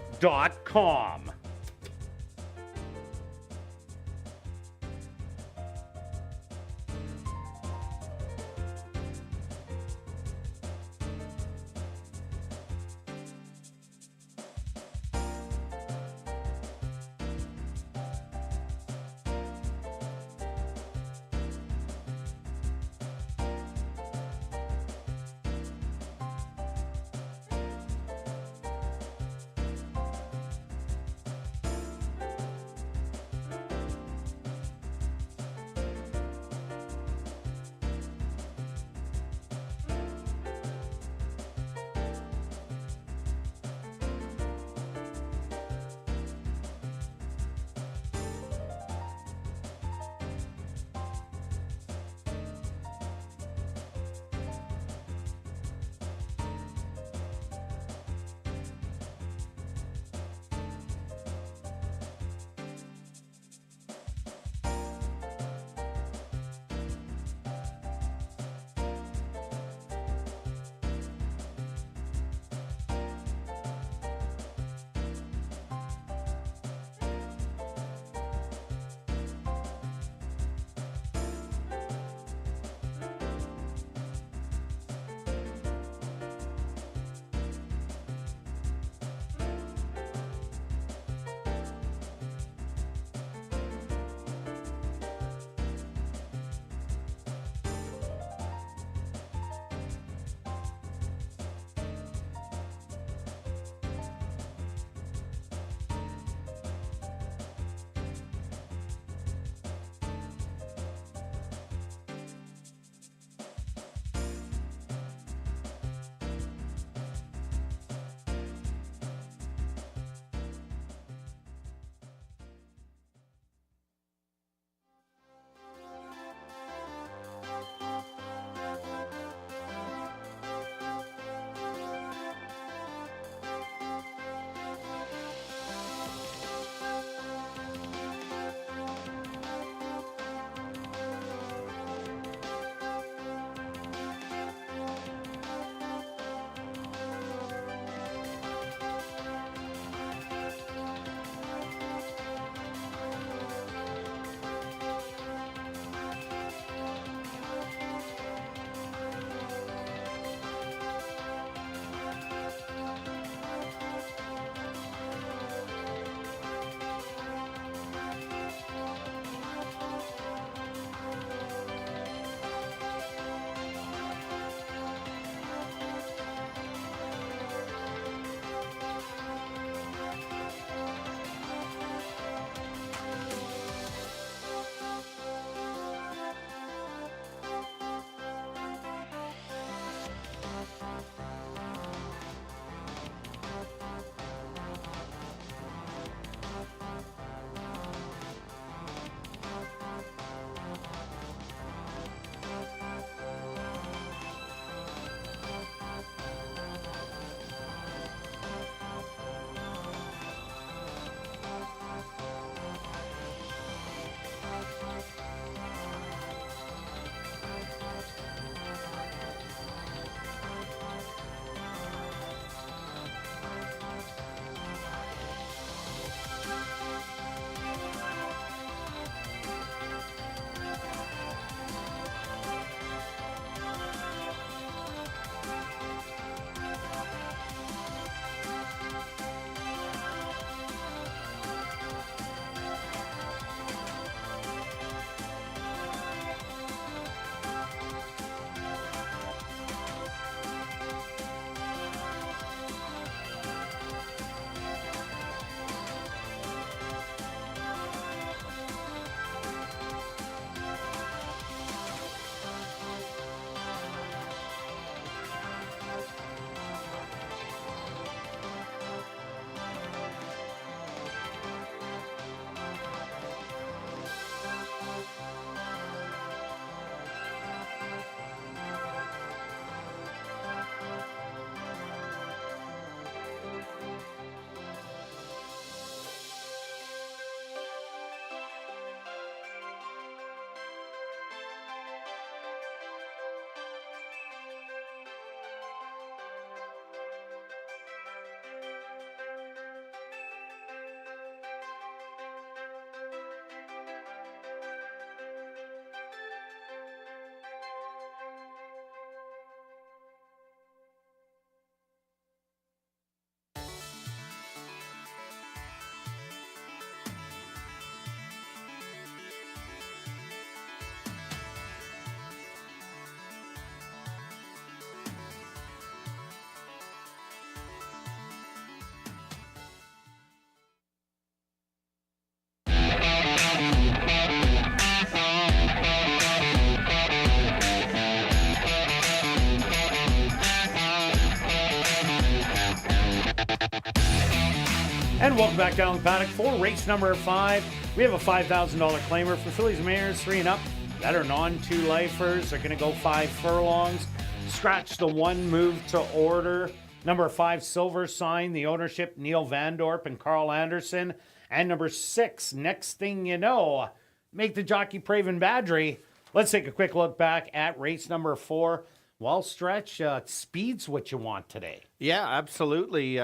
And welcome back down the paddock for race number 5. We have a $5,000 claimer for fillies and mares 3 and up that are non-2 lifers. They're going to go 5 furlongs. Scratch the 1, move to order. Number 5, Silver Sign, the ownership, Neil Van Dorp and Carl Anderson. And number 6, Next Thing You Know, make the jockey Praven Badri. Let's take a quick look back at race number 4. Well, Stretch, speed's what you want today. Yeah, absolutely.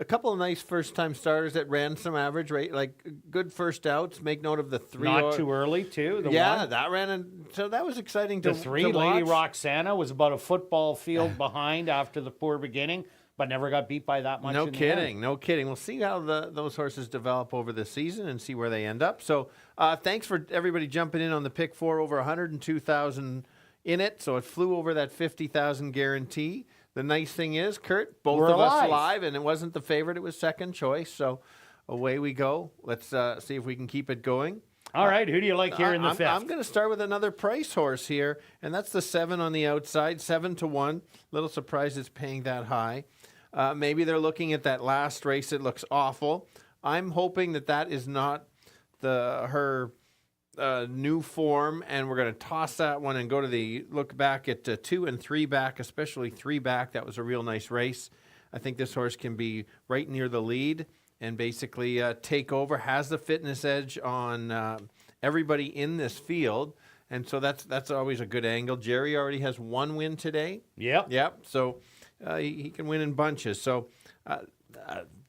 A couple of nice first-time starters that ran some average rate, like good first outs. Make note of the 3. Not too early, too. The yeah, one. that ran, so that was exciting to The 3, to Lady watch. Roxana, was about a football field behind after the poor beginning, but never got beat by that much. No in the end. kidding, no kidding. We'll see how those horses develop over the season and see where they end up. So thanks for everybody jumping in on the pick 4, over 102,000 in it. So it flew over that 50,000 guarantee. The nice thing is, Kirt, both We're of us live. live, and it wasn't the favorite, it was second choice. So away we go. Let's see if we can keep it going. All right, who do you like here in the 5th? I'm going to start with another price horse here, and that's the 7 on the outside, 7 to 1. Little surprised it's paying that high. Maybe they're looking at that last race. It looks awful. I'm hoping that is not her new form, and we're going to toss that one and go to the look back at 2 and 3 back, especially 3 back. That was a real nice race. I think this horse can be right near the lead and basically take over, has the fitness edge on everybody in this field. And so that's always a good angle. Jerry already has 1 win today. Yep. So he can win in bunches. So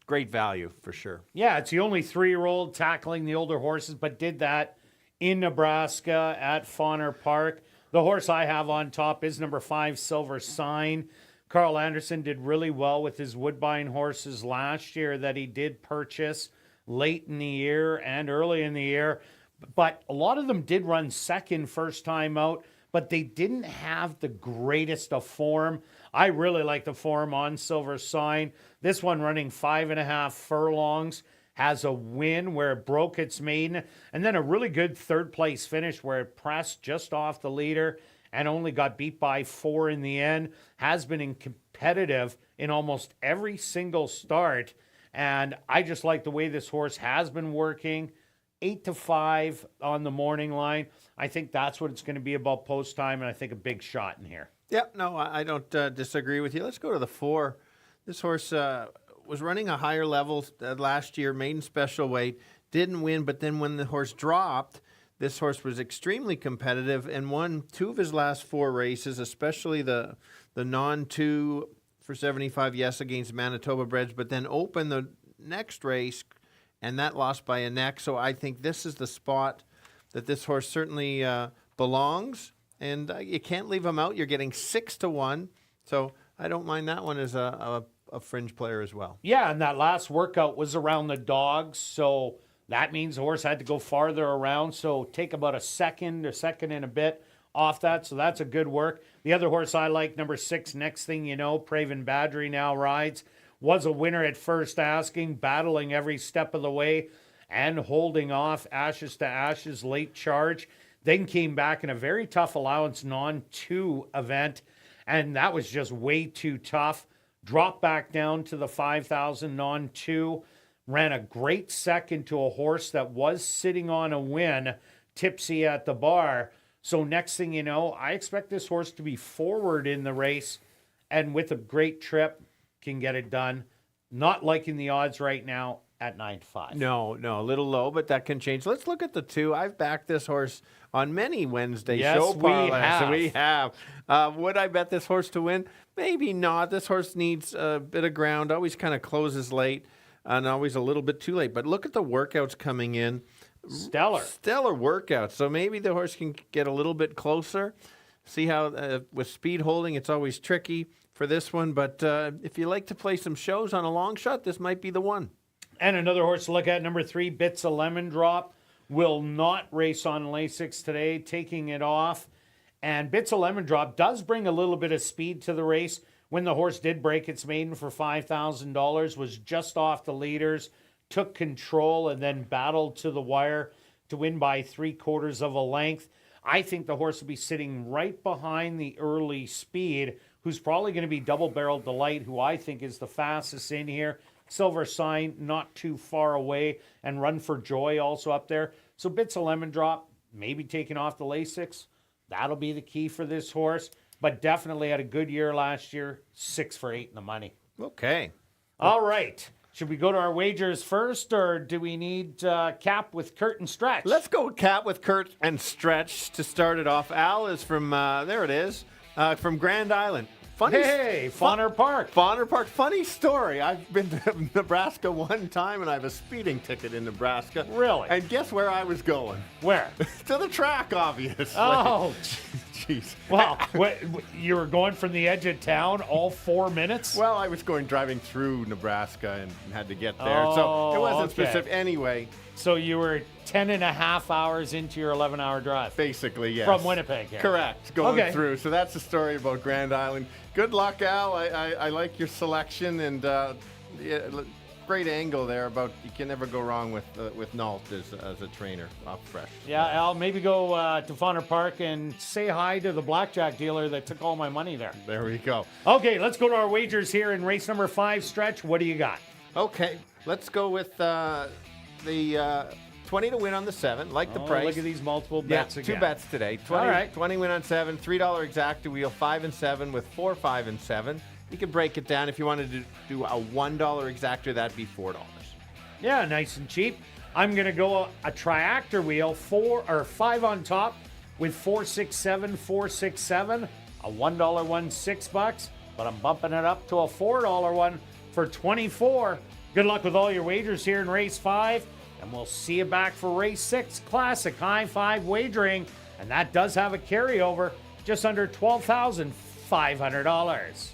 great value for sure. Yeah, it's the only 3-year-old tackling the older horses, but did that in Nebraska at Fauner Park. The horse I have on top is number 5, Silver Sign. Carl Anderson did really well with his Woodbine horses last year that he did purchase late in the year and early in the year. But a lot of them did run second first time out, but they didn't have the greatest of form. I really like the form on Silver Sign. This one running 5.5 furlongs, has a win where it broke its maiden, and then a really good 3rd place finish where it pressed just off the leader and only got beat by 4 in the end. Has been competitive in almost every single start, and I just like the way this horse has been working. 8 to 5 on the morning line. I think that's what it's going to be about post time, and I think a big shot in here. Yeah, no, I don't disagree with you. Let's go to the 4. This horse was running a higher level last year, maiden special weight, didn't win, but then when the horse dropped, this horse was extremely competitive and won 2 of his last 4 races, especially the non-2 for 75 yes against Manitoba breds, but then opened the next race, and that lost by a neck. So I think this is the spot that this horse certainly belongs, and you can't leave him out. You're getting 6 to 1, so I don't mind that one as a fringe player as well. Yeah, and that last workout was around the dogs, so that means the horse had to go farther around, so take about a second and a bit off that, so that's a good work. The other horse I like, number 6, Next Thing You Know, Praven Badri now rides, was a winner at first asking, battling every step of the way and holding off Ashes to Ashes late charge. Then came back in a very tough allowance non-2 event, and that was just way too tough. Dropped back down to the 5,000 non-2. Ran a great second to a horse that was sitting on a win, Tipsy at the bar. So next thing you know, I expect this horse to be forward in the race, and with a great trip, can get it done. Not liking the odds right now at 9-5. No, a little low, but that can change. Let's look at the 2. I've backed this horse on many Wednesday show parlays. We have. Would I bet this horse to win? Maybe not. This horse needs a bit of ground, always kind of closes late and always a little bit too late. But look at the workouts coming in. Stellar workouts. So maybe the horse can get a little bit closer. See how with speed holding, it's always tricky for this one. But if you like to play some shows on a long shot, this might be the one. And another horse to look at, number 3, Bits of Lemon Drop. Will not race on Lasix today, taking it off. And Bits of Lemon Drop does bring a little bit of speed to the race. When the horse did break its maiden for $5,000, was just off the leaders, took control, and then battled to the wire to win by 3/4 of a length. I think the horse will be sitting right behind the early speed, who's probably going to be Double Barrel Delight, who I think is the fastest in here. Silver Sign not too far away, and Run for Joy also up there. So Bits of Lemon Drop, maybe taking off the Lasix. That'll be the key for this horse, but definitely had a good year last year. 6 for 8 in the money. Okay. All right. Should we go to our wagers first, or do we need cap with Kirt and Stretch? Let's go Cat with Kirt and Stretch to start it off. Al is from, there it is, from Grand Island. Hey, Fauner Park. Fauner Park. Funny story. I've been to Nebraska one time, and I have a speeding ticket in Nebraska. Really? And guess where I was going? Where? To the track, obviously. Oh, jeez. well, you were going from the edge of town all 4 minutes? Well, I was driving through Nebraska and had to get there. Oh, so it wasn't okay. specific. Anyway, So you were 10 and a half hours into your 11-hour drive. basically, yes. From Winnipeg here. Correct. Going Okay. through. So that's the story about Grand Island. Good luck, Al. I like your selection, and great angle there about you can never go wrong with Nault as a trainer off fresh. Yeah, Al, maybe go to Fauner Park and say hi to the blackjack dealer that took all my money there. There we go. Okay, let's go to our wagers here in race number 5, Stretch. What do you got? Okay, let's go with the 20 to win on the 7. Like the price. Look at these multiple bets again. 2 bets today. 20, All right. 20 win on 7, $3 exacta wheel, 5 and 7 with 4, 5 and 7. You could break it down if you wanted to do a $1 exacta, that'd be $4. Yeah, nice and cheap. I'm going to go a triactor wheel, 4 or 5 on top with 467, 467. A $1 one, $6, but I'm bumping it up to a $4 one for 24. Good luck with all your wagers here in race 5, and we'll see you back for race 6, Classic High 5 wagering, and that does have a carryover just under $12,500.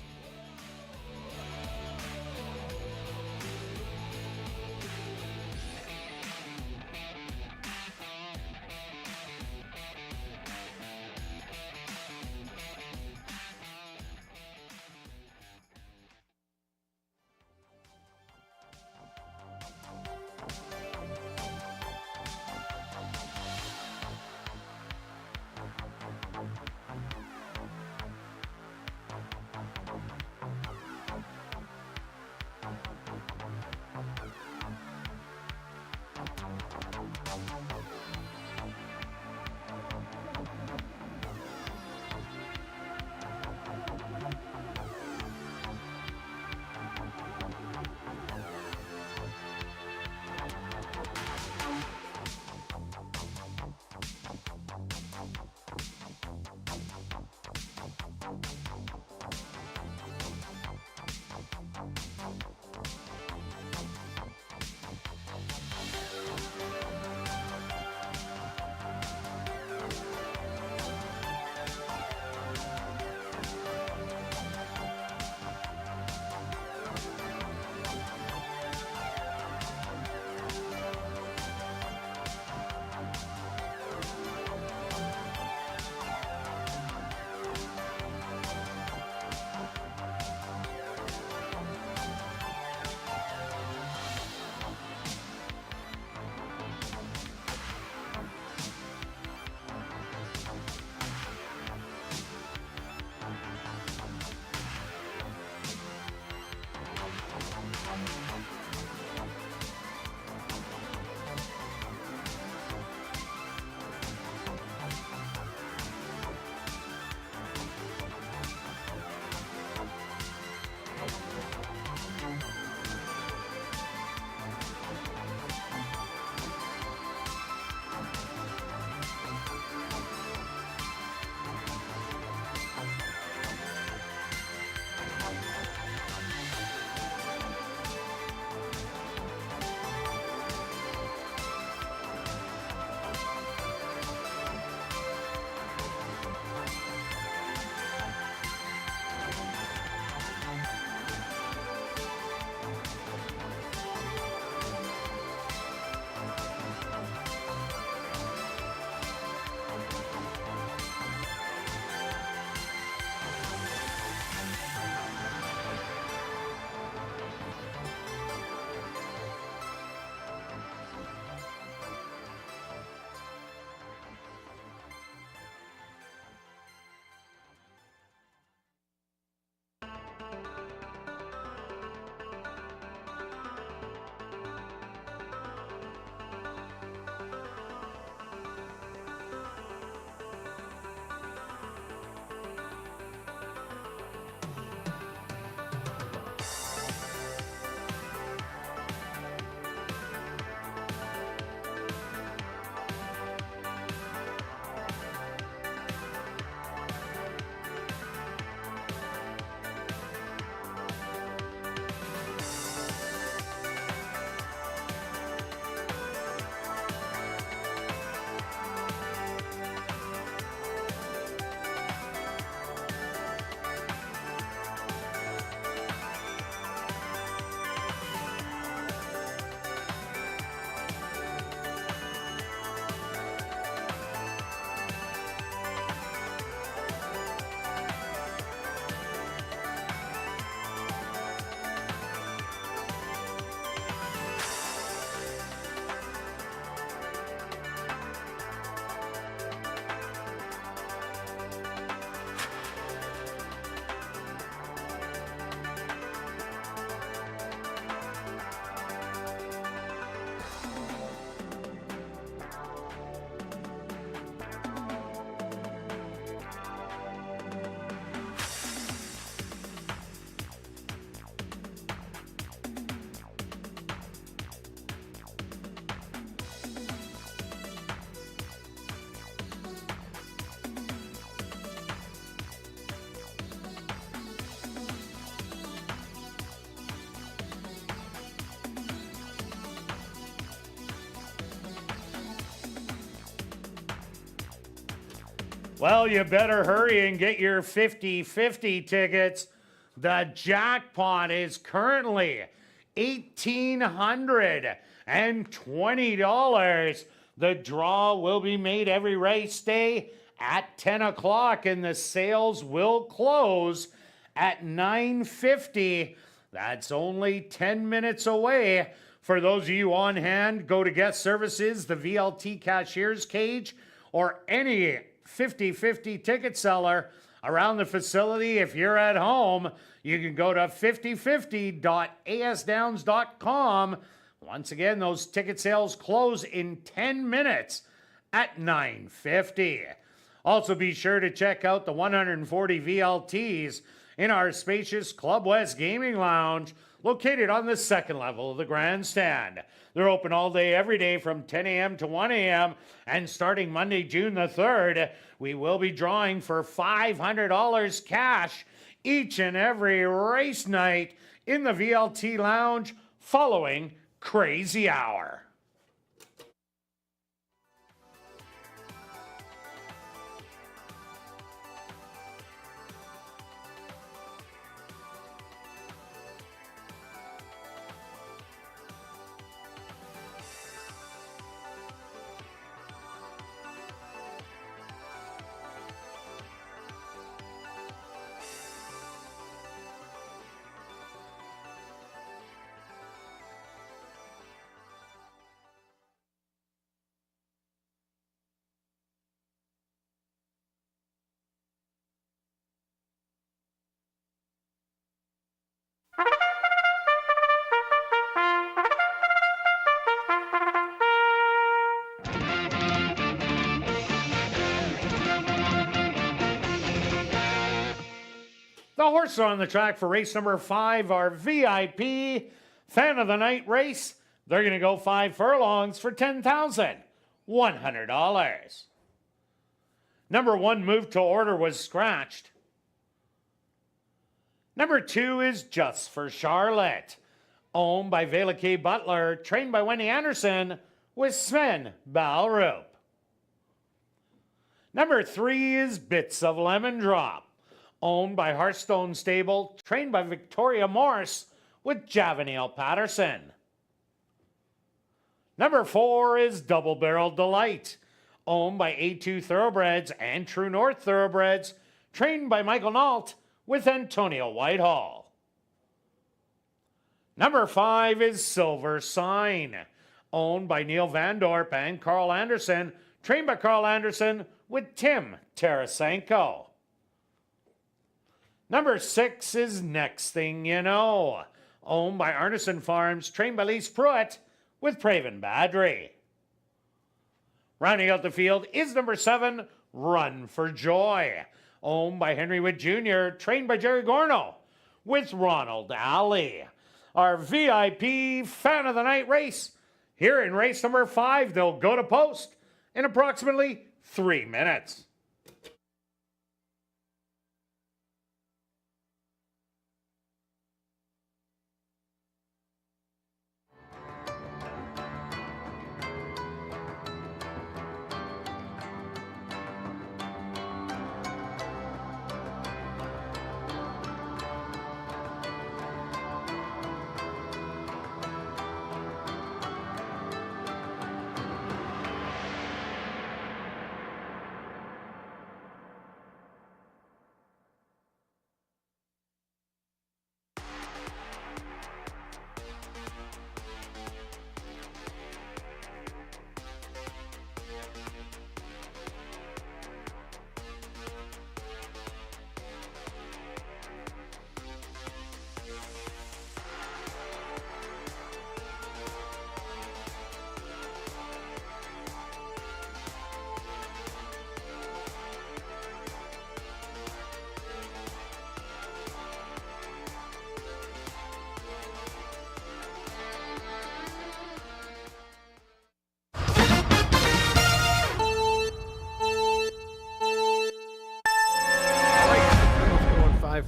Well, you better hurry and get your 50-50 tickets. The jackpot is currently $1,820. The draw will be made every race day at 10 o'clock, and the sales will close at 9:50. That's only 10 minutes away. For those of you on hand, go to guest services, the VLT cashier's cage, or any 50-50 ticket seller around the facility. If you're at home, you can go to 5050.asdowns.com. Once again, those ticket sales close in 10 minutes at 9:50. Also, be sure to check out the 140 VLTs in our spacious Club West Gaming Lounge, located on the second level of the grandstand. They're open all day, every day from 10 a.m. to 1 a.m. And starting Monday, June the 3rd, we will be drawing for $500 cash each and every race night in the VLT Lounge following Crazy Hour. The horses on the track for race number 5 are VIP Fan of the Night race. They're going to go 5 furlongs for $10,100. Number 1 moved to order was scratched. Number 2 is Just for Charlotte, owned by Vela K. Butler, trained by Wendy Anderson with Sven Balrup. Number 3 is Bits of Lemon Drop, owned by Hearthstone Stable, trained by Victoria Morse with Javaniel Patterson. Number 4 is Double Barrel Delight, owned by A2 Thoroughbreds and True North Thoroughbreds, trained by Michael Nault with Antonio Whitehall. Number 5 is Silver Sign, owned by Neil Van Dorp and Carl Anderson, trained by Carl Anderson with Tim Tarasenko. Number 6 is Next Thing You Know, owned by Arneson Farms, trained by Lise Pruitt with Praven Badri. Rounding out the field is number 7, Run for Joy, owned by Henry Witt Jr., trained by Jerry Gorno with Ronald Alley. Our VIP Fan of the Night race. Here in race number 5, they'll go to post in approximately 3 minutes.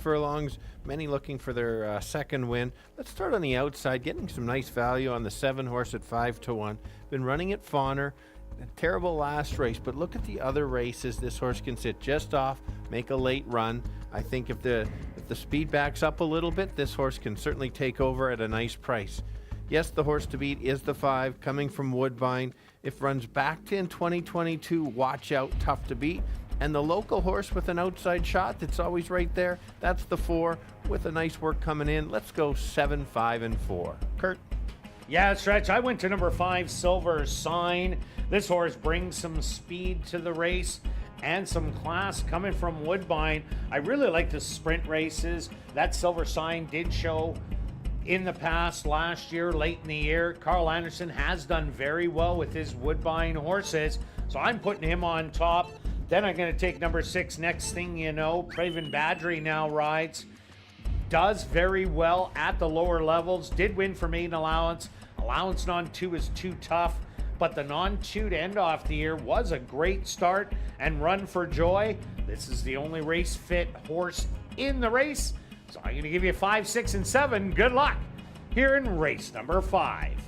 Furlongs, many looking for their second win. Let's start on the outside, getting some nice value on the 7 horse at 5-1. Been running at Fawner. a terrible last race, but look at the other races. This horse can sit just off, make a late run. I think if the speed backs up a little bit, this horse can certainly take over at a nice price. Yes, the horse to beat is the 5, coming from Woodbine. If runs back in 2022, watch out, tough to beat. And the local horse with an outside shot that's always right there, that's the 4 with a nice work coming in. Let's go 7, 5, and 4. Kirt? Yeah, Stretch, I went to number 5, Silver Sign. This horse brings some speed to the race and some class coming from Woodbine. I really like the sprint races. That Silver Sign did show in the past last year, late in the year. Carl Anderson has done very well with his Woodbine horses, so I'm putting him on top. Then I'm going to take number 6, Next Thing You Know. Craven Badgery now rides. Does very well at the lower levels. Did win for maiden allowance. Allowance non-2 is too tough, but the non-2 to end off the year was a great start and Run for Joy. This is the only race fit horse in the race. So I'm going to give you 5, 6, and 7. Good luck here in race number 5.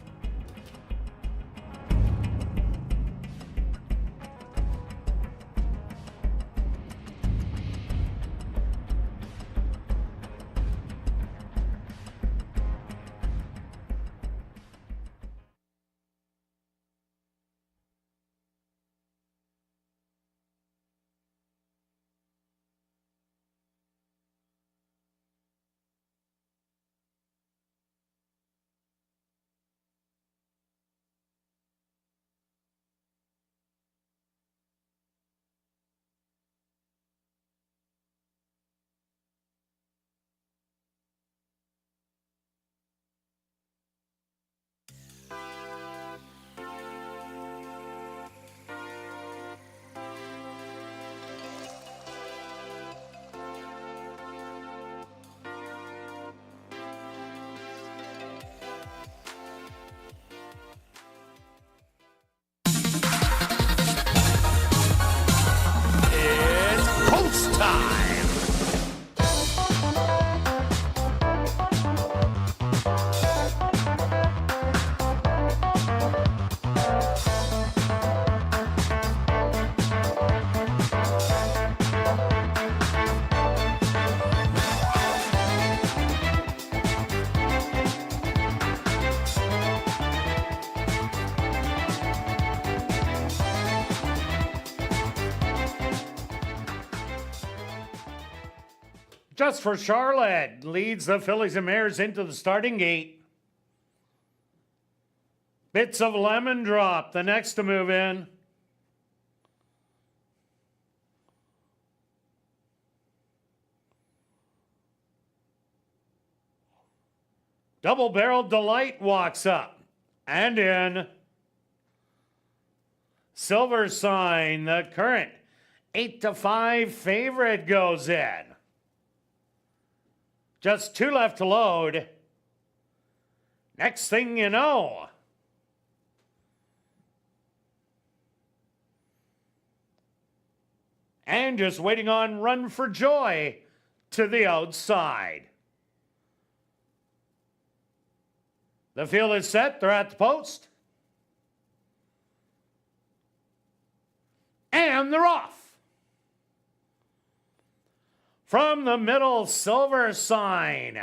Just for Charlotte leads the fillies and mares into the starting gate. Bits of Lemon Drop, the next to move in. Double Barrel Delight walks up and in. Silver Sign, the current 8-5 favorite, goes in. Just 2 left to load. Next Thing You Know. And just waiting on Run for Joy to the outside. The field is set. They're at the post. And they're off. From the middle, Silver Sign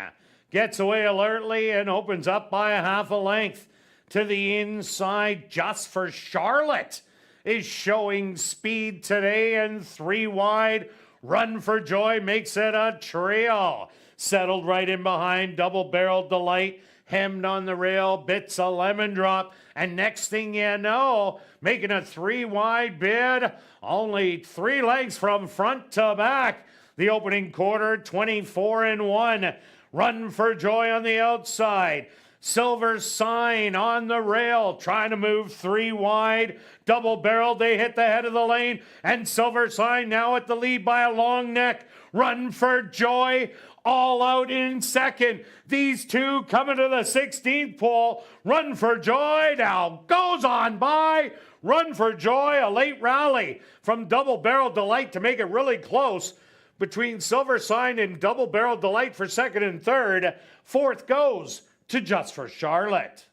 gets away alertly and opens up by a half a length to the inside. Just for Charlotte is showing speed today and 3 wide. Run for Joy makes it a trio. Settled right in behind Double Barrel Delight, hemmed on the rail, Bits of Lemon Drop, and Next Thing You Know, making a 3 wide bid. Only 3 lengths from front to back. The opening quarter, 24-1. Run for Joy on the outside. Silver Sign on the rail, trying to move 3 wide. Double Barrel, they hit the head of the lane. And Silver Sign now at the lead by a long neck. Run for Joy, all out in second. These 2 coming to the 16th pole. Run for Joy now goes on by. Run for Joy, a late rally from Double Barrel Delight to make it really close between Silver Sign and Double Barrel Delight for second and third. 4th goes to Just for Charlotte.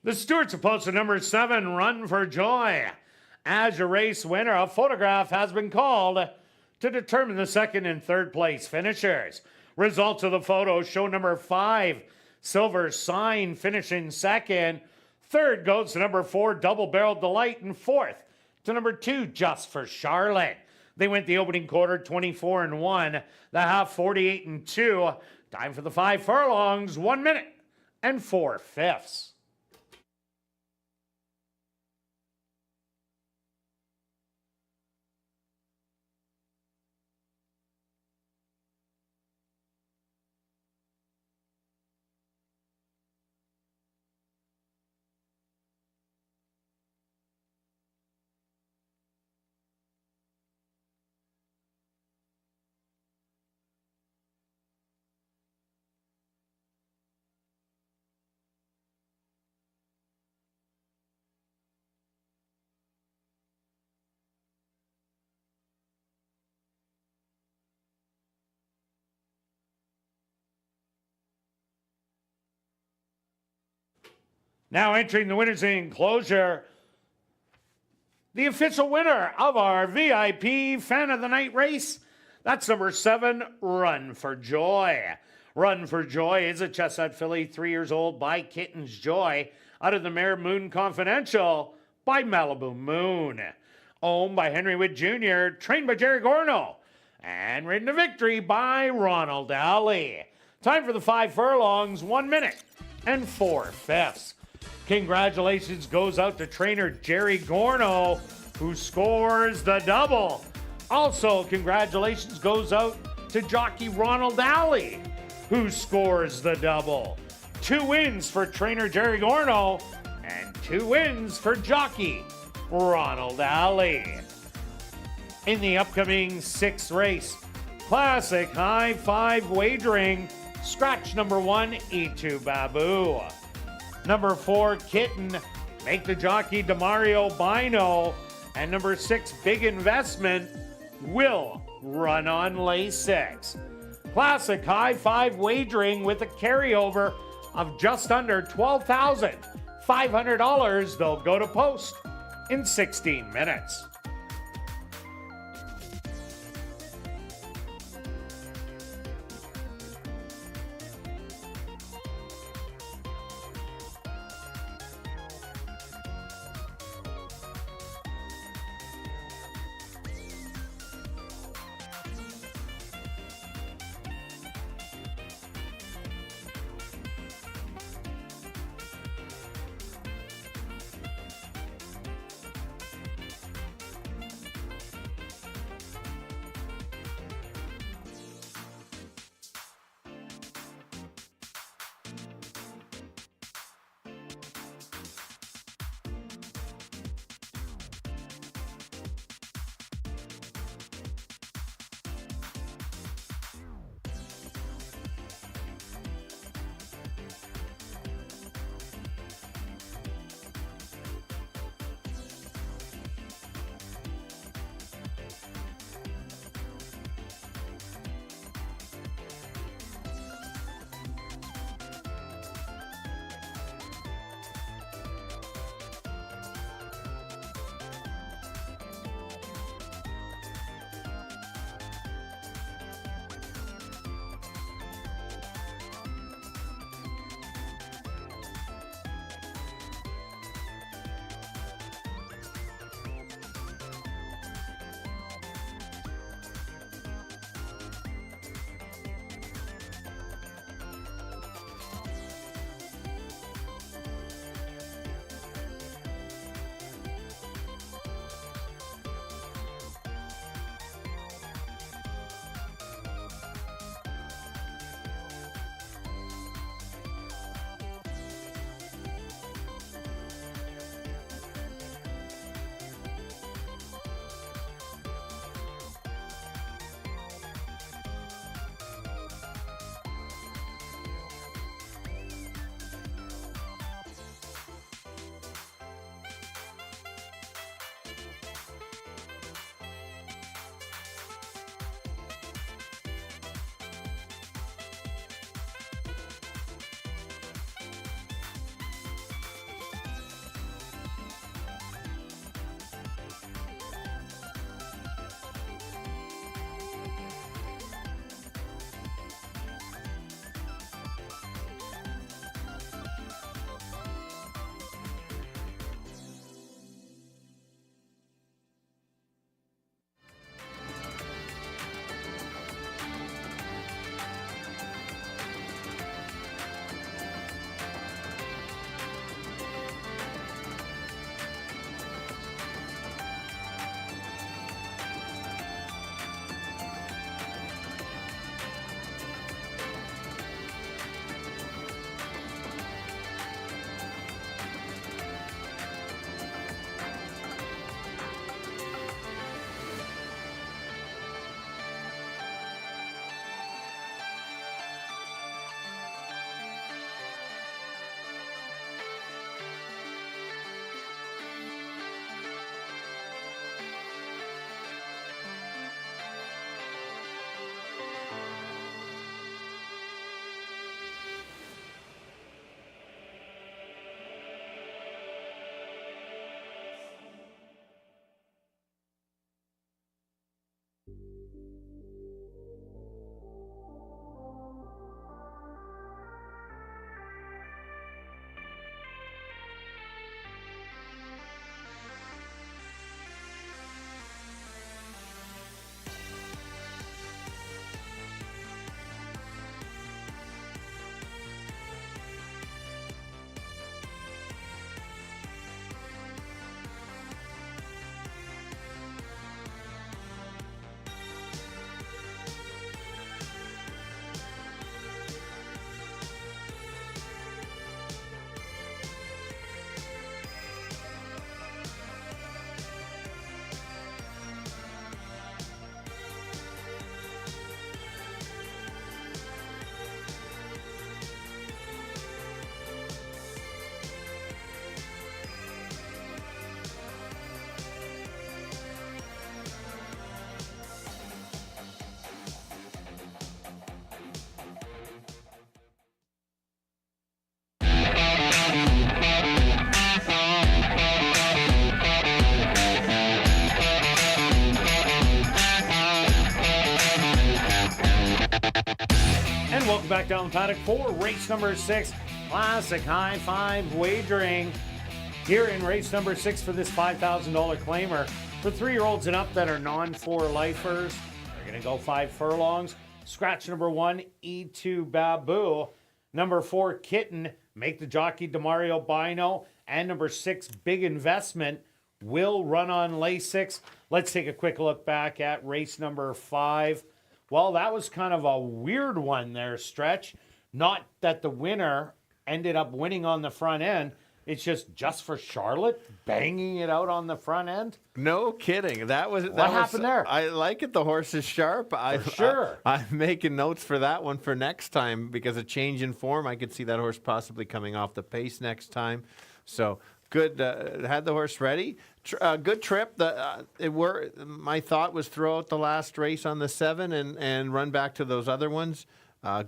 The stewards have posted number 7, Run for Joy. As your race winner, a photograph has been called to determine the second and third place finishers. Results of the photo show number 5, Silver Sign, finishing second. Third goes to number 4, Double Barrel Delight, and fourth to number 2, Just for Charlotte. They went the opening quarter 24-1, the half 48-2. Time for the 5 furlongs, 1 minute and 4/5. Now entering the winner's enclosure, the official winner of our VIP Fan of the Night race, that's number 7, Run for Joy. Run for Joy is a chestnut filly, 3 years old, by Kitten's Joy, out of the mare Moon Confidential by Malibu Moon. Owned by Henry Witt Jr., trained by Jerry Gorno, and ridden to victory by Ronald Alley. Time for the 5 furlongs, 1 minute and 4/5. Congratulations goes out to trainer Jerry Gorno, who scores the double. Also, congratulations goes out to jockey Ronald Alley, who scores the double. 2 wins for trainer Jerry Gorno and 2 wins for jockey Ronald Alley. In the upcoming 6th race, Classic High 5 Wagering, scratch number 1, E2 Babu. Number 4, Kitten, make the jockey Demario Bino. And number 6, Big Investment, will run on Lasix. Classic High 5 Wagering with a carryover of just under $12,500. They'll go to post in 16 minutes. Welcome back down the paddock for race number 6, Classic High Five Wagering. Here in race number 6 for this $5,000 claimer for 3-year-olds and up that are non-4-lifers. They're going to go 5 furlongs. Scratch number 1, E2 Babu. Number 4, Kitten, Make the Jockey Demario Bino. And number 6, Big Investment, will run on lay 6. Let's take a quick look back at race number 5. Well, that was kind of a weird one there, Stretch. Not that the winner ended up winning on the front end. It's just for Charlotte banging it out on the front end. No kidding. What happened there? I like it. The horse is sharp. For sure. I'm making notes for that one for next time because a change in form. I could see that horse possibly coming off the pace next time. So good. Had the horse ready. Good trip. My thought was throw out the last race on the 7 and run back to those other ones.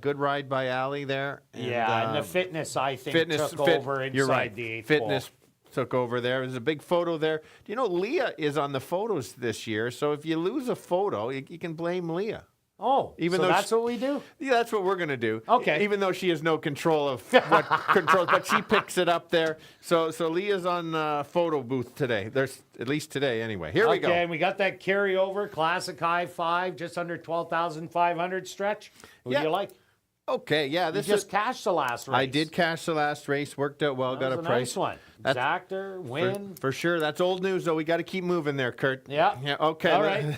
Good ride by Allie there. And the fitness, I think, took over inside you're right. the 8th Fitness took over there. There's a big photo there. Do you know Leah is on the photos this year? So if you lose a photo, you can blame Leah. Oh, even so though that's what we do? Yeah, that's what we're going to do. Okay. Even though she has no control of what controls, but she picks it up there. So Leah's on photo booth today. There's at least today anyway. Here we go. Okay, and we got that carryover, Classic High Five, just under 12,500 Stretch. Who do you like? Okay, yeah. You just cashed the last race. I did cash the last race. Worked out well. Got a price. Nice one. Zactor, win. For sure. That's old news, though. We got to keep moving there, Kirt. Yeah. Okay. All right.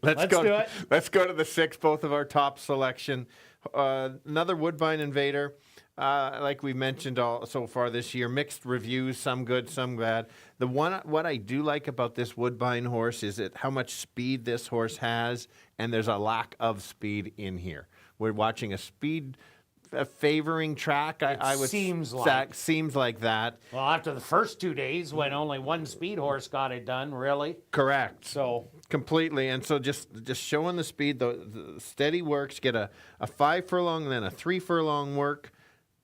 Let's go. Do it. Let's go to the 6, both of our top selection. Another Woodbine Invader. Like we mentioned all so far this year, mixed reviews, some good, some bad. What I do like about this Woodbine horse is how much speed this horse has, and there's a lack of speed in here. We're watching a favoring track. Seems like that. Well, after the first 2 days, when only one speed horse got it done, really. Correct. So completely, and so just showing the speed, the steady works. Get a 5 furlong, and then a 3 furlong work.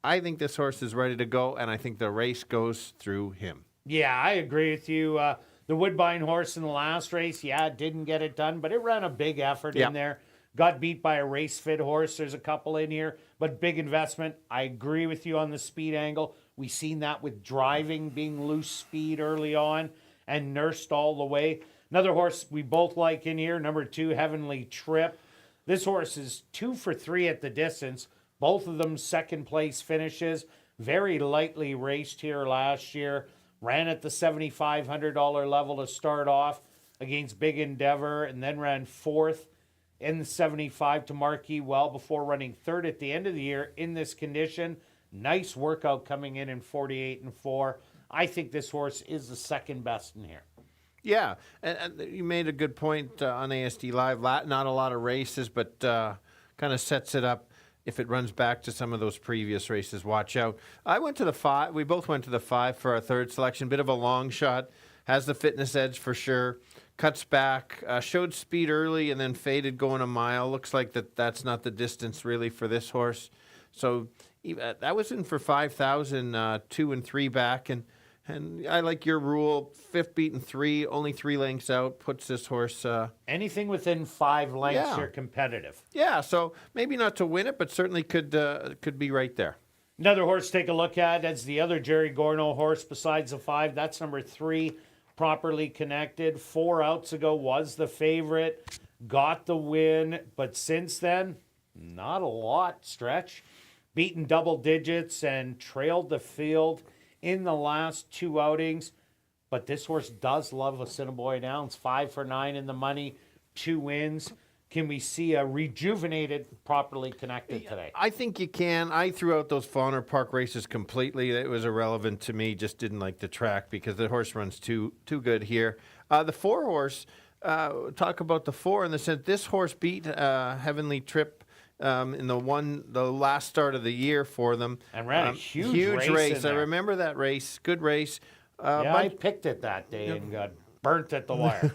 I think this horse is ready to go, and I think the race goes through him. Yeah, I agree with you. The Woodbine horse in the last race, didn't get it done, but it ran a big effort in there. Got beat by a race fit horse. There's a couple in here, but Big Investment. I agree with you on the speed angle. We've seen that with driving being loose speed early on and nursed all the way. Another horse we both like in here, number 2, Heavenly Trip. This horse is 2 for 3 at the distance. Both of them second place finishes. Very lightly raced here last year. Ran at the $7,500 level to start off against Big Endeavor and then ran 4th in the 75 to Marquis well before running 3rd at the end of the year in this condition. Nice workout coming in 48-4. I think this horse is the second best in here. Yeah, and you made a good point on ASD Live. Not a lot of races, but kind of sets it up. If it runs back to some of those previous races, watch out. I went to the 5. We both went to the 5 for our third selection. Bit of a long shot. Has the fitness edge for sure. Cuts back, showed speed early and then faded going a mile. Looks like that's not the distance really for this horse. So that was in for 5,000, 2 and 3 back. And I like your rule, 5th beaten 3, only 3 lengths out, puts this horse... anything within 5 lengths, you're competitive. Yeah, so maybe not to win it, but certainly could be right there. Another horse to take a look at as the other Jerry Gorno horse besides the 5. That's number 3. Properly Connected. 4 outs ago was the favorite, got the win, but since then, not a lot, Stretch. Beaten double digits and trailed the field in the last 2 outings, but this horse does love Assiniboia Downs. 5 for 9 in the money, 2 wins. Can we see a rejuvenated, Properly Connected today? I think you can. I threw out those Fauner Park races completely. It was irrelevant to me. Just didn't like the track because the horse runs too good here. The 4 horse, talk about the 4 in the sense this horse beat Heavenly Trip in the last start of the year for them. And ran a huge race. I remember that race. Good race. I picked it that day and got burnt at the wire.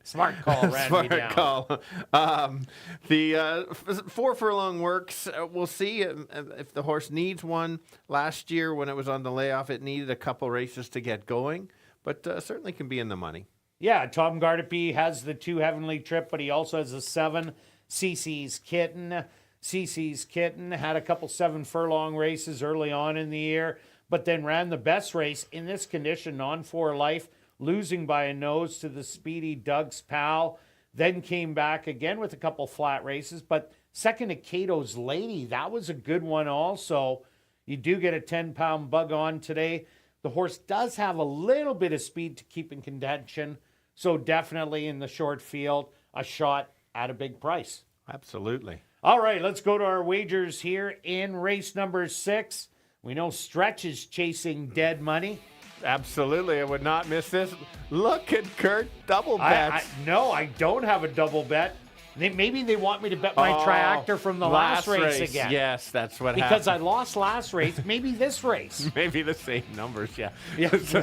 Smart call, ran me down. Smart call. The 4 furlong works. We'll see if the horse needs one. Last year when it was on the layoff, it needed a couple races to get going, but certainly can be in the money. Yeah, Tom Gardapi has the 2 Heavenly Trip, but he also has the 7 CC's Kitten. CC's Kitten had a couple 7 furlong races early on in the year, but then ran the best race in this condition on For Life, losing by a nose to the speedy Doug's Pal. Then came back again with a couple flat races, but second to Cato's Lady, that was a good one also. You do get a 10-pound bug on today. The horse does have a little bit of speed to keep in contention, so definitely in the short field, a shot at a big price. Absolutely. All right, let's go to our wagers here in race number 6. We know Stretch is chasing dead money. Absolutely. I would not miss this. Look at Kirt, double bets. No, I don't have a double bet. Maybe they want me to bet my triactor from the last race again. Yes, that's what because happened. I lost last race, maybe this race. Maybe the same numbers, yeah. You never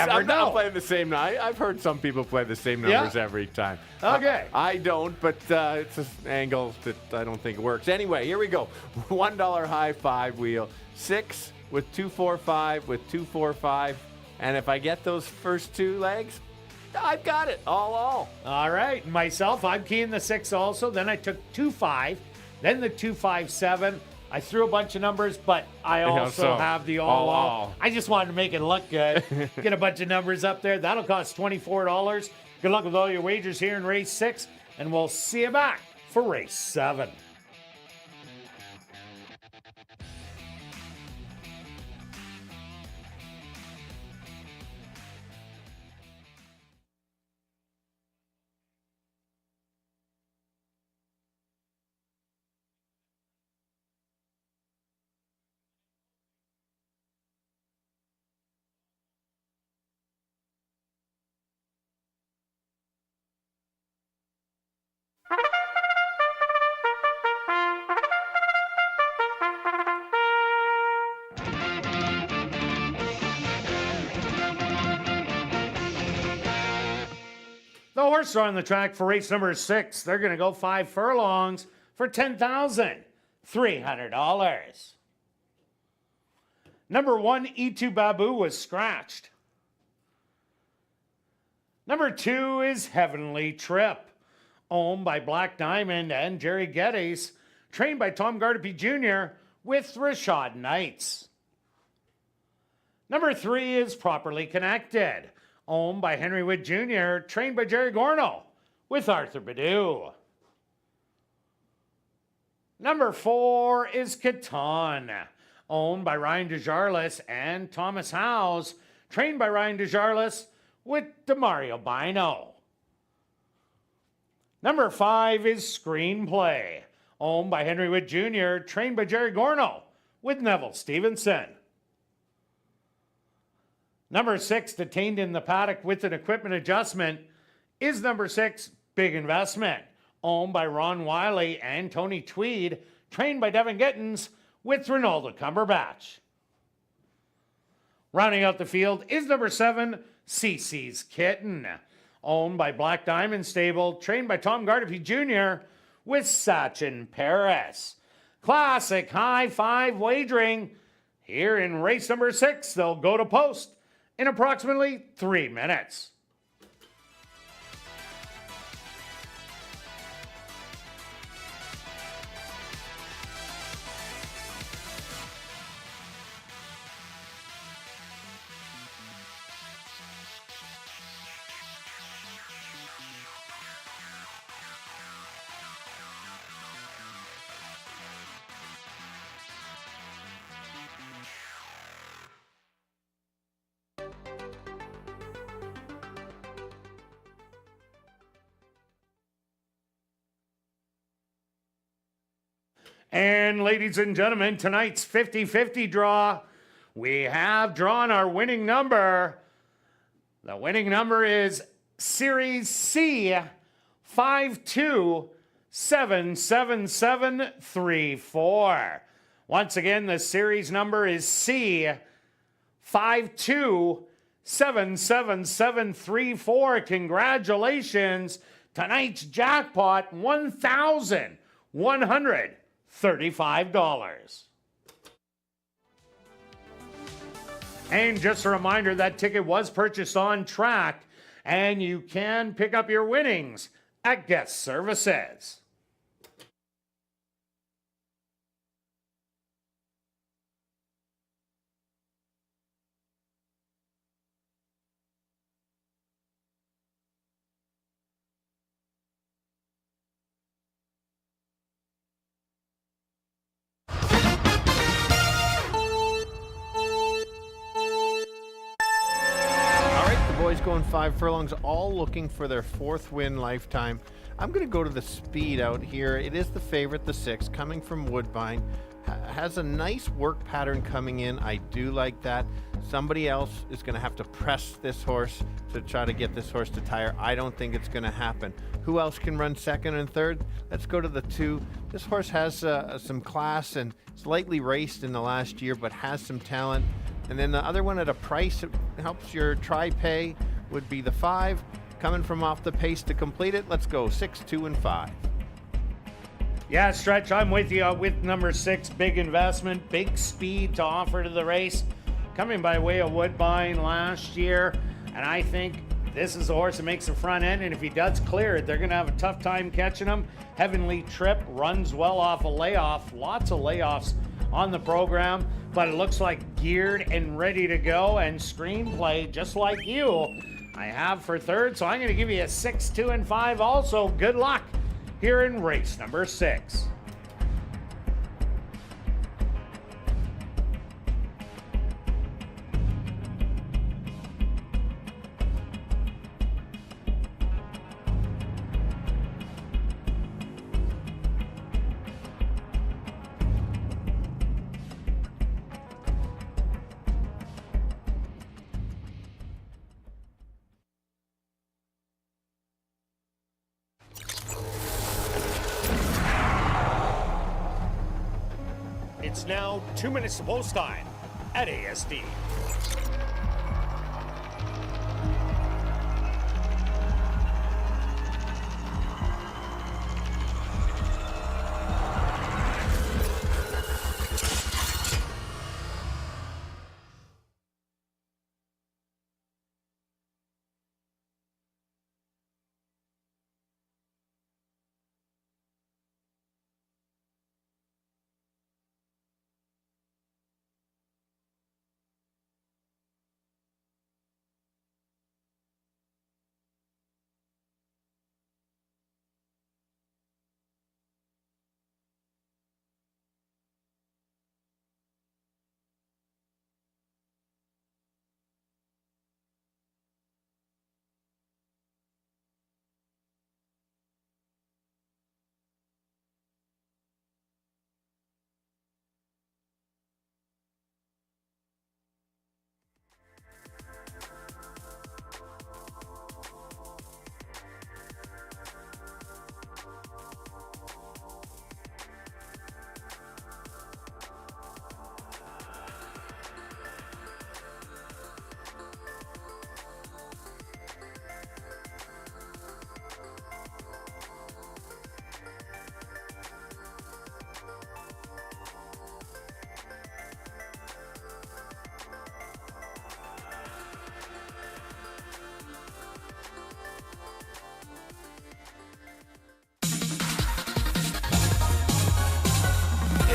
I'm know. not playing the same. I've heard some people play the same numbers every time. Okay. I don't, but it's an angle that I don't think works. Anyway, here we go. $1 high 5 wheel, 6 with 245 with 245, and if I get those first 2 legs, I've got it. All. All right. Myself, I'm keying the 6 also. Then I took 2-5, then the 2-5-7. I threw a bunch of numbers, but I also have the all. I just wanted to make it look good. Get a bunch of numbers up there. That'll cost $24. Good luck with all your wagers here in race 6, and we'll see you back for race 7. The horses are on the track for race number 6. They're going to go 5 furlongs for $10,300. Number 1, E2 Babu, was scratched. Number 2 is Heavenly Trip, owned by Black Diamond and Jerry Geddes, trained by Tom Gardapi Jr. with Rashad Knights. Number 3 is Properly Connected, owned by Henry Wood Jr., trained by Jerry Gorno with Arthur Badu. Number 4 is Catan, owned by Ryan DeJarlis and Thomas Howes, trained by Ryan DeJarlis with Demario Bino. Number 5 is Screenplay, owned by Henry Wood Jr., trained by Jerry Gorno with Neville Stevenson. Number 6, detained in the paddock with an equipment adjustment, is number 6, Big Investment, owned by Ron Wiley and Tony Tweed, trained by Devin Gittins with Ronaldo Cumberbatch. Rounding out the field is number 7, CC's Kitten, owned by Black Diamond Stable, trained by Tom Gardapi Jr. with Sachin Paris. Classic high 5 wagering. Here in race number 6, they'll go to post in approximately 3 minutes. And ladies and gentlemen, tonight's 50-50 draw, we have drawn our winning number. The winning number is Series C 52777734. Once again, the series number is C 52777734. Congratulations. Tonight's jackpot, $1,135. And just a reminder, that ticket was purchased on track, and you can pick up your winnings at Guest Services. going 5 furlongs, all looking for their 4th win lifetime. I'm going to go to the speed out here. It is the favorite, the 6, coming from Woodbine. Has a nice work pattern coming in. I do like that. Somebody else is going to have to press this horse to try to get this horse to tire. I don't think it's going to happen. Who else can run 2nd and 3rd? Let's go to the 2. This horse has some class and slightly raced in the last year, but has some talent. And then the other one at a price that helps your try-pay would be the 5. Coming from off the pace to complete it, let's go 6, 2, and 5. Yeah, Stretch, I'm with you with number 6, Big Investment, big speed to offer to the race. Coming by way of Woodbine last year, and I think this is a horse that makes the front end, and if he does clear it, they're going to have a tough time catching him. Heavenly Trip runs well off a layoff, lots of layoffs on the program, but it looks like geared and ready to go, and Screenplay, just like you, I have for 3rd, so I'm going to give you a 6, 2, and 5 also. Good luck here in race number 6. It's now 2 minutes to post time at ASD.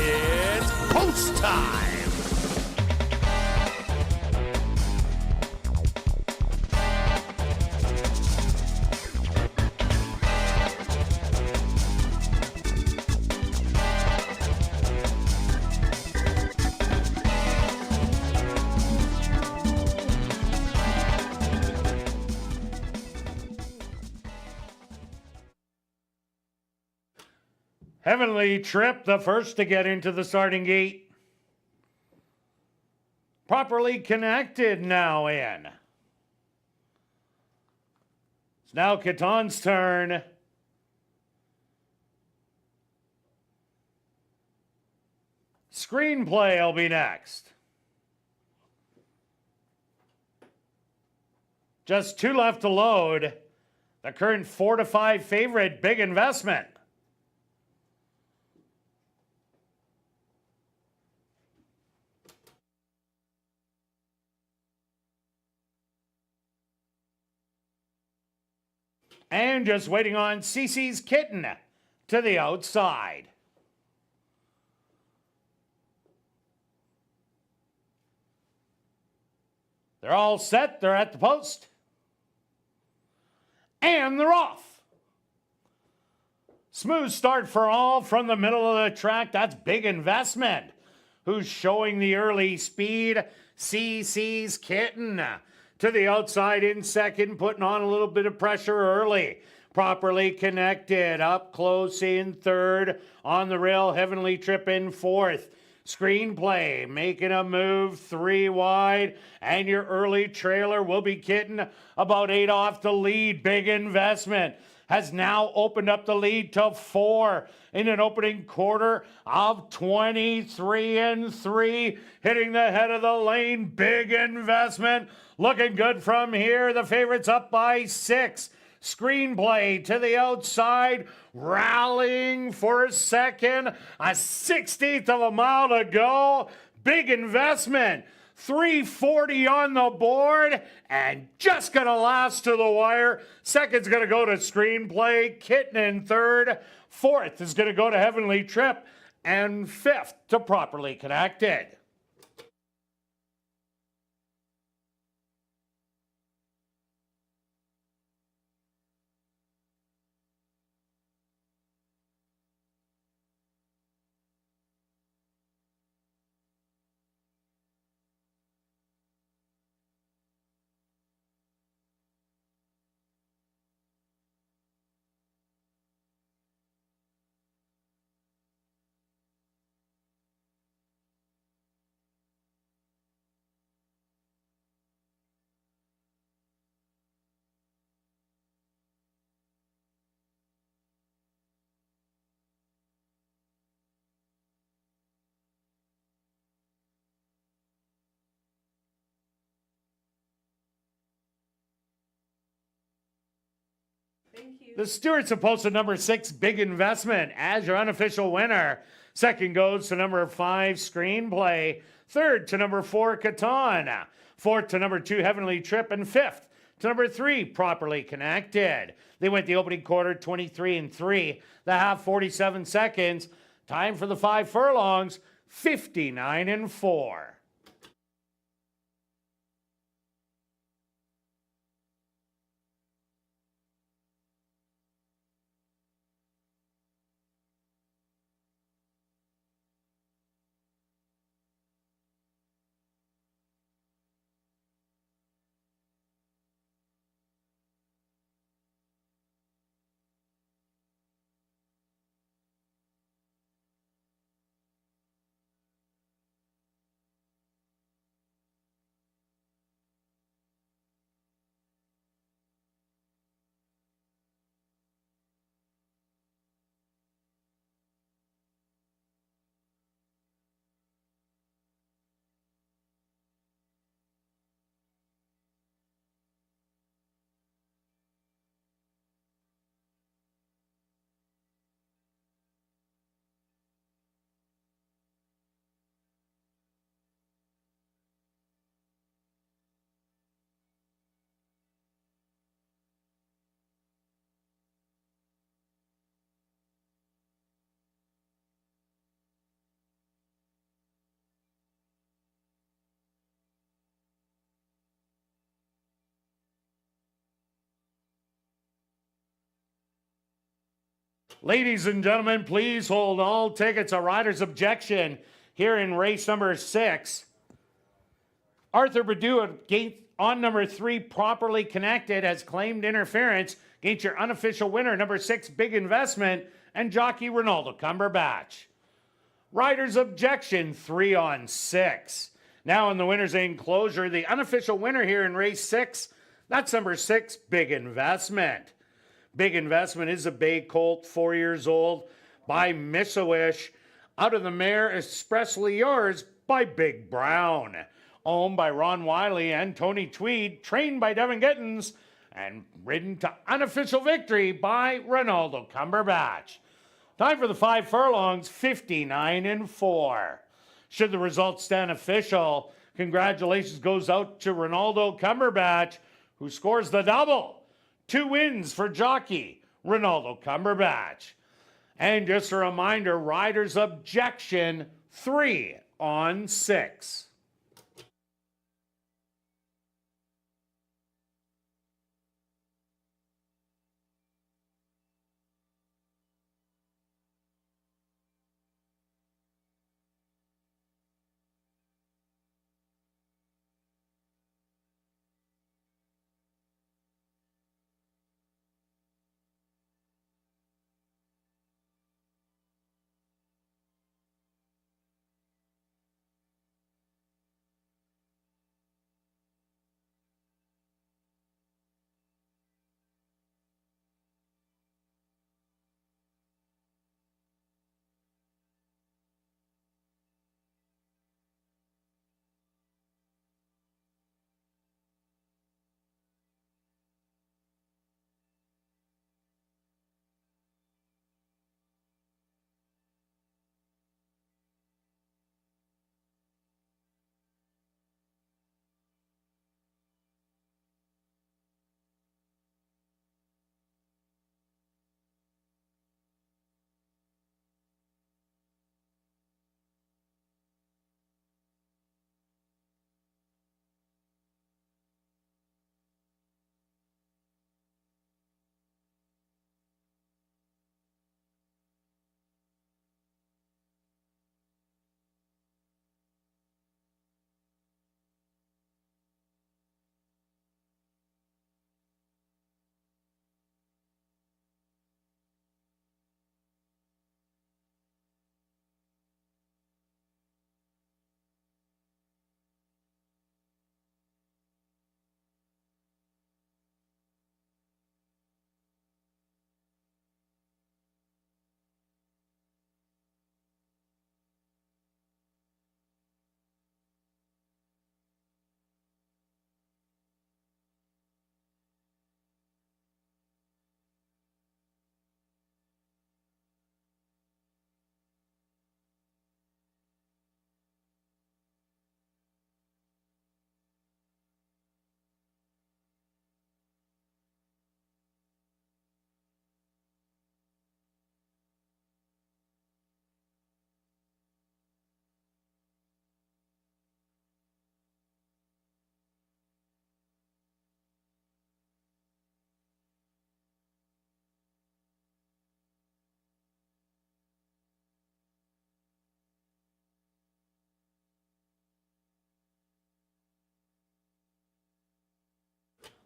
It's post time. Heavenly Trip, the first to get into the starting gate. Properly connected now in. It's now Caton's turn. Screenplay will be next. Just 2 left to load. The current 4-5 favorite, Big Investment. And just waiting on Cece's Kitten to the outside. They're all set. They're at the post. And they're off. Smooth start for all from the middle of the track. That's Big Investment, who's showing the early speed. Cece's Kitten to the outside in second, putting on a little bit of pressure early. Properly Connected up close in third. On the rail, Heavenly Trip in fourth. Screenplay making a move 3 wide, and your early trailer will be kidding about 8 off the lead. Big Investment has now opened up the lead to 4 in an opening quarter of 23-3, hitting the head of the lane. Big Investment looking good from here. The favorites up by 6. Screenplay to the outside, rallying for a second, a 16th of a mile to go. Big Investment, 340 on the board, and just gonna last to the wire. Second's gonna go to Screenplay, Kitten in third. Fourth is gonna go to Heavenly Trip, and fifth to Properly Connected. The Stewarts have posted number 6, Big Investment, as your unofficial winner. Second goes to number 5, Screenplay. Third to number 4, Catan. Fourth to number 2, Heavenly Trip. And fifth to number 3, Properly Connected. They went the opening quarter 23-3, the half 47 seconds. Time for the 5 furlongs, 59-4. Ladies and gentlemen, please hold all tickets. A rider's objection here in race number 6. Arthur Badu on number 3, Properly Connected, has claimed interference against your unofficial winner, number 6, Big Investment, and jockey Ronaldo Cumberbatch. Rider's objection, 3 on 6. Now in the winner's enclosure, the unofficial winner here in race 6, that's number 6, Big Investment. Big Investment is a bay colt, 4 years old, by Missawish, out of the mare Expressly Yours by Big Brown. Owned by Ron Wiley and Tony Tweed, trained by Devin Gittins, and ridden to unofficial victory by Ronaldo Cumberbatch. Time for the 5 furlongs, 59-4. Should the results stand official, congratulations goes out to Ronaldo Cumberbatch, who scores the double. 2 wins for jockey Ronaldo Cumberbatch. And just a reminder, rider's objection, 3 on 6.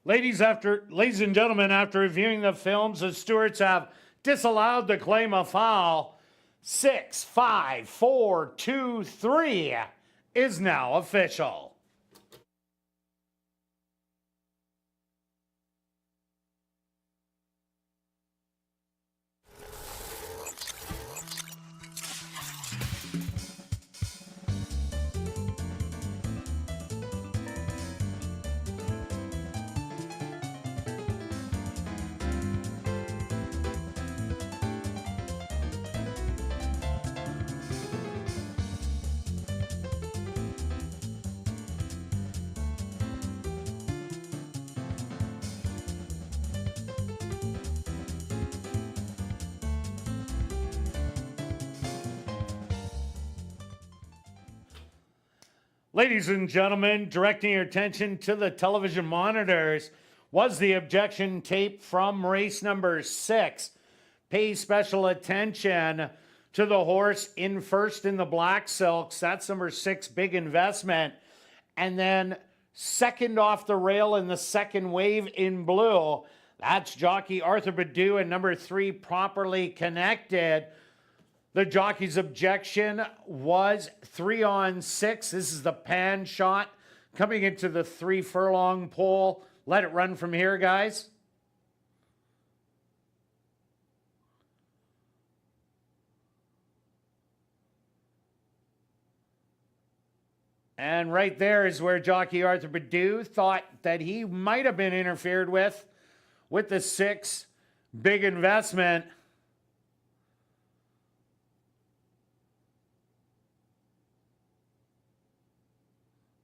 Ladies and gentlemen, after reviewing the films, the stewards have disallowed the claim of foul. 6, 5, 4, 2, 3 is now official. Ladies and gentlemen, directing your attention to the television monitors was the objection tape from race number 6. Pay special attention to the horse in first in the black silks. That's number 6, Big Investment. And then second off the rail in the second wave in blue. That's jockey Arthur Badu, and number 3, Properly Connected. The jockey's objection was 3 on 6. This is the pan shot coming into the 3 furlong pole. Let it run from here, guys. And right there is where jockey Arthur Badu thought that he might have been interfered with the 6, Big Investment.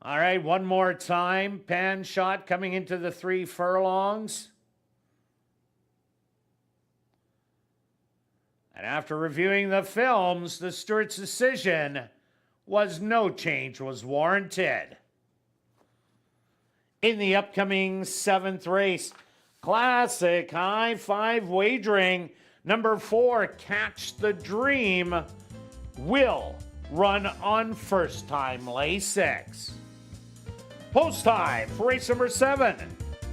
All right, one more time. Pan shot coming into the 3 furlongs. And after reviewing the films, the steward's decision was no change was warranted. In the upcoming 7th race, classic high 5 wagering, number 4, Catch the Dream, will run on first time lay 6. Post time for race number 7,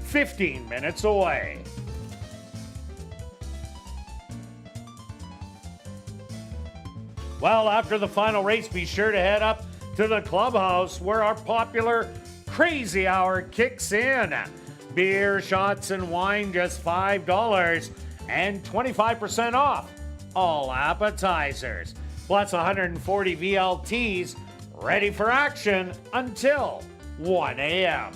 15 minutes away. Well, after the final race, be sure to head up to the clubhouse where our popular Crazy Hour kicks in. Beer, shots, and wine just $5 and 25% off all appetizers. Plus 140 VLTs ready for action until 1 a.m.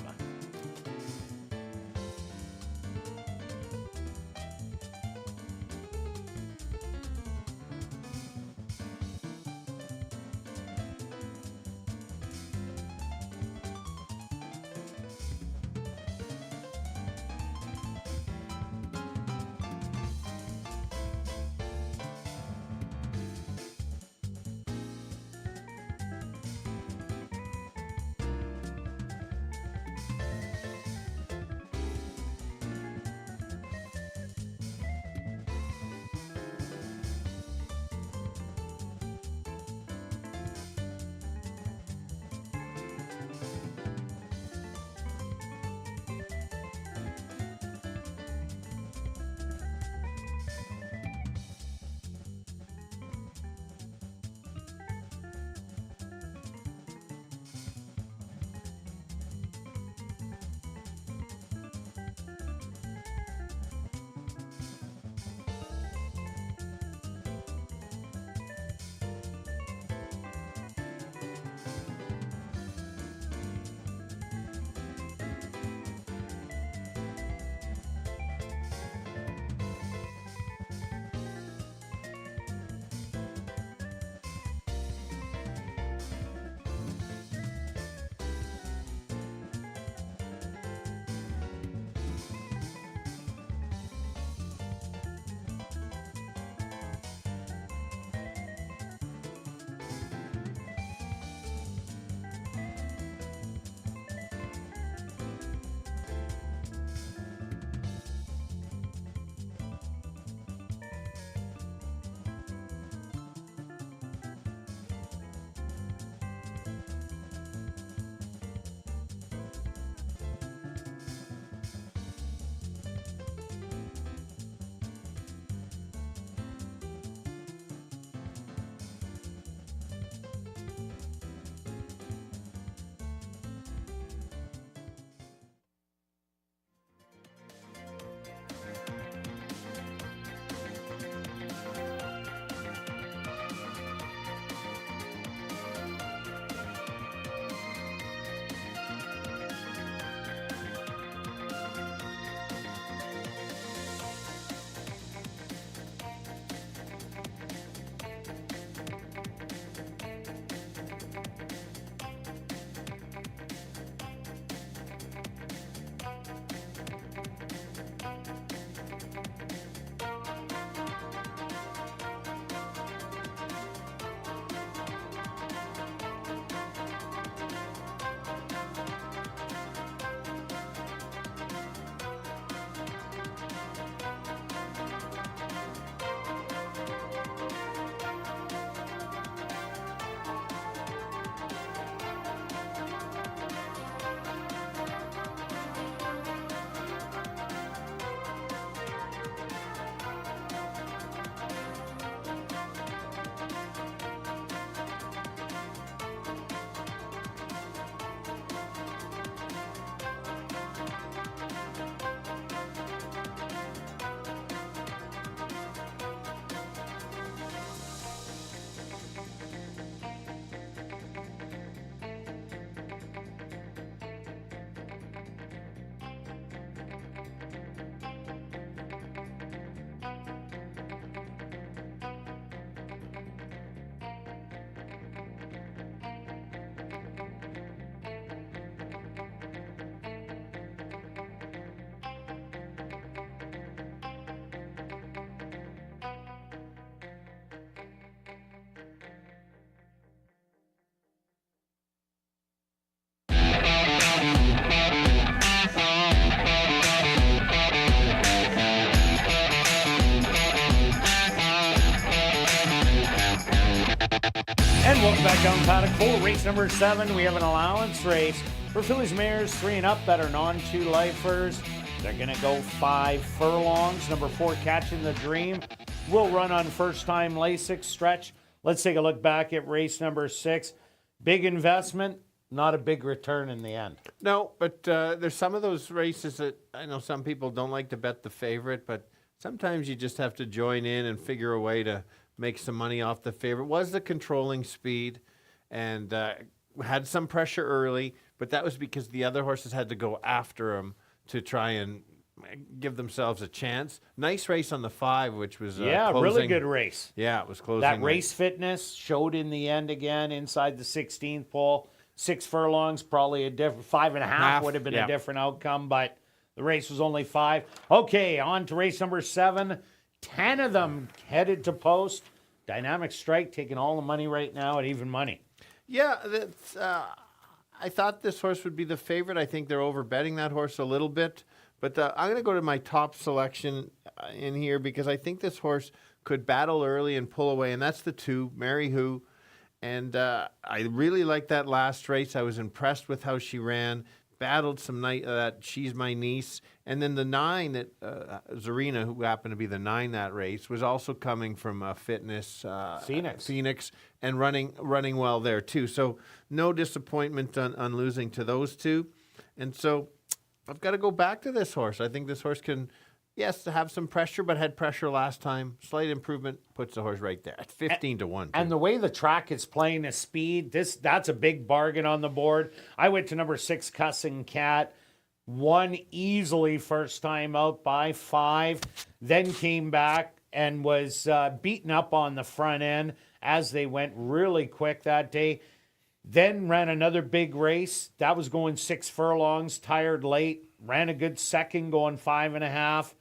And welcome back down paddock 4, race number 7. We have an allowance race for fillies mares 3 and up that are non-2 lifers. They're going to go 5 furlongs. Number 4, Catching the Dream, will run on first-time Lasix stretch. Let's take a look back at race number 6. Big investment, not a big return in the end. No, but there's some of those races that I know some people don't like to bet the favorite, but sometimes you just have to join in and figure a way to make some money off the favorite. Was the controlling speed and had some pressure early, but that was because the other horses had to go after him to try and give themselves a chance. Nice race on the 5, which was closing. Really good race. Yeah, it was closing. That race fitness showed in the end again inside the 16th pole. 6 furlongs, probably a different 5.5 would have been a different outcome, but the race was only 5. Okay, on to race number 7. 10 of them headed to post. Dynamic Strike taking all the money right now at even money. Yeah, that's, I thought this horse would be the favorite. I think they're over-betting that horse a little bit. But I'm going to go to my top selection in here because I think this horse could battle early and pull away, and that's the 2, Mary Who. And I really liked that last race. I was impressed with how she ran. Battled some night that She's My Niece. And then the 9 that Zarina, who happened to be the 9 that race, was also coming from fitness. Phoenix. And running well there too. So no disappointment on losing to those 2. And so I've got to go back to this horse. I think this horse can, yes, have some pressure, but had pressure last time. Slight improvement puts the horse right there at 15 to 1. And the way the track is playing the speed, that's a big bargain on the board. I went to number 6, Cussing Cat. Won easily first time out by 5. Then came back and was beaten up on the front end as they went really quick that day. Then ran another big race. That was going 6 furlongs, tired late. Ran a good second going 5.5.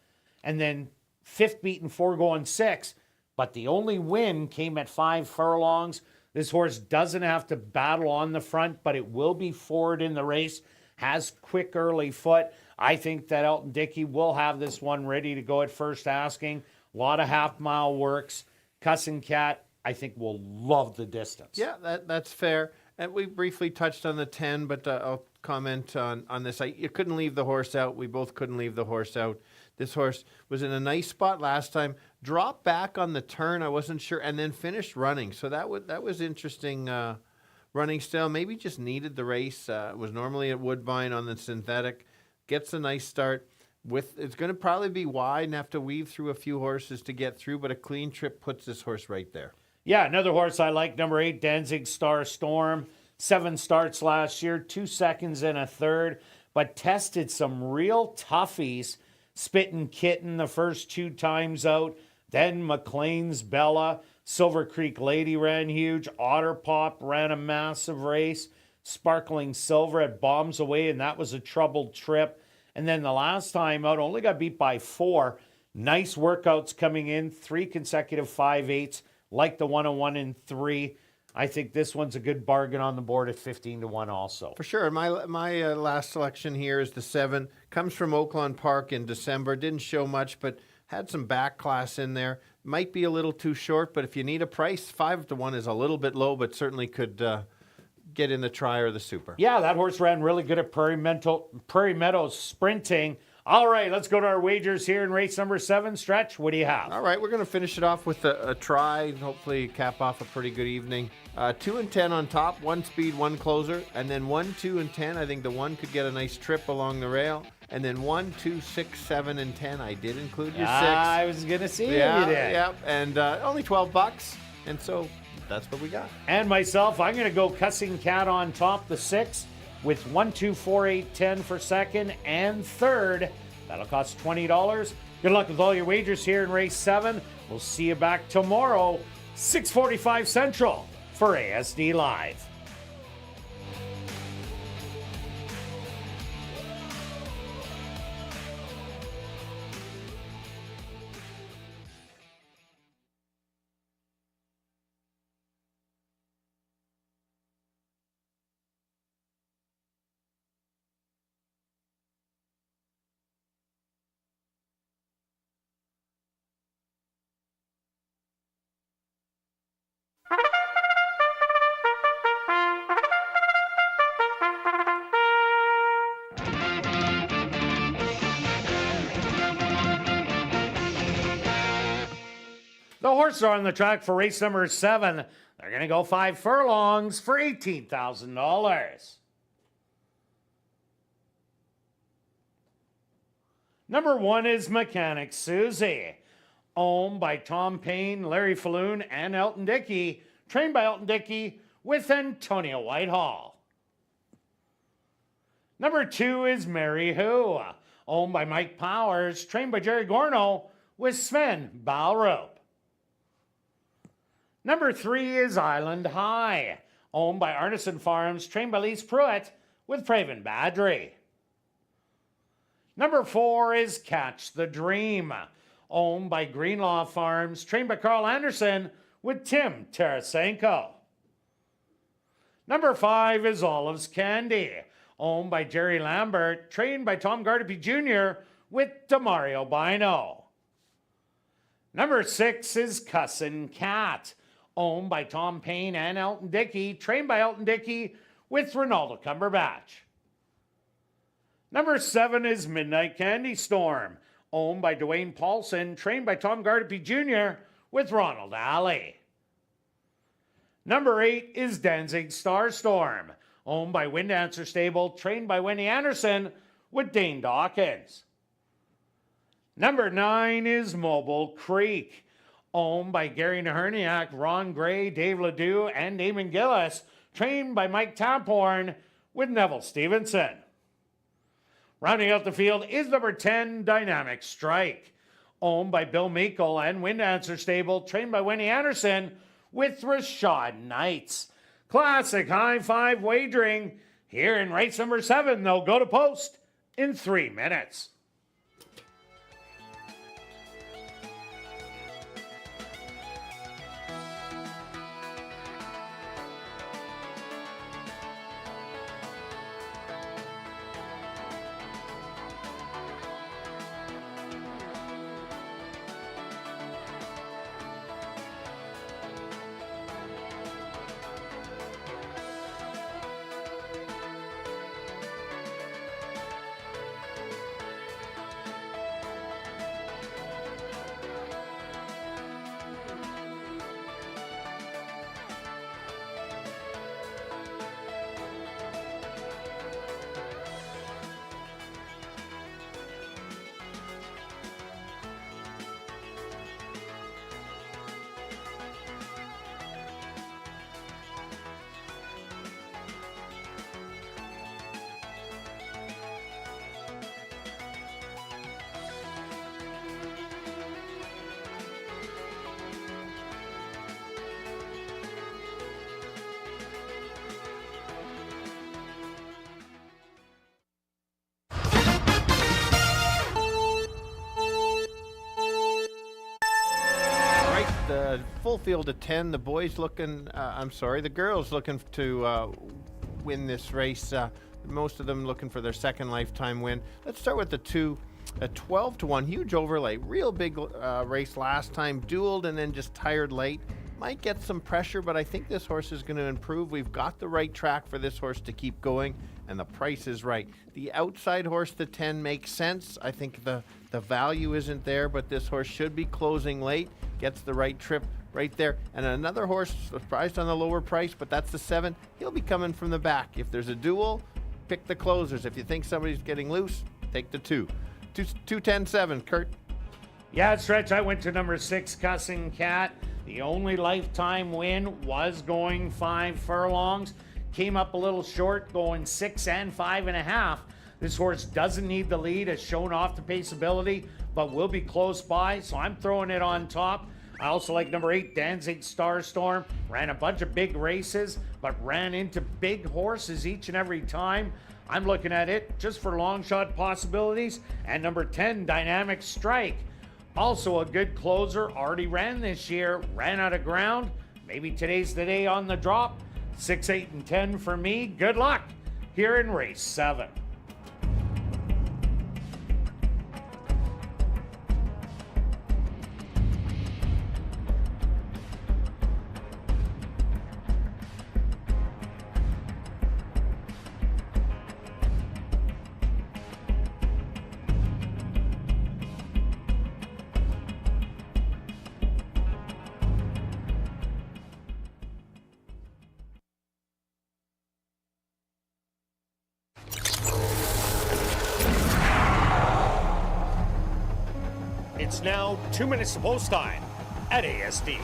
And then 5th beaten 4 going 6. But the only win came at 5 furlongs. This horse doesn't have to battle on the front, but it will be forward in the race. Has quick early foot. I think that Elton Dickey will have this one ready to go at first asking. A lot of half-mile works. Cussing Cat, I think, will love the distance. Yeah, that's fair. And we briefly touched on the 10, but I'll comment on this. You couldn't leave the horse out. We both couldn't leave the horse out. This horse was in a nice spot last time. Dropped back on the turn, I wasn't sure, and then finished running. So that was interesting running still. Maybe just needed the race. Was normally at Woodbine on the synthetic. Gets a nice start. It's going to probably be wide and have to weave through a few horses to get through, but a clean trip puts this horse right there. Yeah, another horse I like, number 8, Danzig Star Storm. 7 starts last year, 2 seconds and a third, but tested some real toughies. Spittin' Kitten the first 2 times out, then McLean's Bella. Silver Creek Lady ran huge. Otter Pop ran a massive race. Sparkling Silver at Bombs Away, and that was a troubled trip. And then the last time out, only got beat by 4. Nice workouts coming in, 3 consecutive 5/8. Like the 101 and 3. I think this one's a good bargain on the board at 15 to 1 also. For sure. My last selection here is the 7. Comes from Oakland Park in December. Didn't show much, but had some back class in there. Might be a little too short, but if you need a price, 5 to 1 is a little bit low, but certainly could get in the try or the super. Yeah, that horse ran really good at Prairie Meadows sprinting. All right, let's go to our wagers here in race number 7. Stretch, what do you have? All right, we're going to finish it off with a try, hopefully cap off a pretty good evening. 2 and 10 on top, 1 speed, 1 closer, and then 1, 2, and 10. I think the 1 could get a nice trip along the rail. And then 1, 2, 6, 7, and 10. I did include your 6. I was going to see if you did. Yeah, and only $12. And so that's what we got. And myself, I'm going to go Cussing Cat on top, the 6. With 1, 2, 4, 8, 10 for second and third. That'll cost $20. Good luck with all your wagers here in race 7. We'll see you back tomorrow, 6:45 Central for ASD Live. The horses are on the track for race number 7. They're going to go 5 furlongs for $18,000. Number 1 is Mechanic Susie, owned by Tom Payne, Larry Falloon, and Elton Dickey, trained by Elton Dickey with Antonio Whitehall. Number 2 is Mary Who, owned by Mike Powers, trained by Jerry Gorno with Sven Balrup. Number 3 is Island High, owned by Artisan Farms, trained by Lise Pruitt with Praven Badri. Number 4 is Catch the Dream, owned by Greenlaw Farms, trained by Carl Anderson with Tim Tarasenko. Number 5 is Olive's Candy, owned by Jerry Lambert, trained by Tom Gardapi Jr. with Demario Bino. Number 6 is Cussin' Cat, owned by Tom Payne and Elton Dickey, trained by Elton Dickey with Ronaldo Cumberbatch. Number 7 is Midnight Candy Storm, owned by Dwayne Paulson, trained by Tom Gardapi Jr. with Ronald Alley. Number 8 is Danzig Starstorm, owned by Wind Dancer Stable, trained by Wendy Anderson with Dane Dawkins. Number 9 is Mobile Creek, owned by Gary Naherniak, Ron Gray, Dave Ledoux, and Damon Gillis, trained by Mike Taphorn with Neville Stevenson. Rounding out the field is number 10, Dynamic Strike, owned by Bill Meikle and Wind Dancer Stable, trained by Wendy Anderson with Rashad Knights. Classic high five wagering here in race number 7. They'll go to post in 3 minutes. The full field of 10. The boys looking, the girls looking to win this race. Most of them looking for their second lifetime win. Let's start with the 2. A 12-1, huge overlay. Real big race last time. Dueled and then just tired late. Might get some pressure, but I think this horse is going to improve. We've got the right track for this horse to keep going, and the price is right. The outside horse, the 10, makes sense. I think the value isn't there, but this horse should be closing late. Gets the right trip right there. And another horse surprised on the lower price, but that's the 7. He'll be coming from the back. If there's a duel, pick the closers. If you think somebody's getting loose, take the 2. 2-10-7, Kirt. Yeah, Stretch, I went to number 6, Cussin' Cat. The only lifetime win was going 5 furlongs. Came up a little short, going 6 and 5.5. This horse doesn't need the lead, has shown off the paceability, but will be close by, so I'm throwing it on top. I also like number 8, Danzig Starstorm. Ran a bunch of big races, but ran into big horses each and every time. I'm looking at it just for long shot possibilities. And number 10, Dynamic Strike. Also a good closer, already ran this year, ran out of ground. Maybe today's the day on the drop. 6, 8, and 10 for me. Good luck here in race 7. It's now 2 minutes to post time at ASD.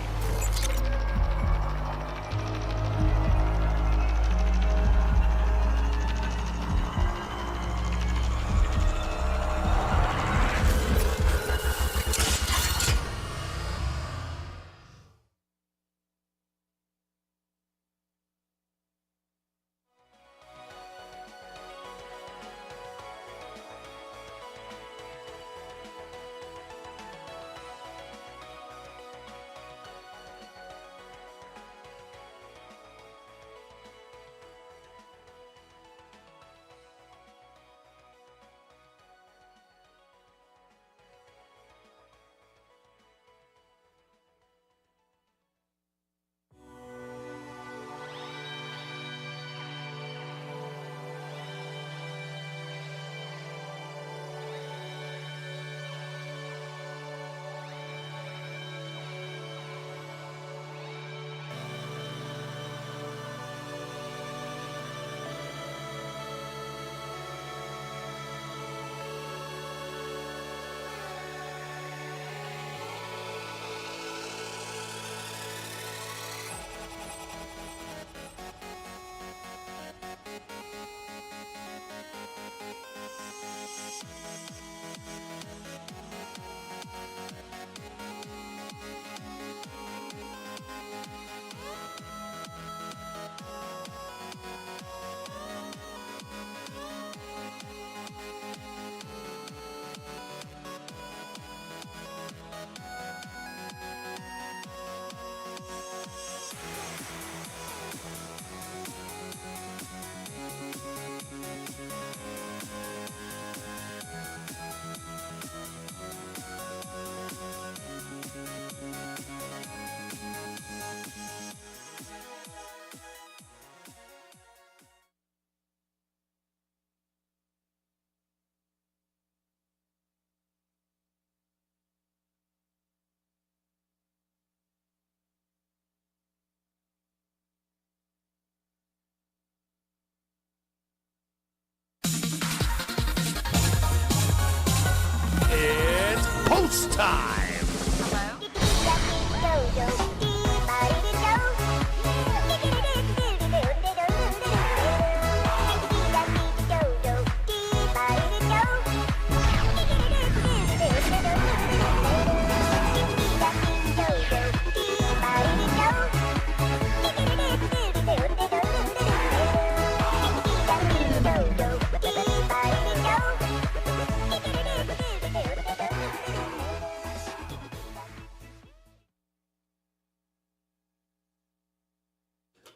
It's post time.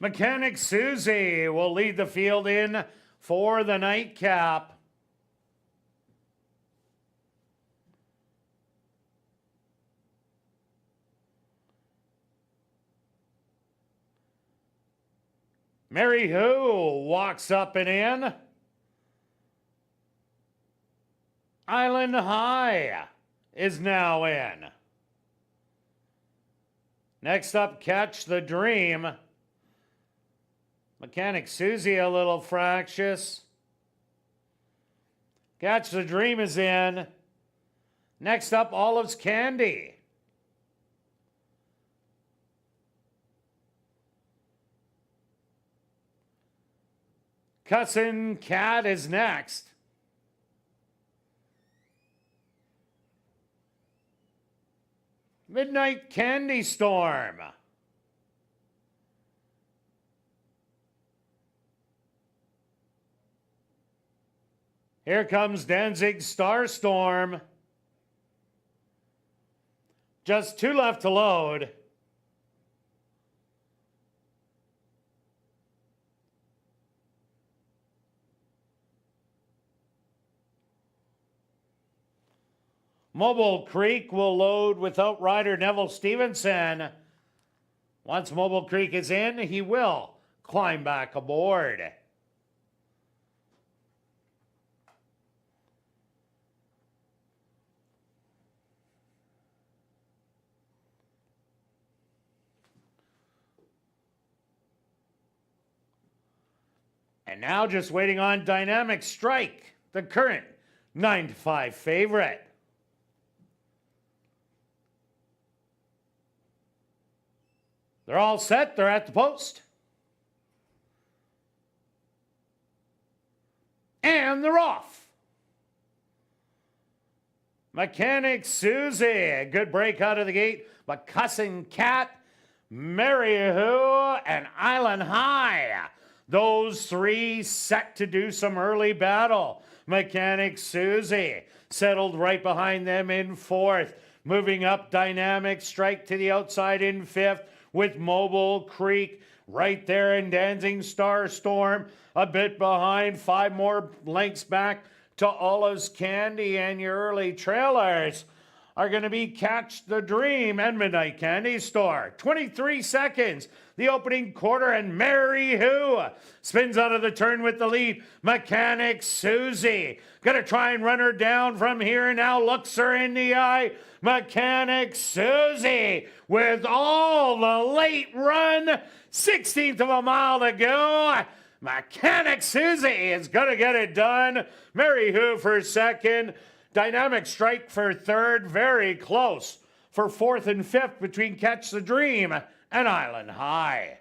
Mechanic Susie will lead the field in for the nightcap. Mary Who walks up and in. Island High is now in. Next up, Catch the Dream. Mechanic Susie a little fractious. Catch the Dream is in. Next up, Olive's Candy. Cussin' Cat is next. Midnight Candy Storm. Here comes Danzig Starstorm. Just 2 left to load. Mobile Creek will load without rider Neville Stevenson. Once Mobile Creek is in, he will climb back aboard. And now just waiting on Dynamic Strike, the current 9-5 favorite. They're all set. They're at the post. And they're off. Mechanic Susie, good break out of the gate. But Cussin' Cat, Mary Who, and Island High. Those three set to do some early battle. Mechanic Susie settled right behind them in fourth. Moving up, Dynamic Strike to the outside in fifth with Mobile Creek right there in Dancing Star Storm. A bit behind, 5 more lengths back to Olive's Candy, and your early trailers are going to be Catch the Dream and Midnight Candy Store. 23 seconds, the opening quarter, and Mary Who spins out of the turn with the lead. Mechanic Susie gonna try and run her down from here now, looks her in the eye. Mechanic Susie with all the late run, 16th of a mile to go. Mechanic Susie is gonna get it done. Mary Who for second. Dynamic Strike for third, very close for fourth and fifth between Catch the Dream and Island High.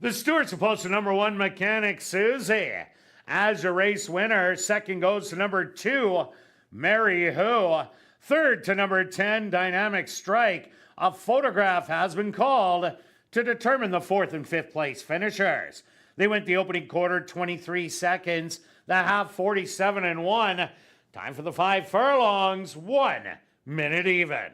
The Stewart's opposed to number 1, Mechanic Susie. As a race winner, second goes to number 2, Mary Who. Third to number 10, Dynamic Strike. A photograph has been called to determine the fourth and fifth place finishers. They went the opening quarter 23 seconds, the half 47 and 1. Time for the 5 furlongs, 1 minute even.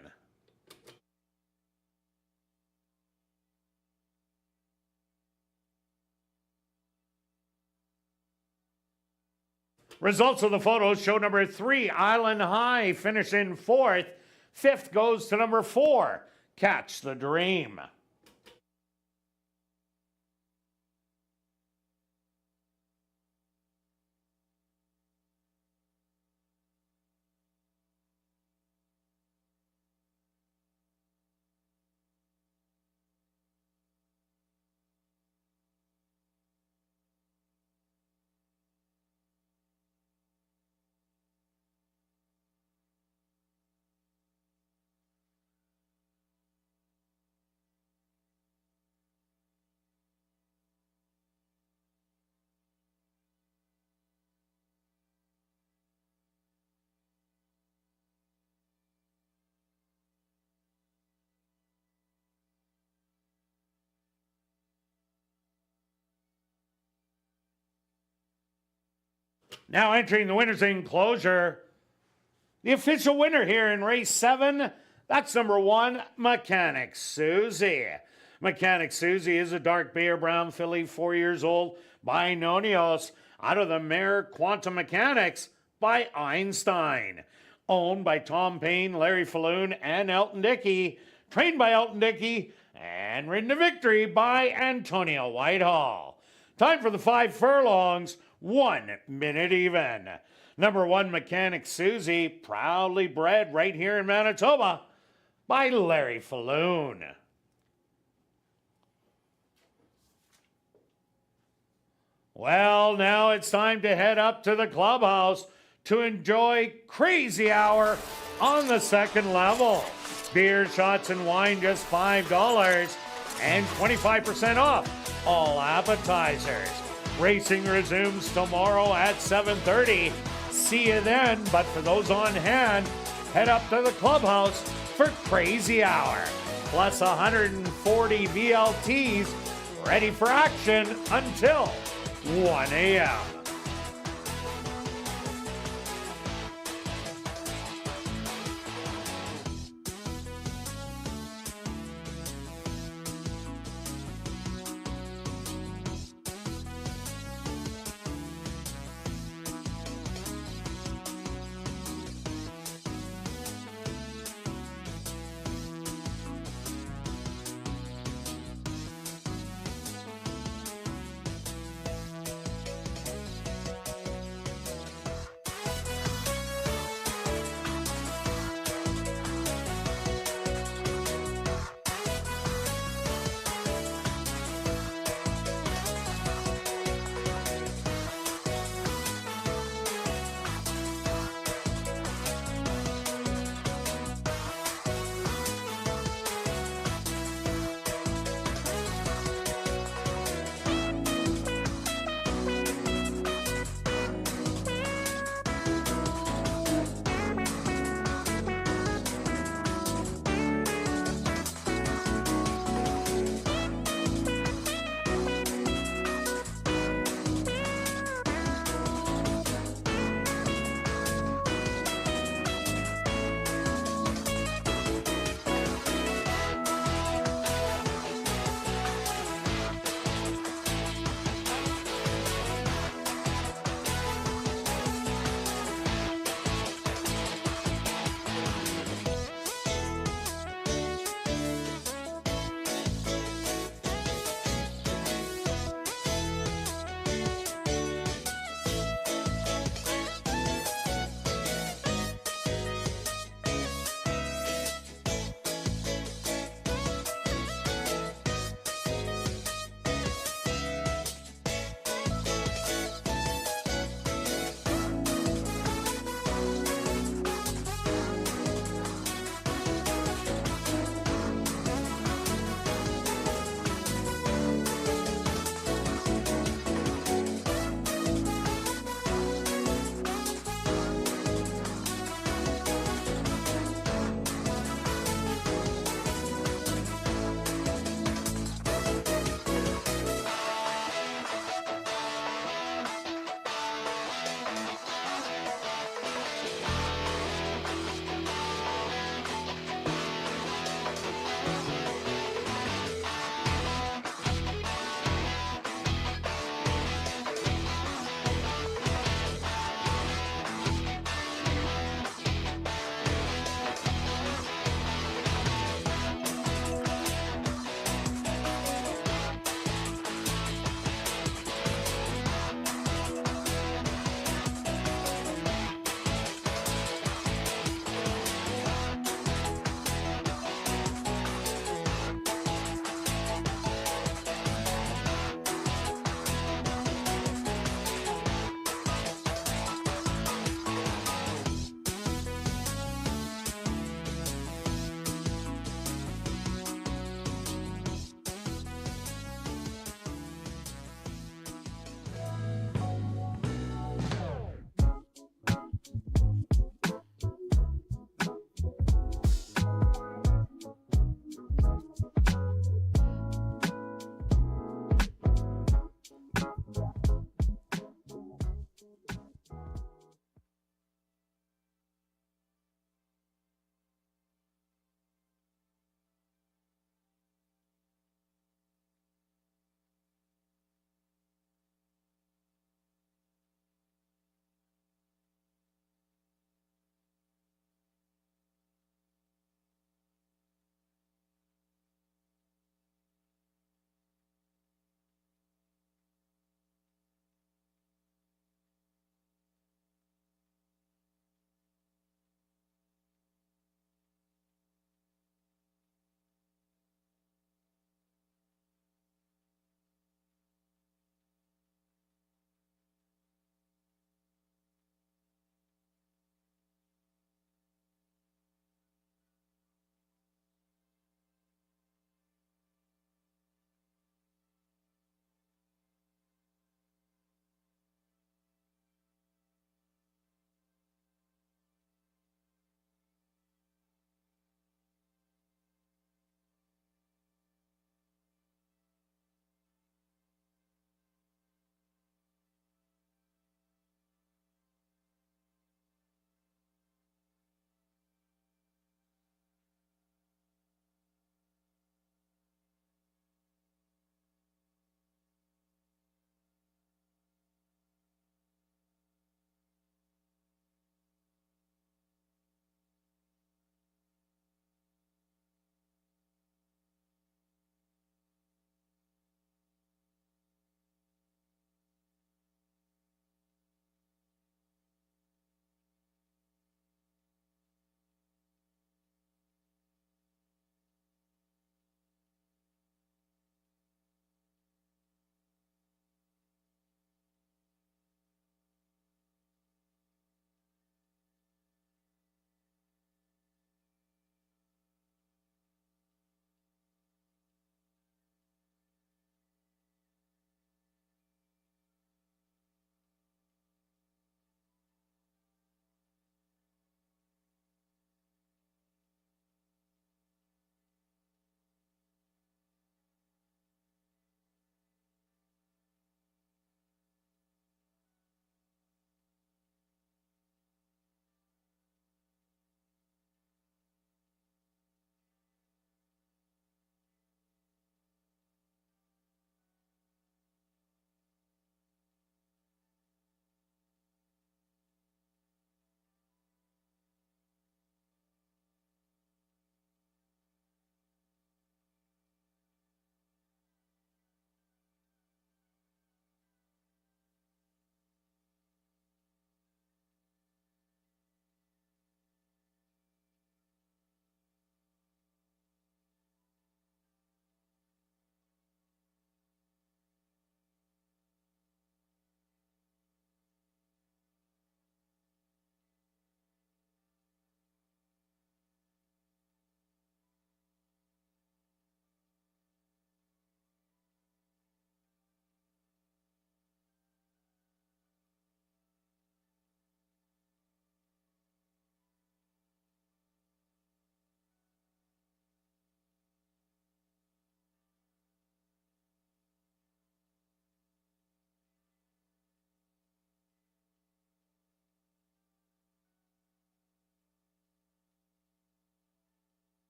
Results of the photos show number 3, Island High, finish in fourth. Fifth goes to number 4, Catch the Dream. Now entering the winner's enclosure, the official winner here in race 7, that's number 1, Mechanic Susie. Mechanic Susie is a dark beer brown filly, 4 years old, by Nonios, out of the mare Quantum Mechanics by Einstein. Owned by Tom Payne, Larry Falloon, and Elton Dickey. Trained by Elton Dickey, and ridden to victory by Antonio Whitehall. Time for the 5 furlongs, 1 minute even. Number 1, Mechanic Susie, proudly bred right here in Manitoba by Larry Falloon. Well, now it's time to head up to the clubhouse to enjoy Crazy Hour on the second level. Beer, shots, and wine just $5 and 25% off all appetizers. Racing resumes tomorrow at 7:30. See you then, but for those on hand, head up to the clubhouse for Crazy Hour, plus 140 VLTs ready for action until 1 a.m.